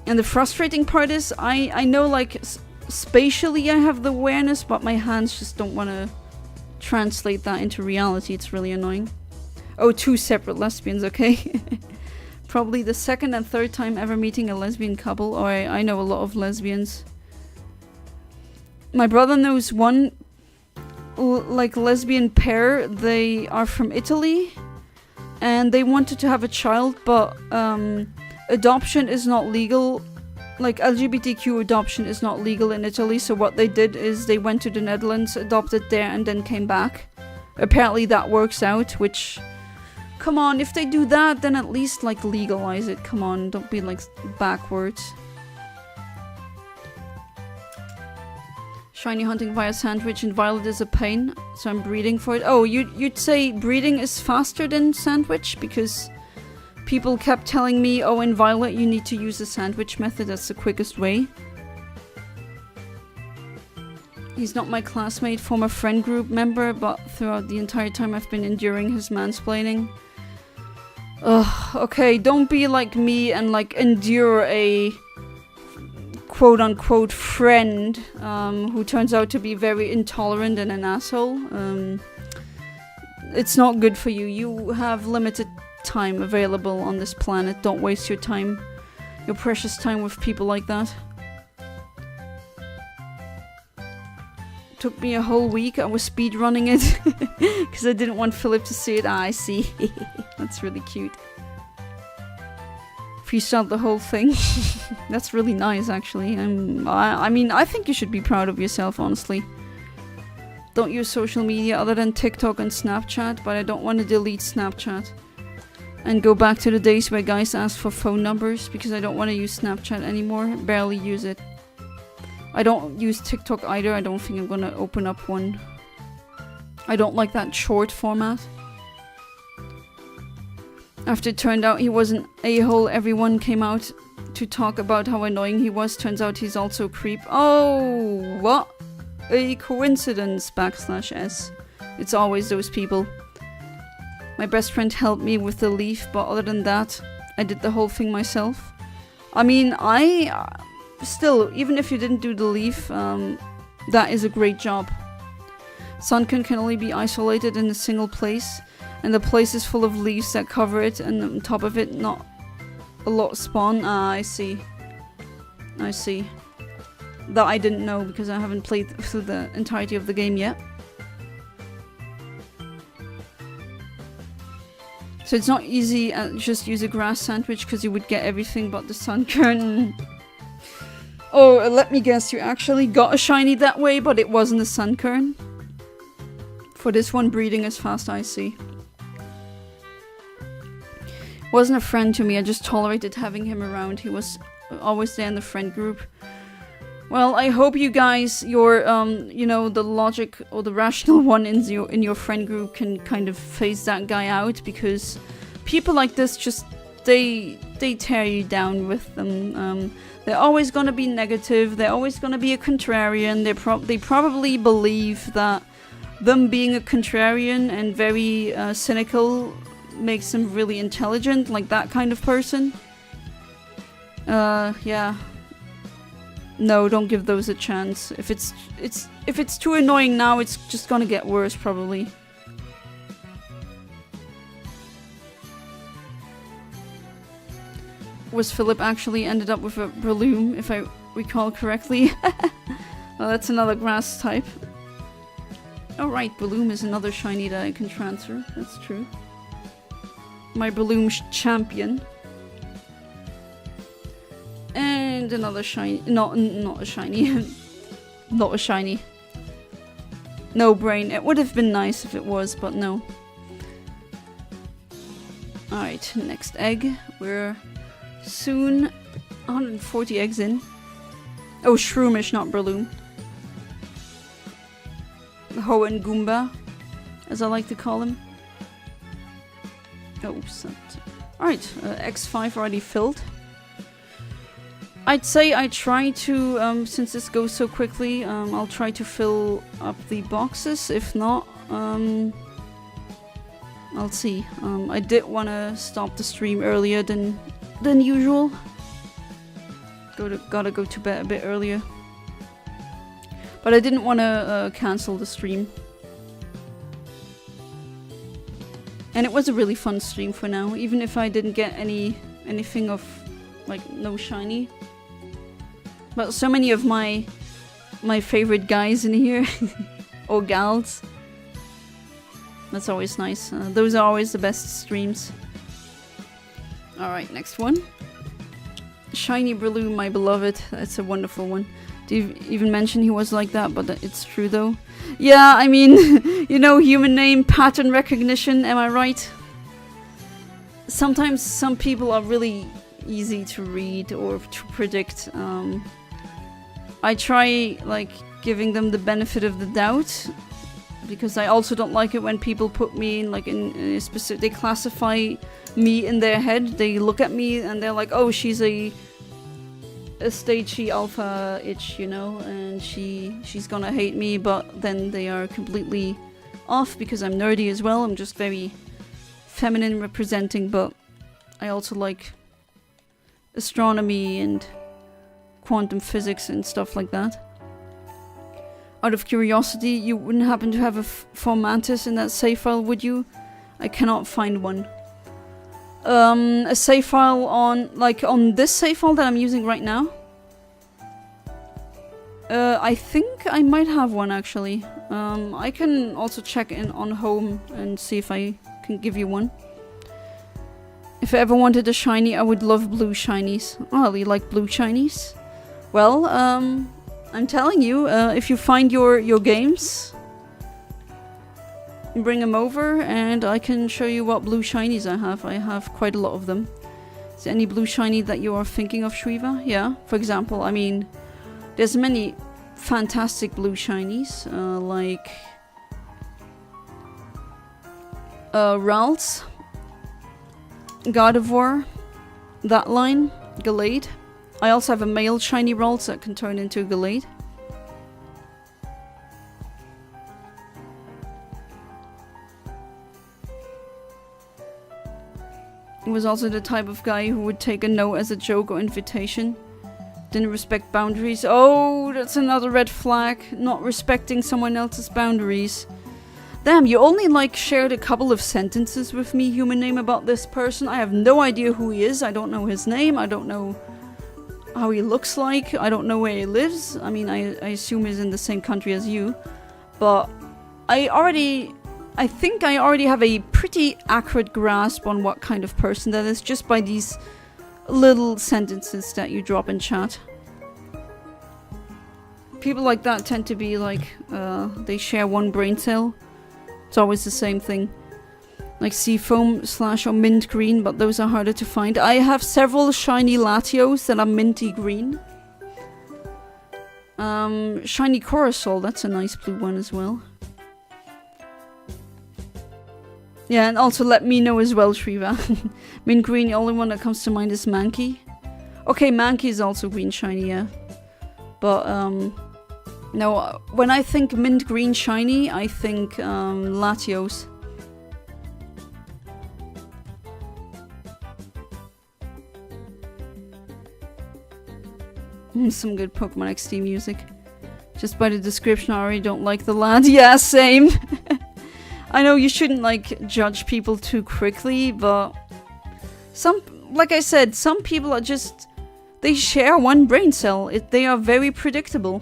And the frustrating part is I know like spatially I have the awareness, but my hands just don't want to translate that into reality. It's really annoying. Oh, 2 separate lesbians, okay. Probably the 2nd and 3rd time ever meeting a lesbian couple, or I know a lot of lesbians. My brother knows one like lesbian pair. They are from Italy and they wanted to have a child, but adoption is not legal. Like LGBTQ adoption is not legal in Italy, so what they did is they went to the Netherlands, adopted there, and then came back. Apparently that works out, which... Come on, if they do that, then at least, like, legalize it. Come on, don't be, like, backwards. Shiny hunting via sandwich and violet is a pain, so I'm breeding for it. Oh, you'd say breeding is faster than sandwich? Because people kept telling me, oh, in violet you need to use the sandwich method, that's the quickest way. He's not my classmate, former friend group member, but throughout the entire time I've been enduring his mansplaining. Ugh, okay, don't be like me and like endure a quote-unquote friend who turns out to be very intolerant and an asshole. It's not good for you. You have limited time available on this planet. Don't waste your time, your precious time with people like that. Took me a whole week. I was speedrunning it because I didn't want Philip to see it. Ah, I see. That's really cute. Freestyled the whole thing. That's really nice, actually. I mean, I think you should be proud of yourself, honestly. Don't use social media other than TikTok and Snapchat, but I don't want to delete Snapchat and go back to the days where guys asked for phone numbers, because I don't want to use Snapchat anymore. Barely use it. I don't use TikTok either. I don't think I'm gonna open up one. I don't like that short format. After it turned out he was an a-hole, everyone came out to talk about how annoying he was. Turns out he's also a creep. Oh, what? a coincidence /S. It's always those people. My best friend helped me with the leaf, but other than that, I did the whole thing myself. I mean, still, even if you didn't do the leaf, that is a great job. Sunken can only be isolated in a single place, and the place is full of leaves that cover it, and on top of it, not a lot spawn. I see. I see. That I didn't know because I haven't played through the entirety of the game yet. So it's not easy just use a grass sandwich because you would get everything but the sunkern. Oh, let me guess, you actually got a shiny that way, but it wasn't a sunkern. For this one, breeding is fast, I see. Wasn't a friend to me, I just tolerated having him around. He was always there in the friend group. Well, I hope you guys, your, you know, the logic or the rational one in your friend group can kind of phase that guy out, because people like this just, they tear you down with them. They're always gonna be negative, they're always gonna be a contrarian, they probably believe that them being a contrarian and very cynical makes them really intelligent, like that kind of person. Yeah. No, don't give those a chance. If it's too annoying now, it's just gonna get worse, probably. Was Philip actually ended up with a Breloom, if I recall correctly? Well, that's another grass type. Oh right, Breloom is another shiny that I can transfer. That's true. My Breloom champion. And another shiny. Not a shiny. Not a shiny. No brain. It would have been nice if it was, but no. Alright, next egg. We're soon 140 eggs in. Oh, Shroomish, not Breloom. Hoenn Goomba, as I like to call him. Oh, alright, X5 already filled. I'd say I try to, since this goes so quickly, I'll try to fill up the boxes. If not, I'll see. I did want to stop the stream earlier than usual. Gotta go to bed a bit earlier. But I didn't want to cancel the stream. And it was a really fun stream for now, even if I didn't get anything of, like, no shiny. But so many of my favorite guys in here, or gals. That's always nice. Those are always the best streams. Alright, next one. Shiny Breloom, my beloved. That's a wonderful one. Do you even mention he was like that? But it's true though. Yeah, I mean, you know, human name, pattern recognition, am I right? Sometimes some people are really easy to read or to predict. I try, like, giving them the benefit of the doubt, because I also don't like it when people put me in, like, in a specific... They classify me in their head. They look at me and they're like, oh, she's a stagey alpha itch, you know, and she's gonna hate me, but then they are completely off because I'm nerdy as well. I'm just very feminine representing, but I also like astronomy and quantum physics and stuff like that. Out of curiosity, you wouldn't happen to have a Formantis in that save file, would you? I cannot find one. A save file on, like, on this save file that I'm using right now? I think I might have one, actually. I can also check in on home and see if I can give you one. If I ever wanted a shiny, I would love blue shinies. Oh, you like blue shinies? Well, I'm telling you, if you find your games, bring them over and I can show you what blue shinies I have. I have quite a lot of them. Is there any blue shiny that you are thinking of, Shriva? Yeah, for example, I mean, there's many fantastic blue shinies, like Ralts, Gardevoir, that line, Gallade. I also have a male shiny Ralts that can turn into a Gallade. was also the type of guy who would take a no as a joke or invitation. Didn't respect boundaries. Oh, that's another red flag. Not respecting someone else's boundaries. Damn, you only like shared a couple of sentences with me, human name, about this person. I have no idea who he is. I don't know his name. I don't know how he looks like. I don't know where he lives. I mean, I assume he's in the same country as you. But I think I already have a pretty accurate grasp on what kind of person that is just by these little sentences that you drop in chat. People like that tend to be like, they share one brain cell. It's always the same thing. Like seafoam / or mint green, but those are harder to find. I have several shiny Latios that are minty green. Shiny Coruscant, that's a nice blue one as well. Yeah, and also let me know as well, Shriva. Mint green, the only one that comes to mind is Mankey. Okay, Mankey is also green shiny, yeah. But, no, when I think mint green shiny, I think, Latios. Some good Pokemon XD music. Just by the description, I already don't like the lad. Yeah, same. I know you shouldn't, like, judge people too quickly, but like I said, some people are just, they share one brain cell. They are very predictable.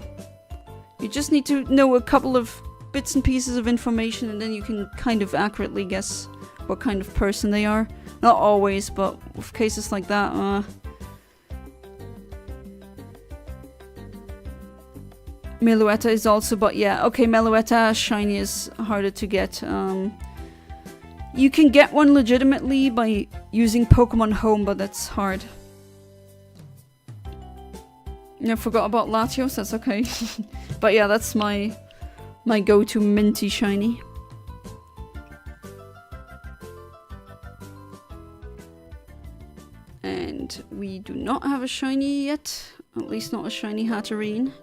You just need to know a couple of bits and pieces of information, and then you can kind of accurately guess what kind of person they are. Not always, but with cases like that, Meloetta is also, but yeah, okay, Meloetta shiny is harder to get. You can get one legitimately by using Pokemon Home, but that's hard. I forgot about Latios, that's okay. But yeah, that's my go-to minty shiny. And we do not have a shiny yet, at least not a shiny Hatterene.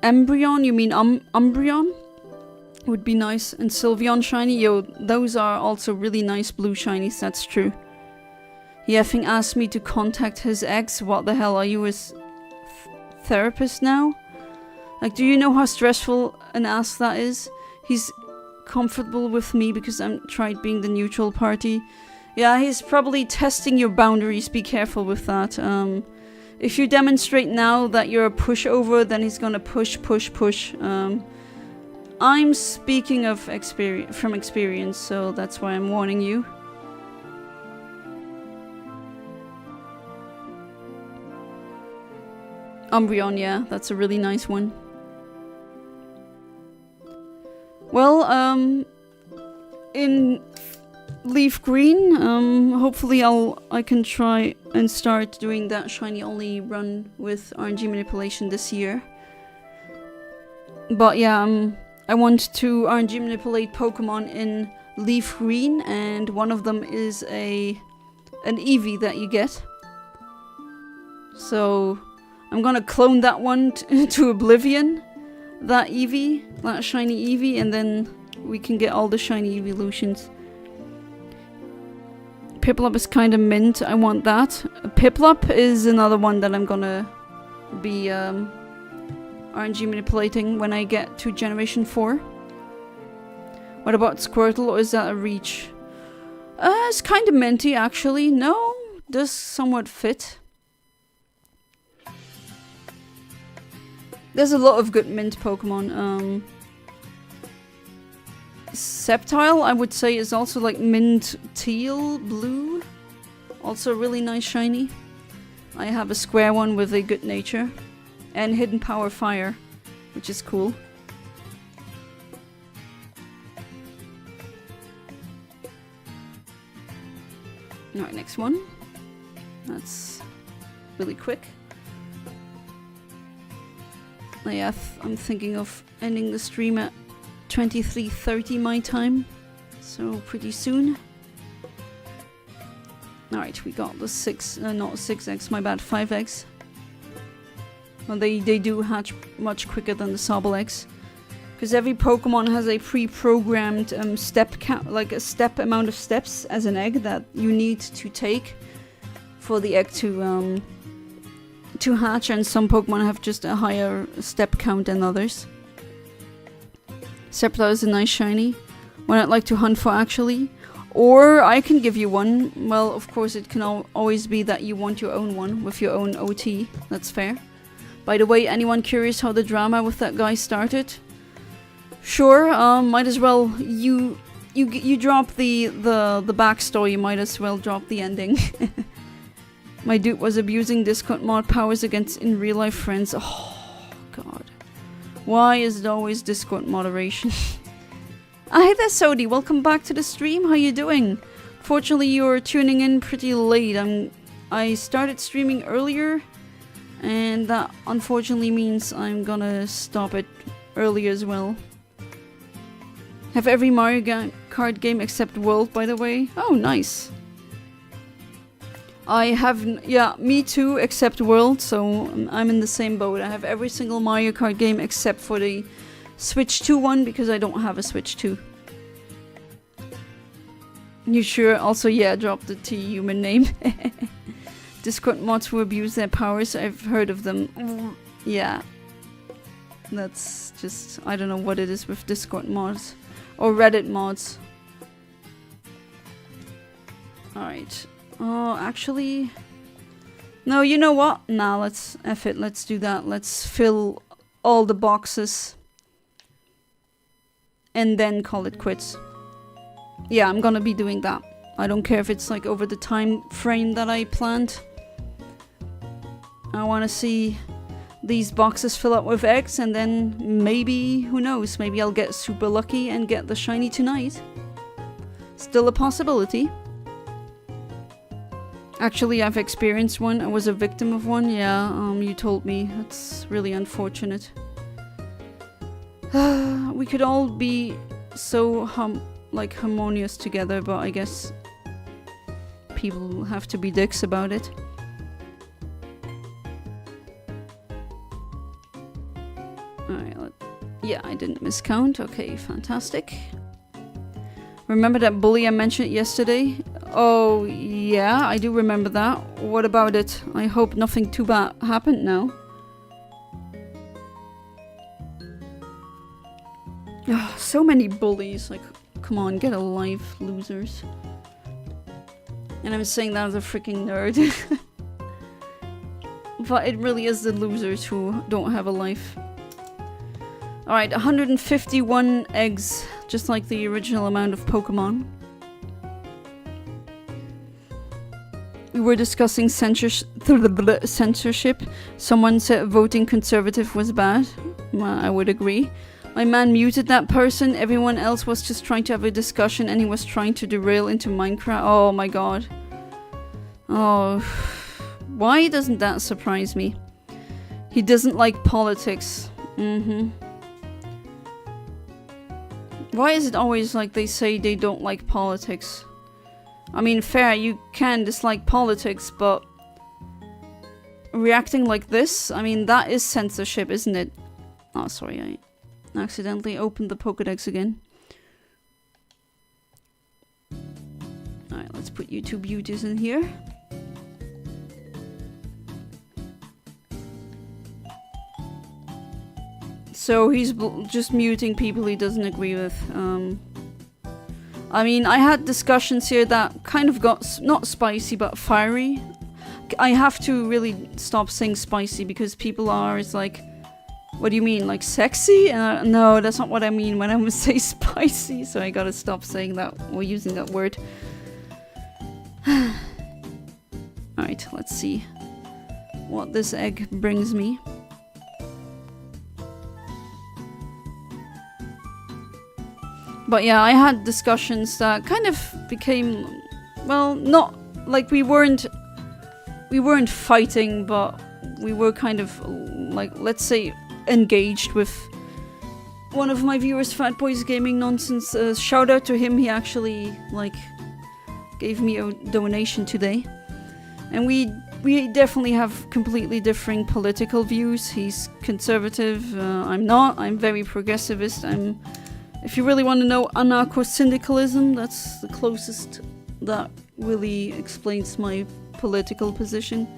Embryon, you mean Umbreon? Would be nice. And Sylveon shiny, yo, those are also really nice blue shinies, that's true. He effing asked me to contact his ex. What the hell, are you his therapist now? Like, do you know how stressful an ass that is? He's comfortable with me because I'm tried being the neutral party. Yeah, he's probably testing your boundaries, be careful with that. If you demonstrate now that you're a pushover, then he's gonna push. I'm speaking of from experience, so that's why I'm warning you. Umbreon, yeah, that's a really nice one. Well, in Leaf Green, hopefully I can try and start doing that shiny only run with RNG manipulation this year. But yeah, I want to RNG manipulate Pokemon in Leaf Green, and one of them is an Eevee that you get. So I'm gonna clone that one to Oblivion, that Eevee, that shiny Eevee, and then we can get all the shiny evolutions. Piplup is kind of mint, I want that. Piplup is another one that I'm gonna be RNG manipulating when I get to Generation 4. What about Squirtle, or is that a reach? It's kind of minty actually. No, does somewhat fit. There's a lot of good mint Pokemon. Sceptile, I would say, is also like mint teal blue. Also really nice shiny. I have a square one with a good nature. And hidden power fire, which is cool. Alright, next one. That's really quick. Yeah, I'm thinking of ending the stream at 23:30 my time, so pretty soon. Alright, we got the not 6x, my bad, 5x. Well, they do hatch much quicker than the Sobble eggs. Because every Pokemon has a pre-programmed step count, like a step amount of steps as an egg that you need to take for the egg to hatch, and some Pokemon have just a higher step count than others. Sceptile is a nice shiny. One I'd like to hunt for, actually. Or I can give you one. Well, of course, it can always be that you want your own one with your own OT. That's fair. By the way, anyone curious how the drama with that guy started? Sure, might as well. You drop the backstory, you might as well drop the ending. My dude was abusing Discord mod powers against in real life friends. Oh, God. Why is it always Discord moderation? Hi there, Sodi. Welcome back to the stream. How you doing? Fortunately, you're tuning in pretty late. I started streaming earlier, and that unfortunately means I'm gonna stop it early as well. Have every Mario Kart game except World, by the way. Oh, nice. I have, yeah, me too, except World, so I'm in the same boat. I have every single Mario Kart game except for the Switch 2 one, because I don't have a Switch 2. You sure? Also, yeah, drop the T human name. Discord mods who abuse their powers, I've heard of them. Yeah. That's just, I don't know what it is with Discord mods. Or Reddit mods. Alright. Oh, actually... No, you know what? Nah, let's F it. Let's do that. Let's fill all the boxes. And then call it quits. Yeah, I'm gonna be doing that. I don't care if it's like over the time frame that I planned. I wanna see these boxes fill up with eggs, and then maybe, who knows, maybe I'll get super lucky and get the shiny tonight. Still a possibility. Actually, I've experienced one. I was a victim of one. Yeah, you told me. It's really unfortunate. We could all be so harmonious together, but I guess people have to be dicks about it. Alright, yeah, I didn't miscount. Okay, fantastic. Remember that bully I mentioned yesterday? Oh, yeah, I do remember that. What about it? I hope nothing too bad happened now. Oh, so many bullies. Like, come on, get a life, losers. And I'm saying that as a freaking nerd. But it really is the losers who don't have a life. Alright, 151 eggs, just like the original amount of Pokemon. We were discussing censorship. Someone said voting conservative was bad. Well, I would agree. My man muted that person. Everyone else was just trying to have a discussion, and he was trying to derail into Minecraft. Oh my god. Oh. Why doesn't that surprise me? He doesn't like politics. Why is it always like they say they don't like politics? I mean, fair, you can dislike politics, but reacting like this, I mean, that is censorship, isn't it? Oh, sorry, I accidentally opened the Pokédex again. Alright, let's put you two beauties in here. So he's just muting people he doesn't agree with. I mean, I had discussions here that kind of got not spicy but fiery. I have to really stop saying spicy because people are, it's like, what do you mean, like sexy? No, that's not what I mean when I say spicy, so I gotta stop saying that or using that word. Alright, let's see what this egg brings me. But yeah, I had discussions that kind of became, well, not like we weren't fighting, but we were kind of like, let's say, engaged with one of my viewers, Fat Boys Gaming Nonsense. Shout out to him. He actually like gave me a donation today, and we we definitely have completely differing political views. He's conservative, I'm not. I'm very progressivist. If you really want to know anarcho-syndicalism, that's the closest that really explains my political position.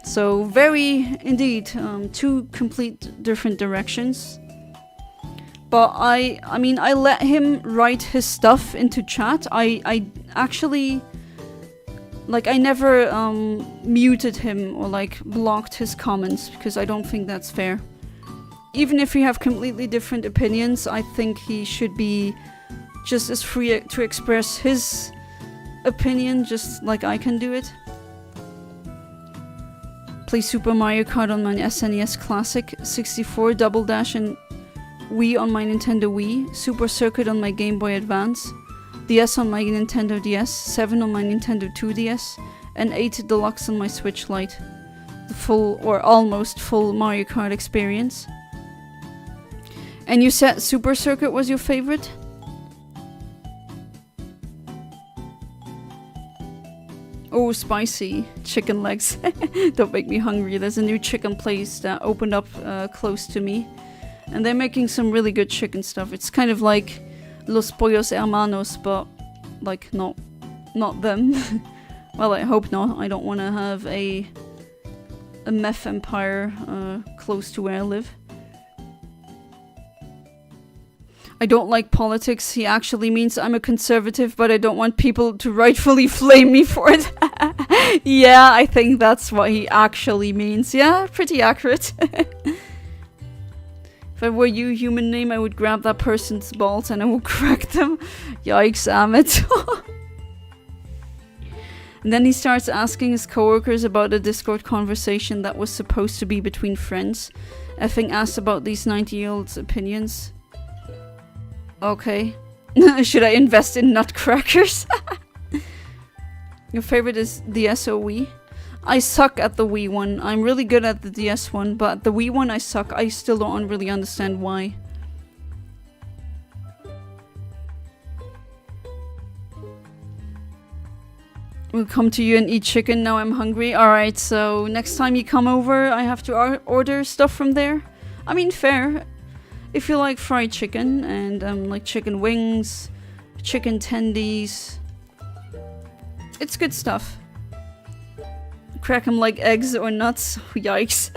So very, indeed, two complete different directions. But I mean, I let him write his stuff into chat. I actually, like, I never muted him or like blocked his comments because I don't think that's fair. Even if we have completely different opinions, I think he should be just as free to express his opinion just like I can do it. Play Super Mario Kart on my SNES Classic, 64 Double Dash and Wii on my Nintendo Wii, Super Circuit on my Game Boy Advance, DS on my Nintendo DS, 7 on my Nintendo 2DS, and 8 Deluxe on my Switch Lite. The full or almost full Mario Kart experience. And you said Super Circuit was your favorite? Oh, spicy chicken legs. Don't make me hungry. There's a new chicken place that opened up close to me. And they're making some really good chicken stuff. It's kind of like Los Pollos Hermanos, but like not them. Well, I hope not. I don't want to have a meth empire close to where I live. I don't like politics. He actually means I'm a conservative, but I don't want people to rightfully flame me for it. Yeah, I think that's what he actually means. Yeah, pretty accurate. If I were you, human name, I would grab that person's balls and I would crack them. Yikes, Amit. And then he starts asking his coworkers about a Discord conversation that was supposed to be between friends. Effing asked about these 90-year-olds' opinions. Okay. Should I invest in nutcrackers? Your favorite is DS or Wii? I suck at the Wii one. I'm really good at the DS one, but the Wii one I suck. I still don't really understand why. We'll come to you and eat chicken. Now I'm hungry. Alright, so next time you come over, I have to order stuff from there. I mean, fair. If you like fried chicken and like chicken wings, chicken tendies, it's good stuff. Crack them like eggs or nuts. Yikes.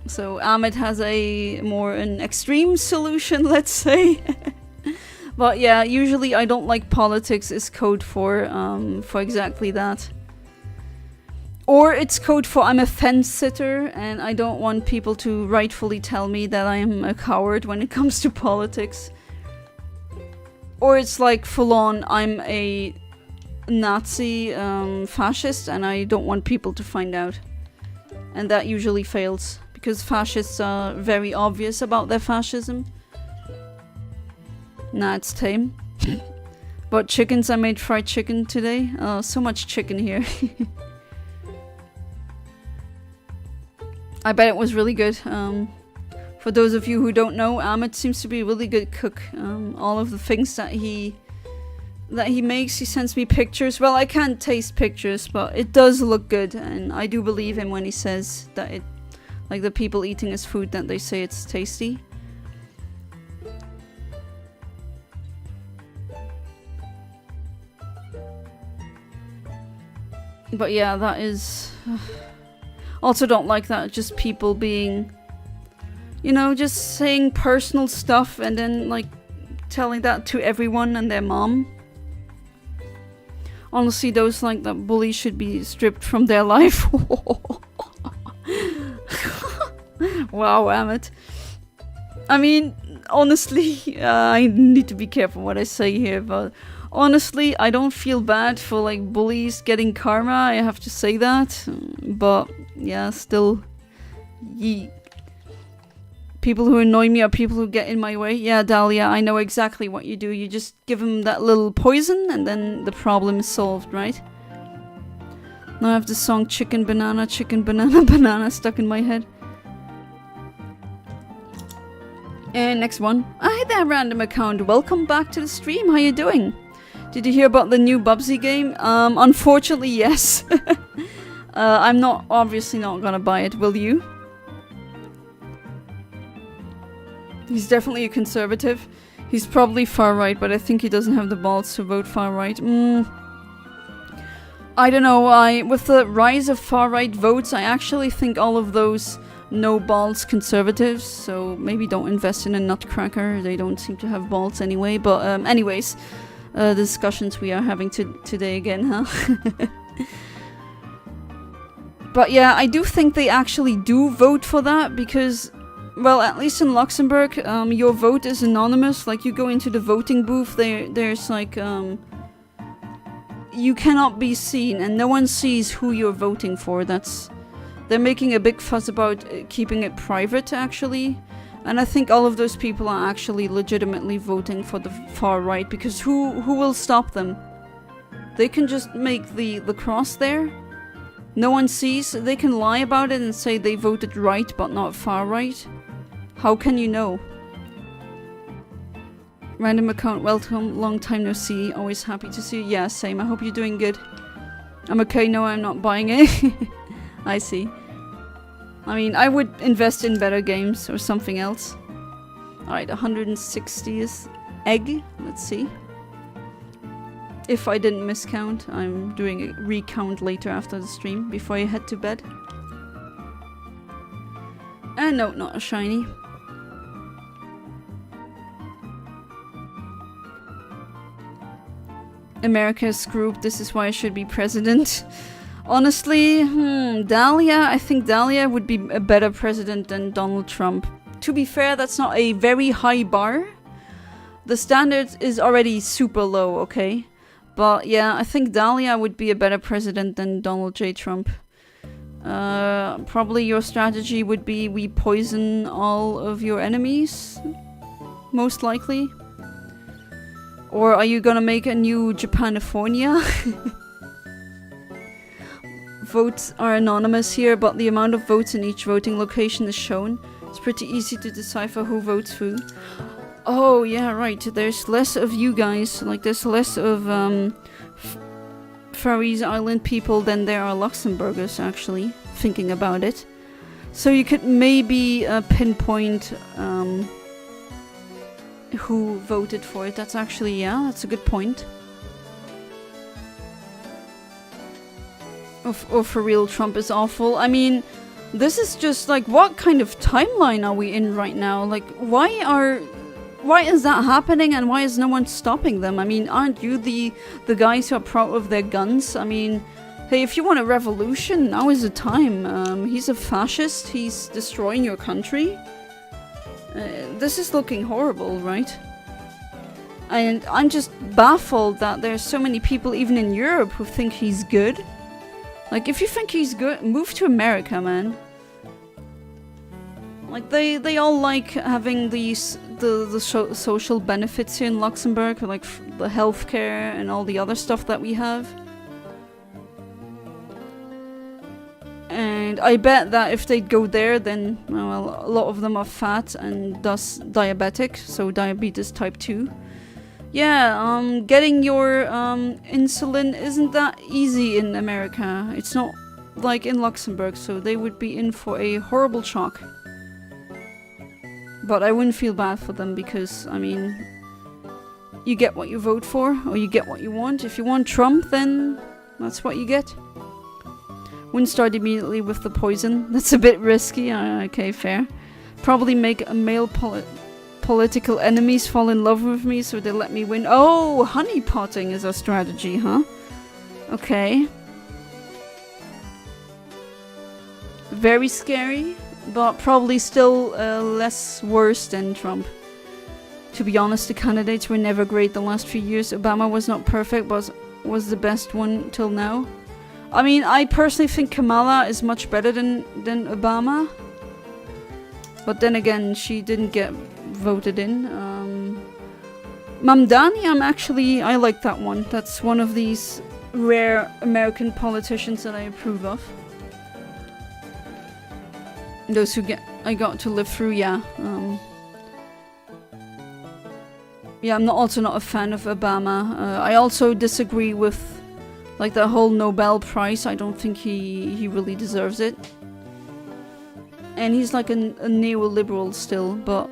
So Ahmed has an extreme solution, let's say. But yeah, usually I don't like politics is code for exactly that. Or it's code for I'm a fence sitter and I don't want people to rightfully tell me that I am a coward when it comes to politics. Or it's like full on I'm a Nazi fascist and I don't want people to find out. And that usually fails because fascists are very obvious about their fascism. Nah, it's tame. But chickens, I made fried chicken today. So much chicken here. I bet it was really good. For those of you who don't know, Ahmed seems to be a really good cook. All of the things that he makes, he sends me pictures. Well, I can't taste pictures, but it does look good, and I do believe him when he says that it, like the people eating his food, that they say it's tasty. But yeah, that is... Also don't like that, just people being... You know, just saying personal stuff and then, like, telling that to everyone and their mom. Honestly, those, like, that bullies should be stripped from their life. Wow, Amit. I mean, honestly, I need to be careful what I say here, but... Honestly, I don't feel bad for, like, bullies getting karma, I have to say that. But, yeah, still... People who annoy me are people who get in my way. Yeah, Dahlia, I know exactly what you do. You just give them that little poison and then the problem is solved, right? Now I have the song chicken, banana, banana stuck in my head. And next one. Hi there, random account. Welcome back to the stream. How you doing? Did you hear about the new Bubsy game? Unfortunately, yes. I'm obviously not gonna buy it. Will you? He's definitely a conservative. He's probably far right, but I think he doesn't have the balls to vote far right. I don't know. With the rise of far right votes, I actually think all of those no balls conservatives, so maybe don't invest in a nutcracker. They don't seem to have balls anyway. But anyways, the discussions we are having today again, huh? But yeah, I do think they actually do vote for that because, well, at least in Luxembourg, your vote is anonymous. Like, you go into the voting booth, there's like, you cannot be seen and no one sees who you're voting for. They're making a big fuss about keeping it private, actually. And I think all of those people are actually legitimately voting for the far right, because who will stop them? They can just make the cross there. No one sees. They can lie about it and say they voted right but not far right. How can you know? Random account, welcome. Long time no see. Always happy to see you. Yeah, same. I hope you're doing good. I'm okay. No, I'm not buying it. I see. I mean, I would invest in better games or something else. Alright, 160th egg. Let's see. If I didn't miscount, I'm doing a recount later after the stream, before I head to bed. And no, not a shiny. America's group, this is why I should be president. Honestly, Dahlia, I think Dahlia would be a better president than Donald Trump. To be fair, that's not a very high bar. The standard is already super low, okay? But yeah, I think Dahlia would be a better president than Donald J. Trump. Probably your strategy would be we poison all of your enemies, most likely. Or are you gonna make a new Japanifornia? Votes are anonymous here, but the amount of votes in each voting location is shown. It's pretty easy to decipher who votes who. Oh, yeah, right. There's less of you guys. Like, there's less of Faroese Island people than there are Luxembourgers, actually, thinking about it. So you could maybe pinpoint who voted for it. That's actually, yeah, that's a good point. Oh, for real, Trump is awful. I mean, this is just like, what kind of timeline are we in right now? Like, why is that happening and why is no one stopping them? I mean, aren't you the guys who are proud of their guns? I mean, hey, if you want a revolution, now is the time. He's a fascist. He's destroying your country. This is looking horrible, right? And I'm just baffled that there's so many people, even in Europe, who think he's good. Like, if you think he's good, move to America, man. Like, they all like having the social benefits here in Luxembourg, like the healthcare and all the other stuff that we have. And I bet that if they'd go there, then, well, a lot of them are fat and thus diabetic, so diabetes type 2. Yeah, getting your insulin isn't that easy in America. It's not like in Luxembourg, so they would be in for a horrible shock. But I wouldn't feel bad for them because, I mean, you get what you vote for, or you get what you want. If you want Trump, then that's what you get. Wouldn't start immediately with the poison. That's a bit risky. Okay, fair. Probably make a male political enemies fall in love with me so they let me win. Oh, honeypotting is our strategy, huh? Okay. Very scary, but probably still less worse than Trump. To be honest, the candidates were never great the last few years. Obama was not perfect, but was the best one till now. I mean, I personally think Kamala is much better than Obama. But then again, she didn't get voted in. Mamdani, I like that one. That's one of these rare American politicians that I approve of. Those who I got to live through, yeah. Yeah, I'm also not a fan of Obama. I also disagree with like the whole Nobel Prize. I don't think he really deserves it. And he's like a neoliberal still, but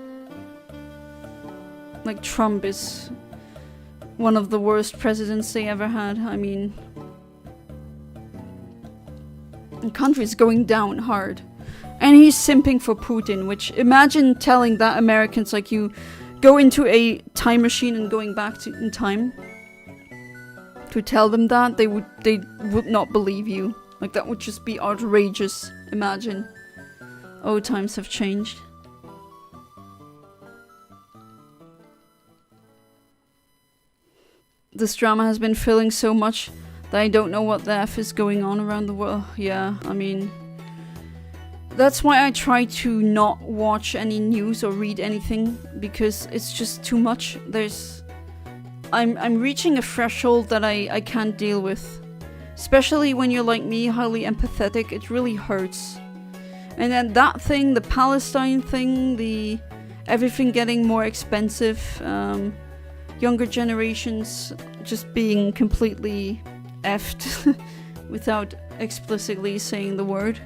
like Trump is one of the worst presidents they ever had. I mean, the country's going down hard. And he's simping for Putin, which imagine telling that Americans like you go into a time machine and going back in time to tell them that they would not believe you. Like that would just be outrageous. Imagine. Oh, times have changed. This drama has been filling so much that I don't know what the F is going on around the world. Yeah, I mean, that's why I try to not watch any news or read anything, because it's just too much. I'm reaching a threshold that I can't deal with. Especially when you're like me, highly empathetic, it really hurts. And then that thing, the Palestine thing, the everything getting more expensive, younger generations just being completely effed without explicitly saying the word.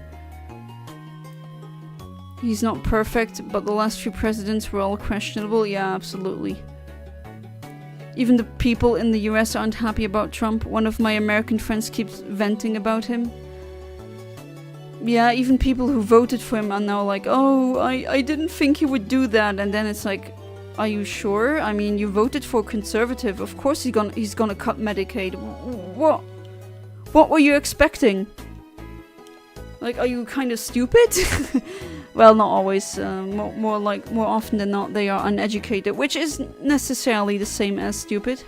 He's not perfect, but the last few presidents were all questionable. Yeah, absolutely. Even the people in the US aren't happy about Trump. One of my American friends keeps venting about him. Yeah, even people who voted for him are now like, oh, I didn't think he would do that. And then it's like, are you sure? I mean, you voted for conservative. Of course he's gonna cut Medicaid. What were you expecting? Like, are you kind of stupid? Well, not always. More often than not, they are uneducated, which isn't necessarily the same as stupid.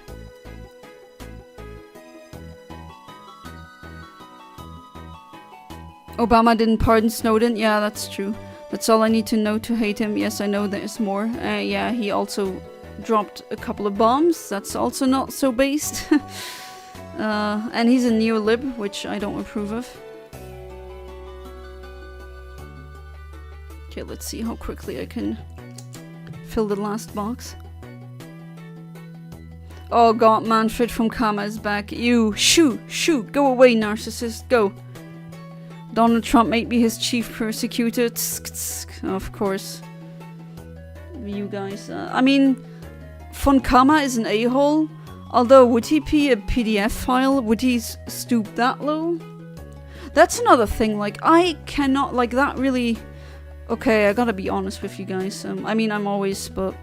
Obama didn't pardon Snowden. Yeah, that's true. That's all I need to know to hate him. Yes, I know there's more. Yeah, he also dropped a couple of bombs. That's also not so based. And he's a neolib, which I don't approve of. Okay, let's see how quickly I can fill the last box. Oh god, Manfred from Karma is back. You, shoo, go away, narcissist, go. Donald Trump may be his chief persecutor. Of course. You guys. I mean, Von Karma is an a-hole. Although, would he be a PDF file? Would he stoop that low? That's another thing. Like, I cannot, like, that really... Okay, I gotta be honest with you guys. I mean, I'm always, but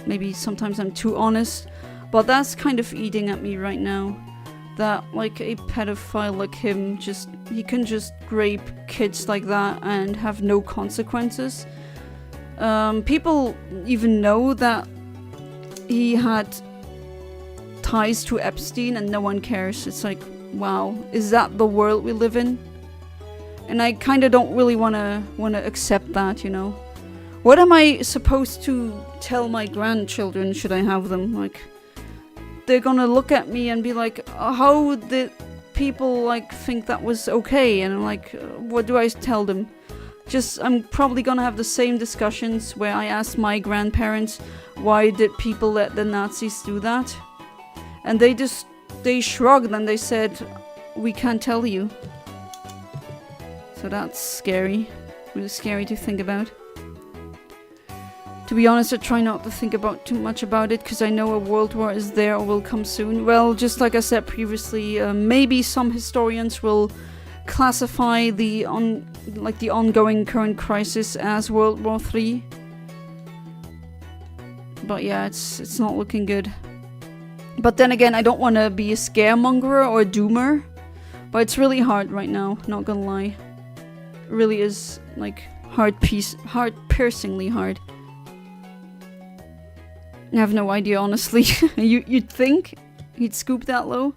maybe sometimes I'm too honest. But that's kind of eating at me right now. That, like, a pedophile like him, he can just rape kids like that and have no consequences. People even know that he had ties to Epstein and no one cares. It's like, wow, is that the world we live in? And I kind of don't really want to accept that, you know. What am I supposed to tell my grandchildren should I have them? Like, they're gonna look at me and be like, how did people like think that was okay? And I'm like, what do I tell them? I'm probably gonna have the same discussions where I ask my grandparents, why did people let the Nazis do that? And they shrugged and they said, we can't tell you. So that's scary. Really scary to think about. To be honest, I try not to think about too much about it because I know a world war is there or will come soon. Well, just like I said previously, maybe some historians will classify the ongoing current crisis as World War III. But yeah, it's not looking good. But then again, I don't want to be a scaremonger or a doomer. But it's really hard right now, not gonna lie. It really is, like, piercingly hard. I have no idea, honestly. You'd think he'd scoop that low?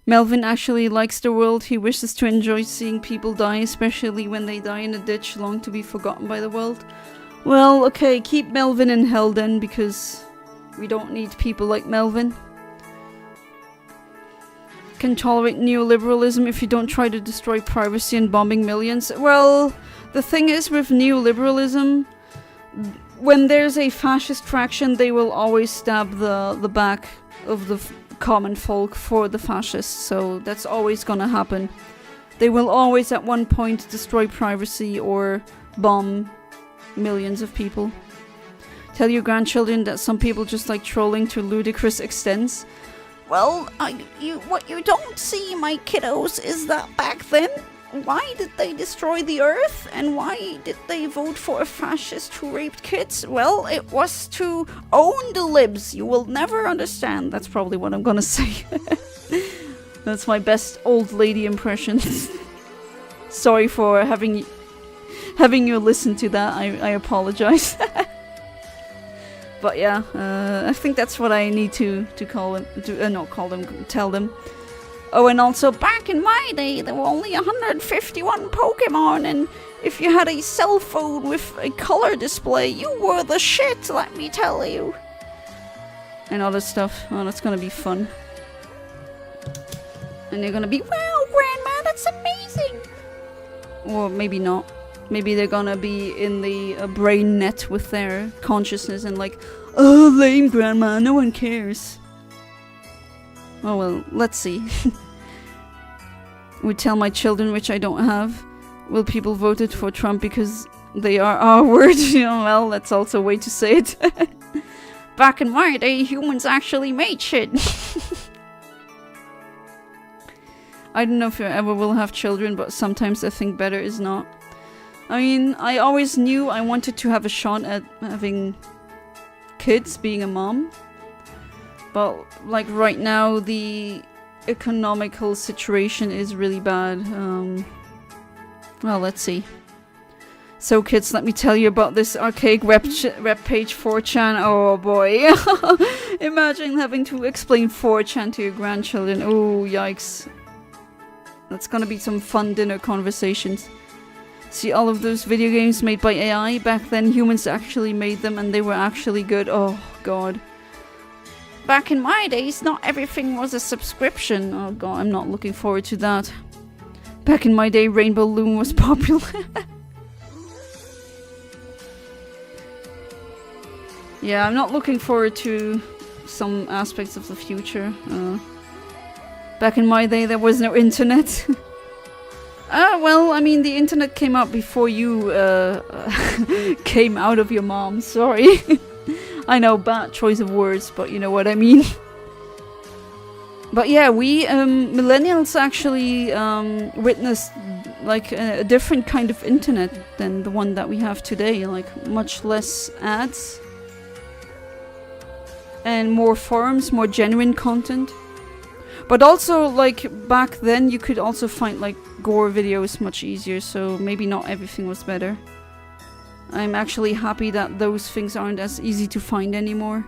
Melvin actually likes the world. He wishes to enjoy seeing people die, especially when they die in a ditch, long to be forgotten by the world. Well, okay, keep Melvin in hell then, because we don't need people like Melvin. Can tolerate neoliberalism if you don't try to destroy privacy and bombing millions. Well, the thing is with neoliberalism, when there's a fascist faction, they will always stab the back of the common folk for the fascists, so that's always gonna happen. They will always at one point destroy privacy or bomb millions of people. Tell your grandchildren that some people just like trolling to ludicrous extents. Well, what you don't see, my kiddos, is that back then, why did they destroy the earth? And why did they vote for a fascist who raped kids? Well, it was to own the libs. You will never understand. That's probably what I'm gonna say. That's my best old lady impression. Sorry for having you listen to that. I apologize. But yeah, I think that's what I need to call them, tell them. Oh, and also, back in my day, there were only 151 Pokemon, and if you had a cell phone with a color display, you were the shit, let me tell you. And other stuff. Oh, that's gonna be fun. And they're gonna be, wow, Grandma, that's amazing! Or maybe not. Maybe they're gonna be in the brain net with their consciousness and like, oh, lame, Grandma, no one cares. Oh well, let's see. Would tell my children, which I don't have. Will people voted for Trump because they are our word? Well, that's also a way to say it. Back in my day, humans actually made shit. I don't know if I ever will have children, but sometimes I think better is not. I mean, I always knew I wanted to have a shot at having kids, being a mom. But, like, right now, the economical situation is really bad. Well, let's see. So, kids, let me tell you about this archaic rep page 4chan. Oh, boy. Imagine having to explain 4chan to your grandchildren. Oh, yikes. That's gonna be some fun dinner conversations. See all of those video games made by AI? Back then, humans actually made them and they were actually good. Oh, God. Back in my days, not everything was a subscription. Oh, God, I'm not looking forward to that. Back in my day, Rainbow Loom was popular. Yeah, I'm not looking forward to some aspects of the future. Back in my day, there was no internet. Well, I mean, the internet came out before you came out of your mom, sorry. I know, bad choice of words, but you know what I mean. But yeah, we millennials actually witnessed like a different kind of internet than the one that we have today, like much less ads and more forums, more genuine content. But also, like, back then you could also find, like, gore videos much easier, so maybe not everything was better. I'm actually happy that those things aren't as easy to find anymore.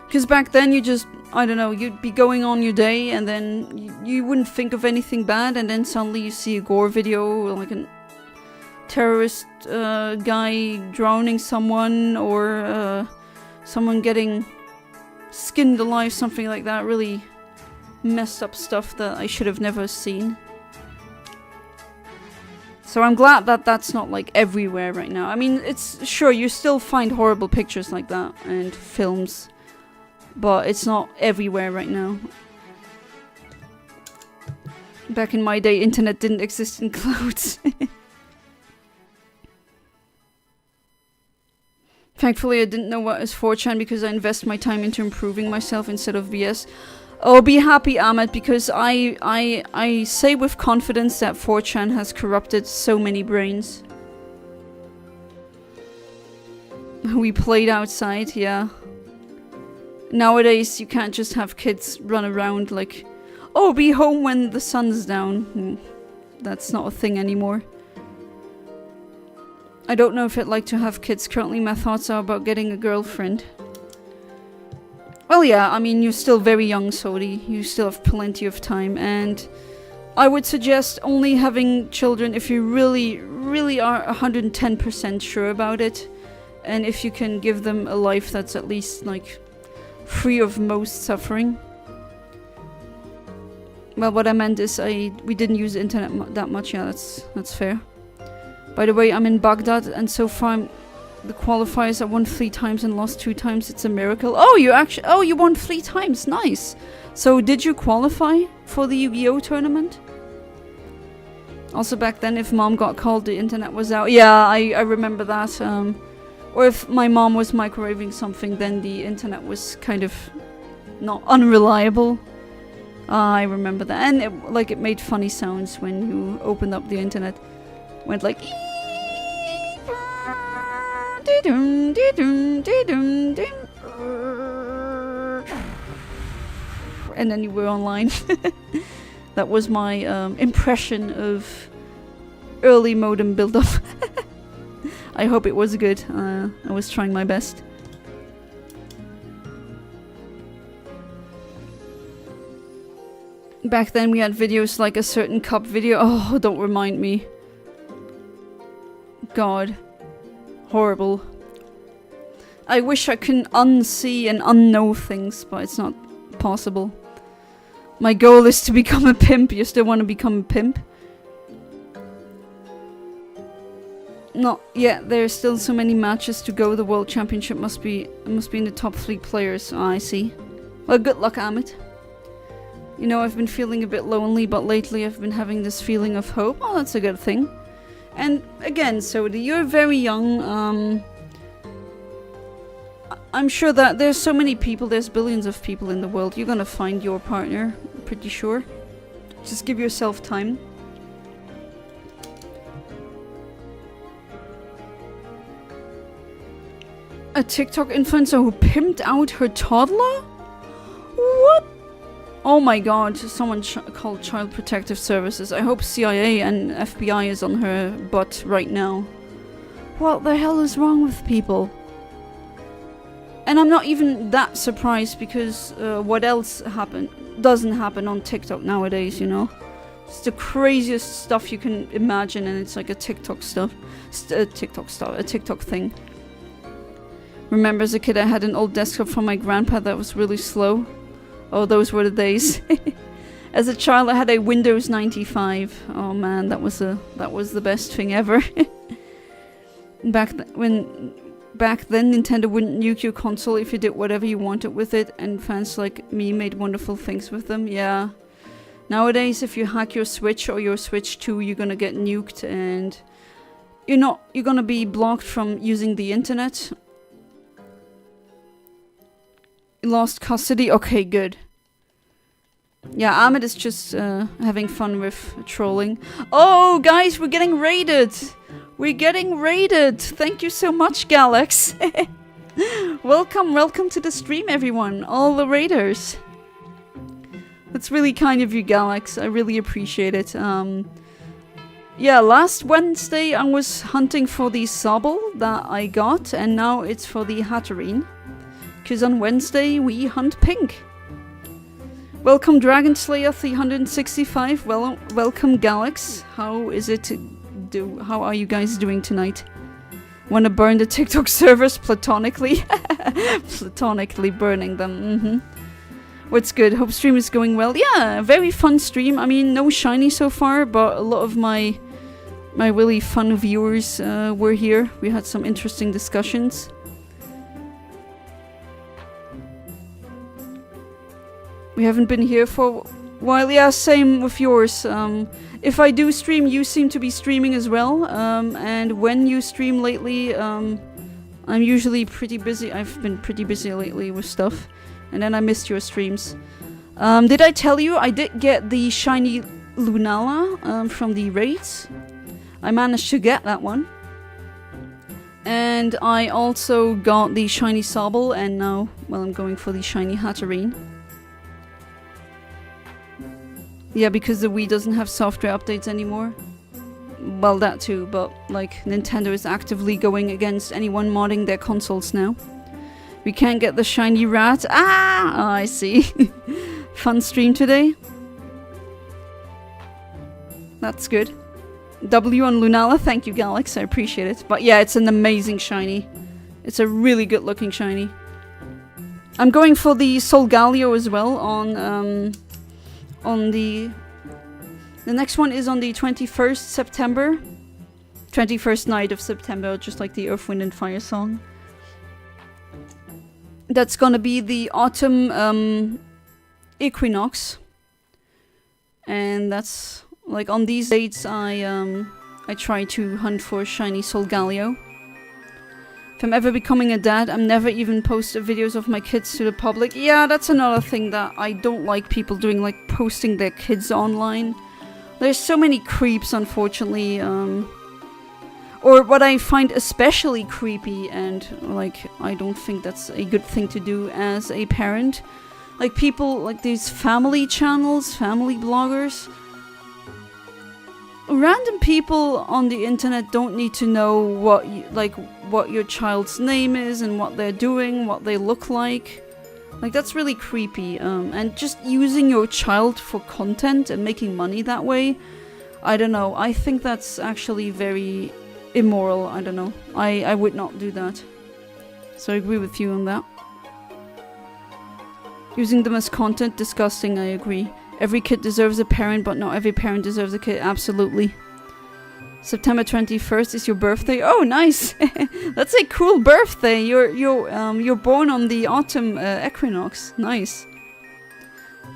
Because back then you just, I don't know, you'd be going on your day and then you wouldn't think of anything bad, and then suddenly you see a gore video, like a terrorist guy drowning someone, or someone getting skinned alive, something like that. Really messed up stuff that I should have never seen. So I'm glad that that's not like everywhere right now. I mean, it's sure you still find horrible pictures like that and films, but it's not everywhere right now. Back in my day, internet didn't exist in clouds. Thankfully, I didn't know what is 4chan because I invest my time into improving myself instead of BS. Oh, be happy, Ahmed, because I say with confidence that 4chan has corrupted so many brains. We played outside, yeah. Nowadays, you can't just have kids run around like, oh, be home when the sun's down. That's not a thing anymore. I don't know if I'd like to have kids. Currently, my thoughts are about getting a girlfriend. Well, yeah, I mean, you're still very young, Sodi. You still have plenty of time, and I would suggest only having children if you really, really are 110% sure about it, and if you can give them a life that's at least, like, free of most suffering. Well, what I meant is we didn't use the internet that much. Yeah, that's fair. By the way, I'm in Baghdad, and so far The qualifiers, I won 3 times and lost 2 times. It's a miracle. Oh, you won 3 times. Nice. So did you qualify for the Yu-Gi-Oh tournament? Also back then, if mom got called, the internet was out. Yeah, I remember that. Or if my mom was microwaving something, then the internet was kind of not unreliable. I remember that. And it made funny sounds when you opened up the internet. Went like... And then you were online. That was my impression of early modem build-up. I hope it was good. I was trying my best. Back then we had videos like a certain cup video. Oh, don't remind me. God. Horrible. I wish I can unsee and unknow things, but it's not possible. My goal is to become a pimp. You still want to become a pimp? Not yet. There are still so many matches to go. The World Championship must be in the top 3 players. Oh, I see. Well, good luck, Amit. You know, I've been feeling a bit lonely, but lately I've been having this feeling of hope. Oh, that's a good thing. And again, Soda, you're very young. I'm sure that there's so many people, there's billions of people in the world. You're gonna find your partner, pretty sure. Just give yourself time. A TikTok influencer who pimped out her toddler? What? Oh my god, someone called Child Protective Services. I hope CIA and FBI is on her butt right now. What the hell is wrong with people? And I'm not even that surprised because what else doesn't happen on TikTok nowadays, you know? It's the craziest stuff you can imagine, and it's like a TikTok TikTok thing. Remember as a kid I had an old desktop from my grandpa that was really slow. Oh, those were the days. As a child I had a Windows 95. Oh man, that was the best thing ever. Back then Nintendo wouldn't nuke your console if you did whatever you wanted with it, and fans like me made wonderful things with them. Yeah. Nowadays if you hack your Switch or your Switch 2, you're gonna get nuked and you're gonna be blocked from using the internet. Lost custody? Okay, good. Yeah, Ahmed is just having fun with trolling. Oh, guys, we're getting raided! We're getting raided! Thank you so much, Galax! Welcome to the stream, everyone! All the raiders! That's really kind of you, Galax. I really appreciate it. Yeah, last Wednesday I was hunting for the Sobble that I got, and now it's for the Hatterene. Because on Wednesday we hunt pink. Welcome Dragon Slayer 365. Well, welcome Galax. How are you guys doing tonight? Wanna burn the TikTok servers platonically? Platonically burning them. What's good? Hope stream is going well. Yeah, very fun stream. I mean, no shiny so far, but a lot of my really fun viewers were here. We had some interesting discussions. We haven't been here for a while. Yeah, same with yours. If I do stream, you seem to be streaming as well. And when you stream lately, I'm usually pretty busy. I've been pretty busy lately with stuff. And then I missed your streams. Did I tell you I did get the shiny Lunala from the raids? I managed to get that one. And I also got the shiny Sobble, and now, well, I'm going for the shiny Hatterene. Yeah, because the Wii doesn't have software updates anymore. Well, that too, but like Nintendo is actively going against anyone modding their consoles now. We can't get the shiny rat. Ah! Oh, I see. Fun stream today. That's good. W on Lunala. Thank you, Galax. I appreciate it. But yeah, it's an amazing shiny. It's a really good looking shiny. I'm going for the Solgaleo as well on the next one is on the 21st September. 21st night of September, just like the Earth, Wind and Fire song. That's gonna be the autumn equinox. And that's like on these dates I try to hunt for shiny Solgaleo. If I'm ever becoming a dad, I'm never even post videos of my kids to the public. Yeah, that's another thing that I don't like people doing, like posting their kids online. There's so many creeps, unfortunately. Or what I find especially creepy, and like I don't think that's a good thing to do as a parent. Like people, like these family channels, family bloggers. Random people on the internet don't need to know what your child's name is and what they're doing, what they look like. Like that's really creepy. And just using your child for content and making money that way, I don't know. I think that's actually very immoral. I don't know. I would not do that. So I agree with you on that. Using them as content, disgusting, I agree. Every kid deserves a parent, but not every parent deserves a kid. Absolutely. September 21st is your birthday. Oh, nice! That's a cool birthday. You're born on the autumn equinox. Nice.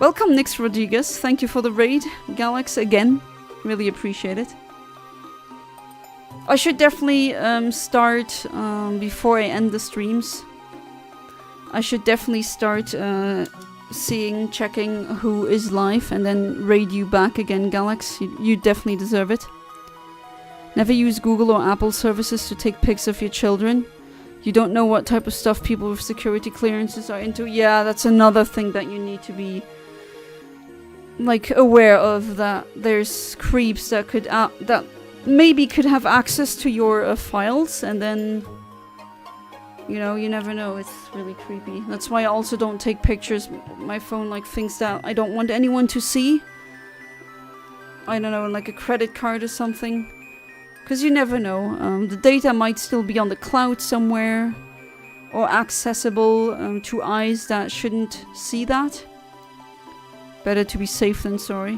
Welcome, Nix Rodriguez. Thank you for the raid, Galax, again. Really appreciate it. I should definitely start before I end the streams. I should definitely start checking who is live, and then raid you back again, Galax. You definitely deserve it. Never use Google or Apple services to take pics of your children. You don't know what type of stuff people with security clearances are into. Yeah, that's another thing that you need to be like aware of, that there's creeps that could that maybe could have access to your files, and then you know, you never know. It's really creepy. That's why I also don't take pictures with my phone, like things that I don't want anyone to see. I don't know, like a credit card or something. Because you never know. The data might still be on the cloud somewhere, or accessible to eyes that shouldn't see that. Better to be safe than sorry.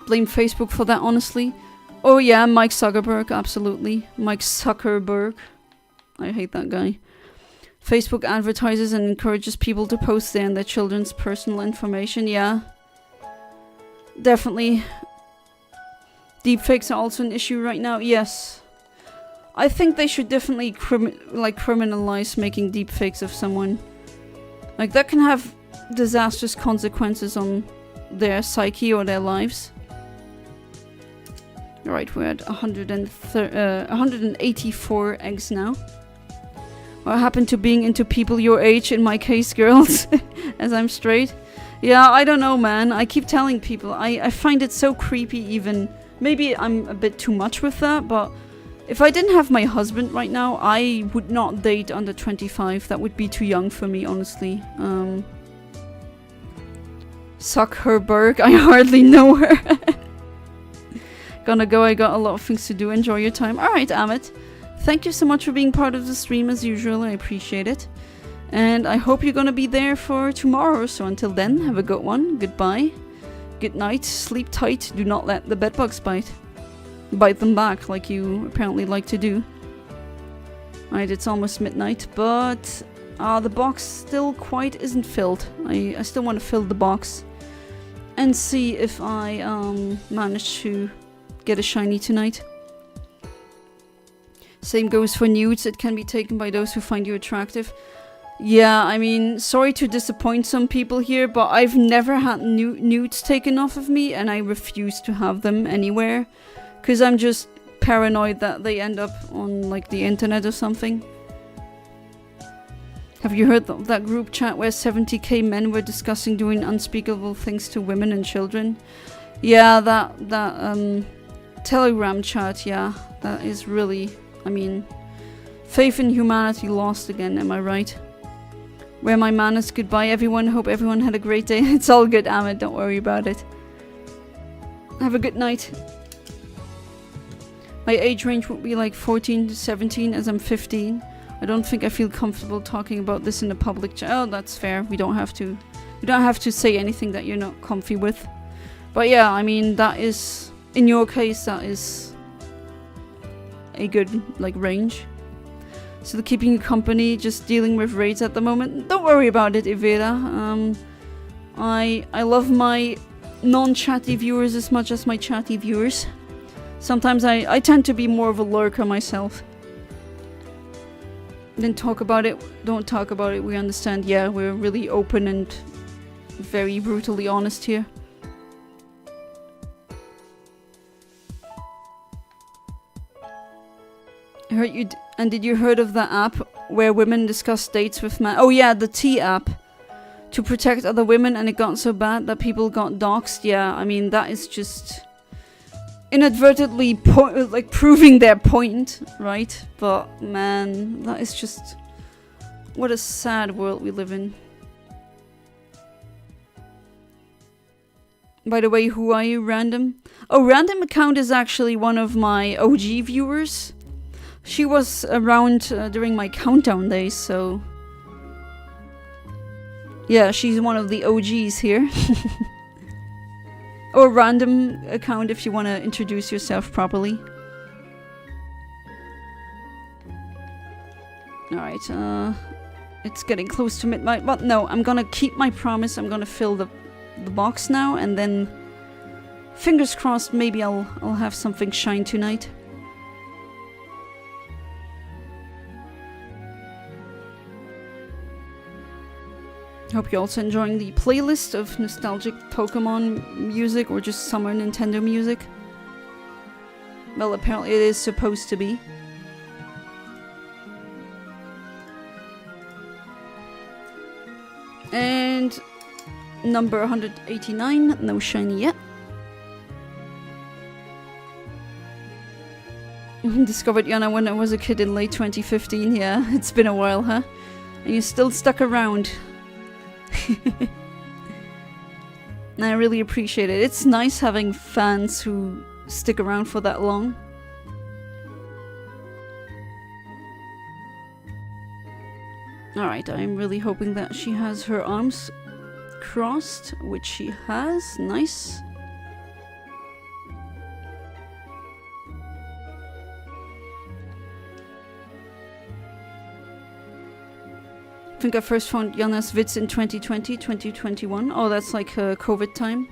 Blame Facebook for that, honestly. Oh yeah, Mike Zuckerberg, absolutely. Mike Zuckerberg. I hate that guy. Facebook advertises and encourages people to post there and their children's personal information. Yeah. Definitely. Deepfakes are also an issue right now. Yes. I think they should definitely criminalize making deepfakes of someone. Like, that can have disastrous consequences on their psyche or their lives. Alright, we're at 184 eggs now. What happened to being into people your age, in my case, girls, as I'm straight? Yeah, I don't know, man. I keep telling people, I find it so creepy even. Maybe I'm a bit too much with that, but if I didn't have my husband right now, I would not date under 25. That would be too young for me, honestly. Zuckerberg, I hardly know her. Gonna go, I got a lot of things to do. Enjoy your time. Alright, Amit. Thank you so much for being part of the stream as usual. I appreciate it. And I hope you're gonna be there for tomorrow. So until then, have a good one. Goodbye. Good night. Sleep tight. Do not let the bedbugs bite. Bite them back like you apparently like to do. Alright, it's almost midnight, but the box still quite isn't filled. I still want to fill the box and see if I manage to get a shiny tonight. Same goes for nudes. It can be taken by those who find you attractive. Yeah, I mean, sorry to disappoint some people here, but I've never had nudes taken off of me, and I refuse to have them anywhere. Because I'm just paranoid that they end up on, like, the internet or something. Have you heard that group chat where 70k men were discussing doing unspeakable things to women and children? Yeah, that Telegram chat, yeah. That is really, I mean, faith in humanity lost again, am I right? Where my manners, goodbye everyone. Hope everyone had a great day. It's all good, Ahmed, don't worry about it. Have a good night. My age range would be like 14 to 17, as I'm 15. I don't think I feel comfortable talking about this in a public chat. Oh, that's fair. We don't have to say anything that you're not comfy with. But yeah, I mean, that is, in your case, that is a good like range. So they're keeping you company, just dealing with raids at the moment. Don't worry about it, Ivera. I love my non-chatty viewers as much as my chatty viewers. Sometimes I tend to be more of a lurker myself. Then talk about it. Don't talk about it. We understand. Yeah, we're really open and very brutally honest here. I heard you. And did you heard of that app where women discuss dates with men? Oh yeah, the T app. To protect other women, and it got so bad that people got doxxed. Yeah, I mean, that is just inadvertently like proving their point, right? But man, that is just what a sad world we live in. By the way, who are you, Random? Oh, Random account is actually one of my OG viewers. She was around during my countdown days, so yeah, she's one of the OGs here. Or Random account if you want to introduce yourself properly. Alright, it's getting close to midnight, but no, I'm gonna keep my promise. I'm gonna fill the box now, and then fingers crossed maybe I'll have something shine tonight. Hope you're also enjoying the playlist of nostalgic Pokemon music or just summer Nintendo music. Well, apparently it is supposed to be. And number 189, no shiny yet. Discovered Yana when I was a kid in late 2015. Yeah, it's been a while, huh? And you're still stuck around. I really appreciate it. It's nice having fans who stick around for that long. Alright, I'm really hoping that she has her arms crossed, which she has. Nice. I think I first found Yana's vids in 2020, 2021. Oh, that's like COVID time.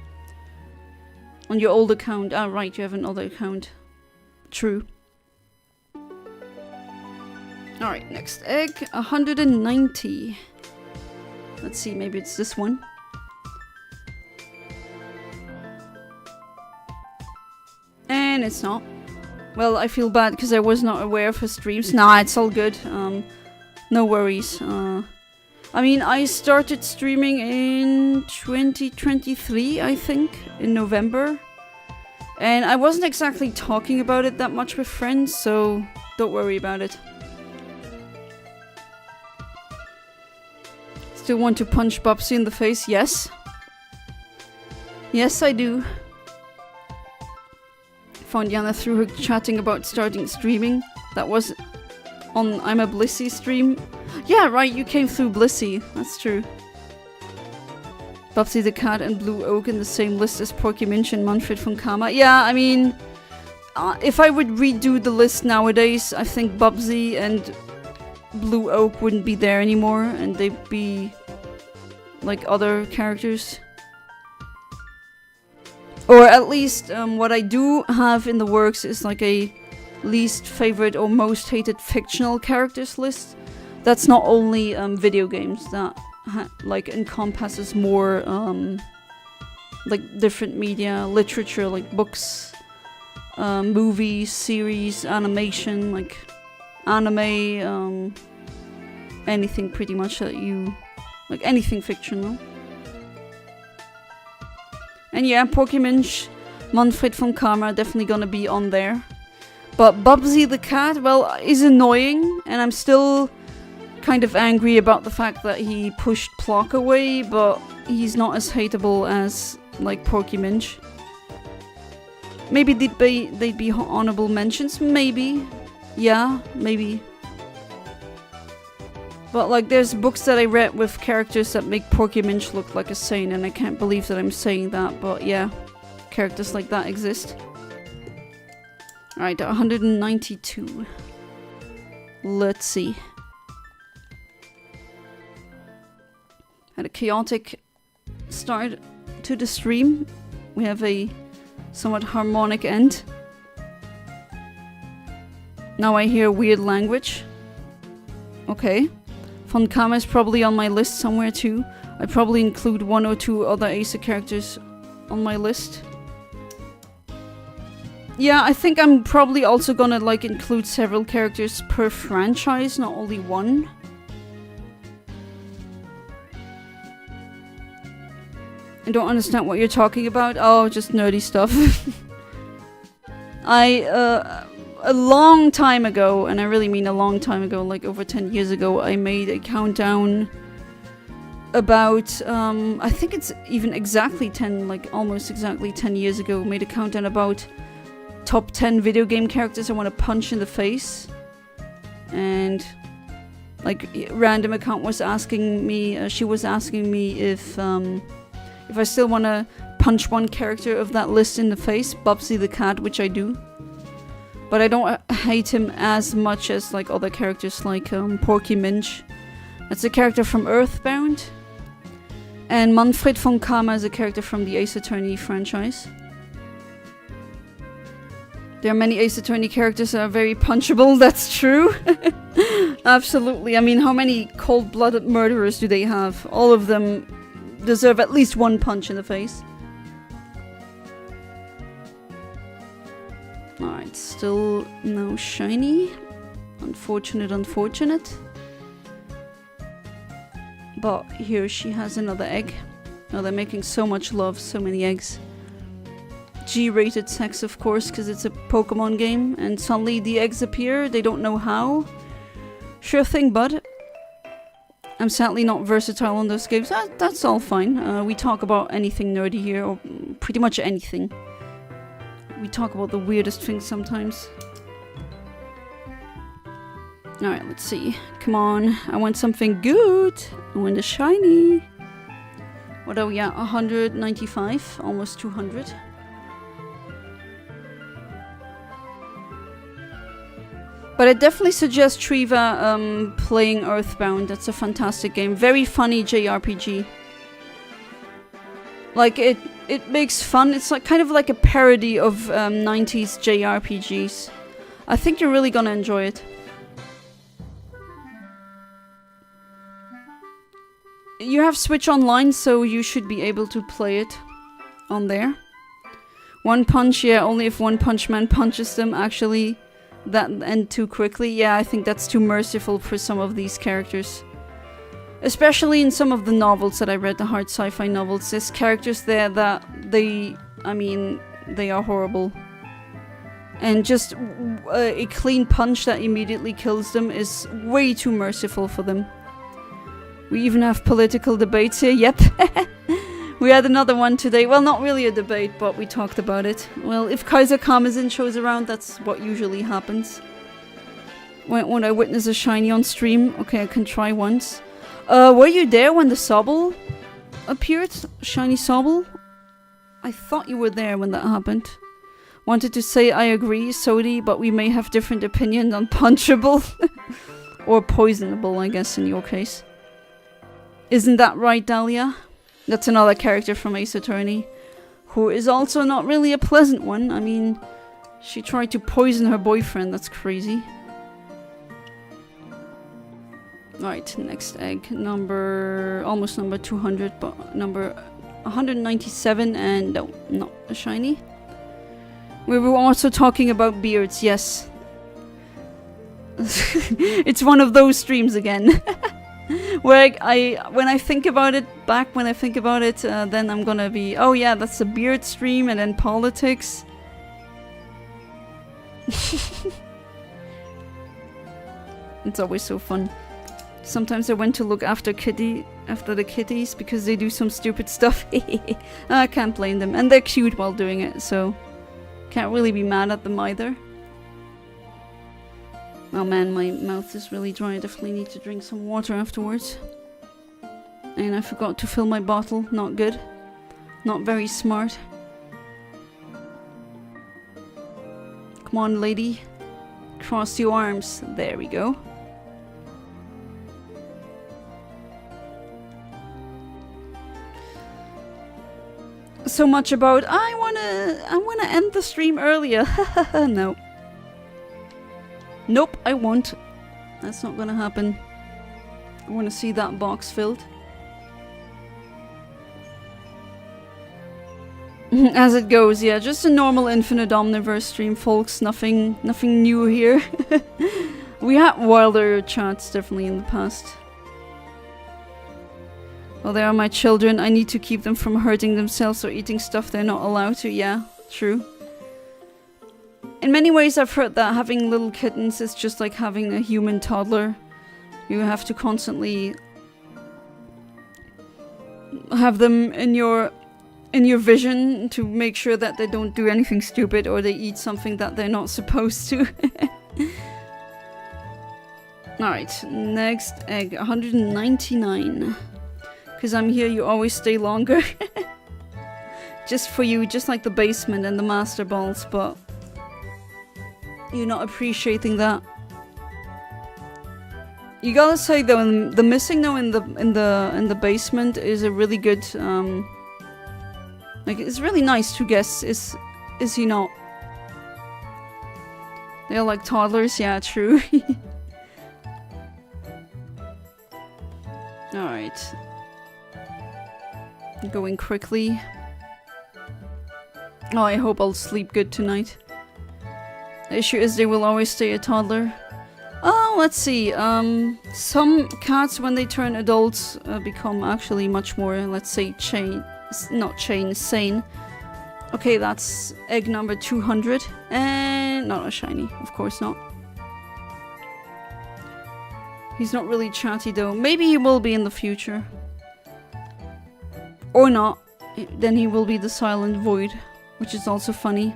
On your old account. Ah, right, you have an older account. True. Alright, next egg. 190. Let's see, maybe it's this one. And it's not. Well, I feel bad because I was not aware of her streams. Nah, it's all good. No worries. I mean, I started streaming in 2023, I think, in November. And I wasn't exactly talking about it that much with friends, so don't worry about it. Still want to punch Bubsy in the face? Yes. Yes, I do. Found Yana through her chatting about starting streaming. That was on I'm a Blissey stream. Yeah, right, you came through Blissey. That's true. Bubsy the Cat and Blue Oak in the same list as Porky Minch and Manfred von Kama. Yeah, I mean, if I would redo the list nowadays, I think Bubsy and Blue Oak wouldn't be there anymore, and they'd be like other characters. Or at least what I do have in the works is like a least favorite or most hated fictional characters list. That's not only video games, that like encompasses more like different media, literature, like books, movies, series, animation, like anime, anything pretty much that you like, anything fictional. And yeah, Pokémon Manfred von Kama definitely gonna be on there. But Bubsy the Cat, well, is annoying, and I'm still kind of angry about the fact that he pushed Plock away, but he's not as hateable as, like, Porky Minch. Maybe they'd be honorable mentions, maybe. Yeah, maybe. But, like, there's books that I read with characters that make Porky Minch look like a saint, and I can't believe that I'm saying that, but yeah, characters like that exist. Alright, 192. Let's see. Had a chaotic start to the stream. We have a somewhat harmonic end. Now I hear weird language. Okay. Von Kama is probably on my list somewhere too. I probably include 1 or 2 other Asa characters on my list. Yeah, I think I'm probably also gonna like include several characters per franchise, not only one. I don't understand what you're talking about. Oh, just nerdy stuff. A long time ago, and I really mean a long time ago, like over 10 years ago, I made a countdown about, I think it's even exactly 10, like almost exactly 10 years ago, made a countdown about top 10 video game characters I want to punch in the face. And like random account was asking me, she was asking me if I still want to punch one character of that list in the face, Bubsy the cat, which I do. But I don't hate him as much as like other characters like Porky Minch. That's a character from Earthbound. And Manfred von Kama is a character from the Ace Attorney franchise. There are many Ace Attorney characters that are very punchable, that's true. Absolutely. I mean, how many cold-blooded murderers do they have? All of them deserve at least one punch in the face. Alright, still no shiny. Unfortunate, unfortunate. But here she has another egg. Oh, they're making so much love, so many eggs. G-rated sex, of course, because it's a Pokemon game. And suddenly the eggs appear, they don't know how. Sure thing, bud. I'm sadly not versatile on those games. That's all fine. We talk about anything nerdy here, or pretty much anything. We talk about the weirdest things sometimes. Alright, let's see. Come on, I want something good. I want a shiny. What are we at? 195, almost 200. But I definitely suggest Triva playing Earthbound. That's a fantastic game. Very funny JRPG. Like, it makes fun. It's like kind of like a parody of 90s JRPGs. I think you're really gonna enjoy it. You have Switch Online, so you should be able to play it on there. One punch, yeah, only if One Punch Man punches them, actually. That end too quickly. Yeah, I think that's too merciful for some of these characters. Especially in some of the novels that I read, the hard sci-fi novels. There's characters there that they are horrible. And just a clean punch that immediately kills them is way too merciful for them. We even have political debates here. Yep. We had another one today. Well, not really a debate, but we talked about it. Well, if Kaiser Kamazin shows around, that's what usually happens. When I witness a shiny on stream, okay, I can try once. Were you there when the Sobble appeared? Shiny Sobble? I thought you were there when that happened. Wanted to say I agree, Sodi, but we may have different opinions on punchable. Or poisonable, I guess, in your case. Isn't that right, Dahlia? That's another character from Ace Attorney, who is also not really a pleasant one. I mean, she tried to poison her boyfriend, that's crazy. Right, next egg, almost number 200, but number 197, and no, not a shiny. We were also talking about beards, yes. It's one of those streams again. Where when I think about it, then I'm gonna be, oh yeah, that's a beard stream, and then politics. It's always so fun. Sometimes I went to look after the kitties because they do some stupid stuff. I can't blame them, and they're cute while doing it, so can't really be mad at them either. Oh man, my mouth is really dry. I definitely need to drink some water afterwards. And I forgot to fill my bottle. Not good. Not very smart. Come on, lady. Cross your arms. There we go. So much about I wanna end the stream earlier. No. Nope, I won't. That's not gonna happen. I wanna see that box filled. As it goes, yeah, just a normal Infinite Omniverse stream, folks. Nothing new here. We had wilder chats definitely in the past. Well, they are my children. I need to keep them from hurting themselves or eating stuff they're not allowed to. Yeah, true. In many ways, I've heard that having little kittens is just like having a human toddler. You have to constantly have them in your vision to make sure that they don't do anything stupid or they eat something that they're not supposed to. Alright, next egg, 199. Because I'm here, you always stay longer. Just for you, just like the basement and the master balls, but you're not appreciating that. You gotta say though, the missing though in the basement is a really good like it's really nice to guess. Is he not? They're like toddlers, yeah, true. Alright. Going quickly. Oh, I hope I'll sleep good tonight. The issue is they will always stay a toddler. Oh, let's see. Some cats, when they turn adults, become actually much more, let's say, sane. Okay, that's egg number 200. And not a shiny, of course not. He's not really chatty though. Maybe he will be in the future. Or not. Then he will be the silent void, which is also funny.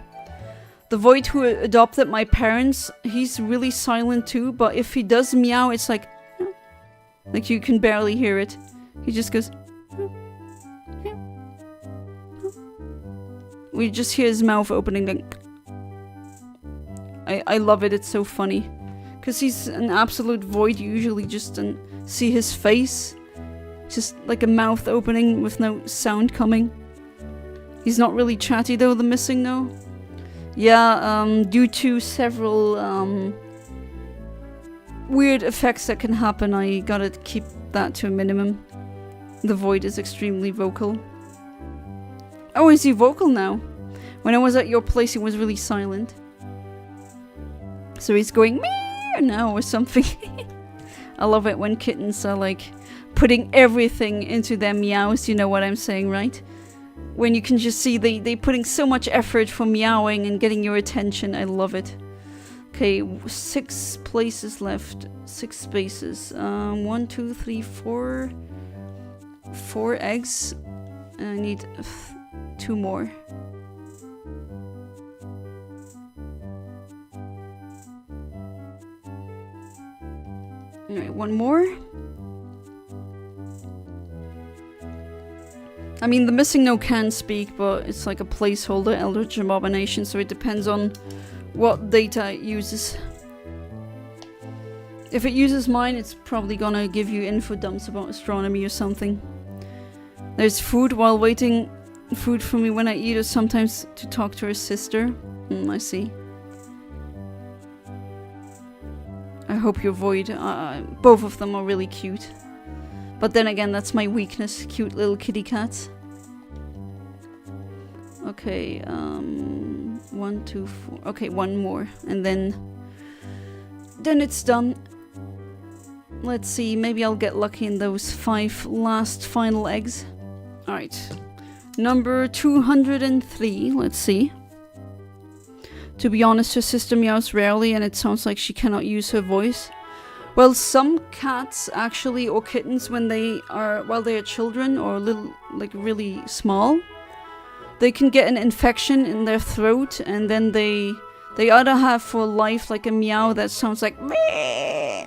The void who adopted my parents, he's really silent too, but if he does meow, it's like you can barely hear it. He just goes. We just hear his mouth opening. Like, I love it. It's so funny. Because he's an absolute void. You usually just see his face. Just like a mouth opening with no sound coming. He's not really chatty though, the missing though. Yeah, due to several weird effects that can happen, I gotta keep that to a minimum. The void is extremely vocal. Oh, is he vocal now? When I was at your place, he was really silent. So he's going meow now or something. I love it when kittens are like putting everything into their meows, you know what I'm saying, right? When you can just see they putting so much effort for meowing and getting your attention. I love it. Okay, 6 places left. 6 spaces. 1, 2, 3, 4. 4 eggs. I need 2 more. Alright, 1 more. I mean, the missing no can speak, but it's like a placeholder Eldritch Abomination, so it depends on what data it uses. If it uses mine, it's probably gonna give you info dumps about astronomy or something. There's food while waiting. Food for me when I eat, or sometimes to talk to her sister. I see. I hope you're void. Both of them are really cute. But then again, that's my weakness. Cute little kitty cats. Okay, 1, 2, 4. Okay, 1 more. And then it's done. Let's see, maybe I'll get lucky in those 5 last final eggs. Alright. Number 203, let's see. To be honest, her sister meows rarely and it sounds like she cannot use her voice. Well, some cats actually, or kittens, while they are children or little, like really small, they can get an infection in their throat, and then they either have for life like a meow that sounds like meh,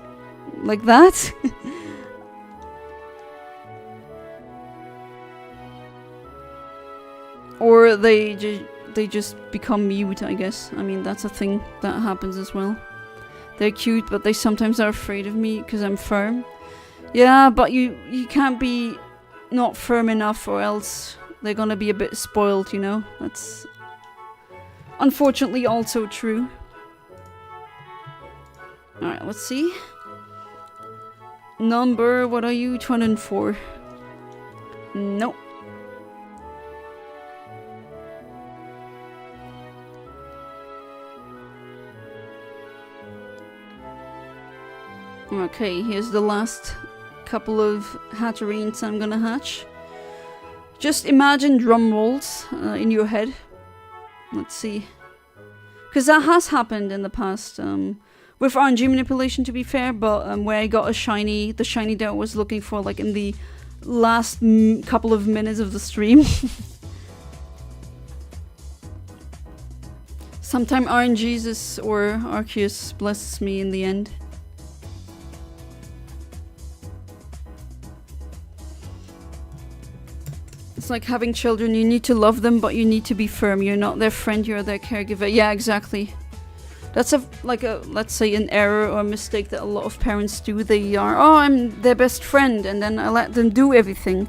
like that. Or they they just become mute, I guess. I mean, that's a thing that happens as well. They're cute, but they sometimes are afraid of me because I'm firm. Yeah, but you can't be not firm enough or else they're gonna be a bit spoiled, you know? That's unfortunately also true. Alright, let's see. Number, what are you? 204. Nope. Okay, here's the last couple of hatterines I'm gonna hatch. Just imagine drum rolls in your head. Let's see. Because that has happened in the past. With RNG manipulation, to be fair, but where I got a shiny, the shiny that I was looking for, like in the last couple of minutes of the stream. Sometime RNGesus or Arceus blesses me in the end. It's like having children, you need to love them, but you need to be firm. You're not their friend, you're their caregiver. Yeah, exactly. That's let's say an error or a mistake that a lot of parents do. They are, oh, I'm their best friend, and then I let them do everything.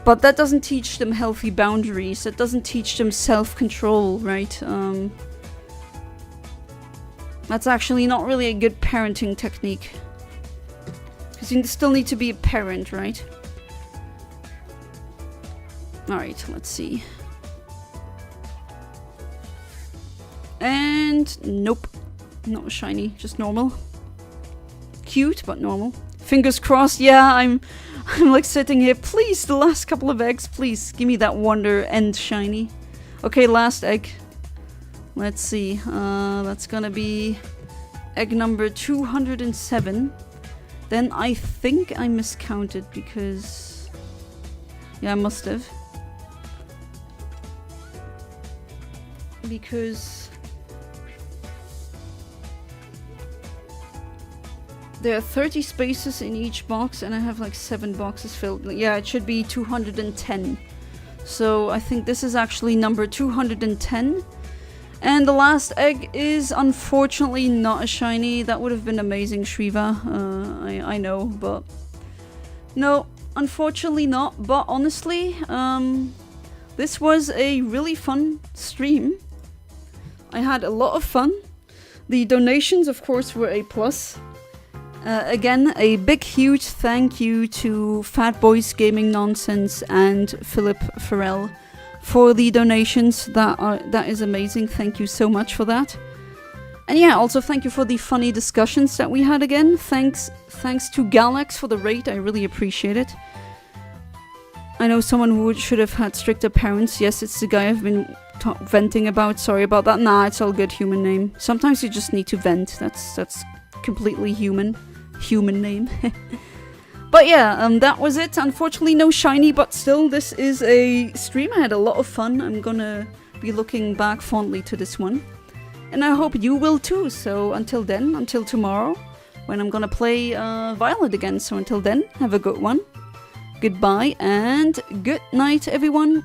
But that doesn't teach them healthy boundaries. That doesn't teach them self-control, right? That's actually not really a good parenting technique. Because you still need to be a parent, right? Alright, let's see. And nope. Not shiny, just normal. Cute, but normal. Fingers crossed, yeah, I'm like sitting here. Please, the last couple of eggs, please. Give me that wonder end shiny. Okay, last egg. Let's see. That's gonna be egg number 207. Then I think I miscounted because... yeah, I must have. Because there are 30 spaces in each box and I have like 7 boxes filled. Yeah, it should be 210. So I think this is actually number 210. And the last egg is unfortunately not a shiny. That would have been amazing, Shriva. I know, but no, unfortunately not. But honestly, this was a really fun stream. I had a lot of fun. The donations, of course, were a plus. Again, a big, huge thank you to Fat Boys Gaming Nonsense and Philip Farrell for the donations. That is amazing. Thank you so much for that. And yeah, also thank you for the funny discussions that we had again. Thanks to Galax for the raid. I really appreciate it. I know someone who should have had stricter parents. Yes, it's the guy I've been venting about. Sorry about that. Nah, it's all good. Human name. Sometimes you just need to vent. That's completely human. Human name. But yeah, that was it. Unfortunately, no shiny, but still, this is a stream. I had a lot of fun. I'm gonna be looking back fondly to this one. And I hope you will too. So until then, until tomorrow, when I'm gonna play Violet again. So until then, have a good one. Goodbye and good night, everyone.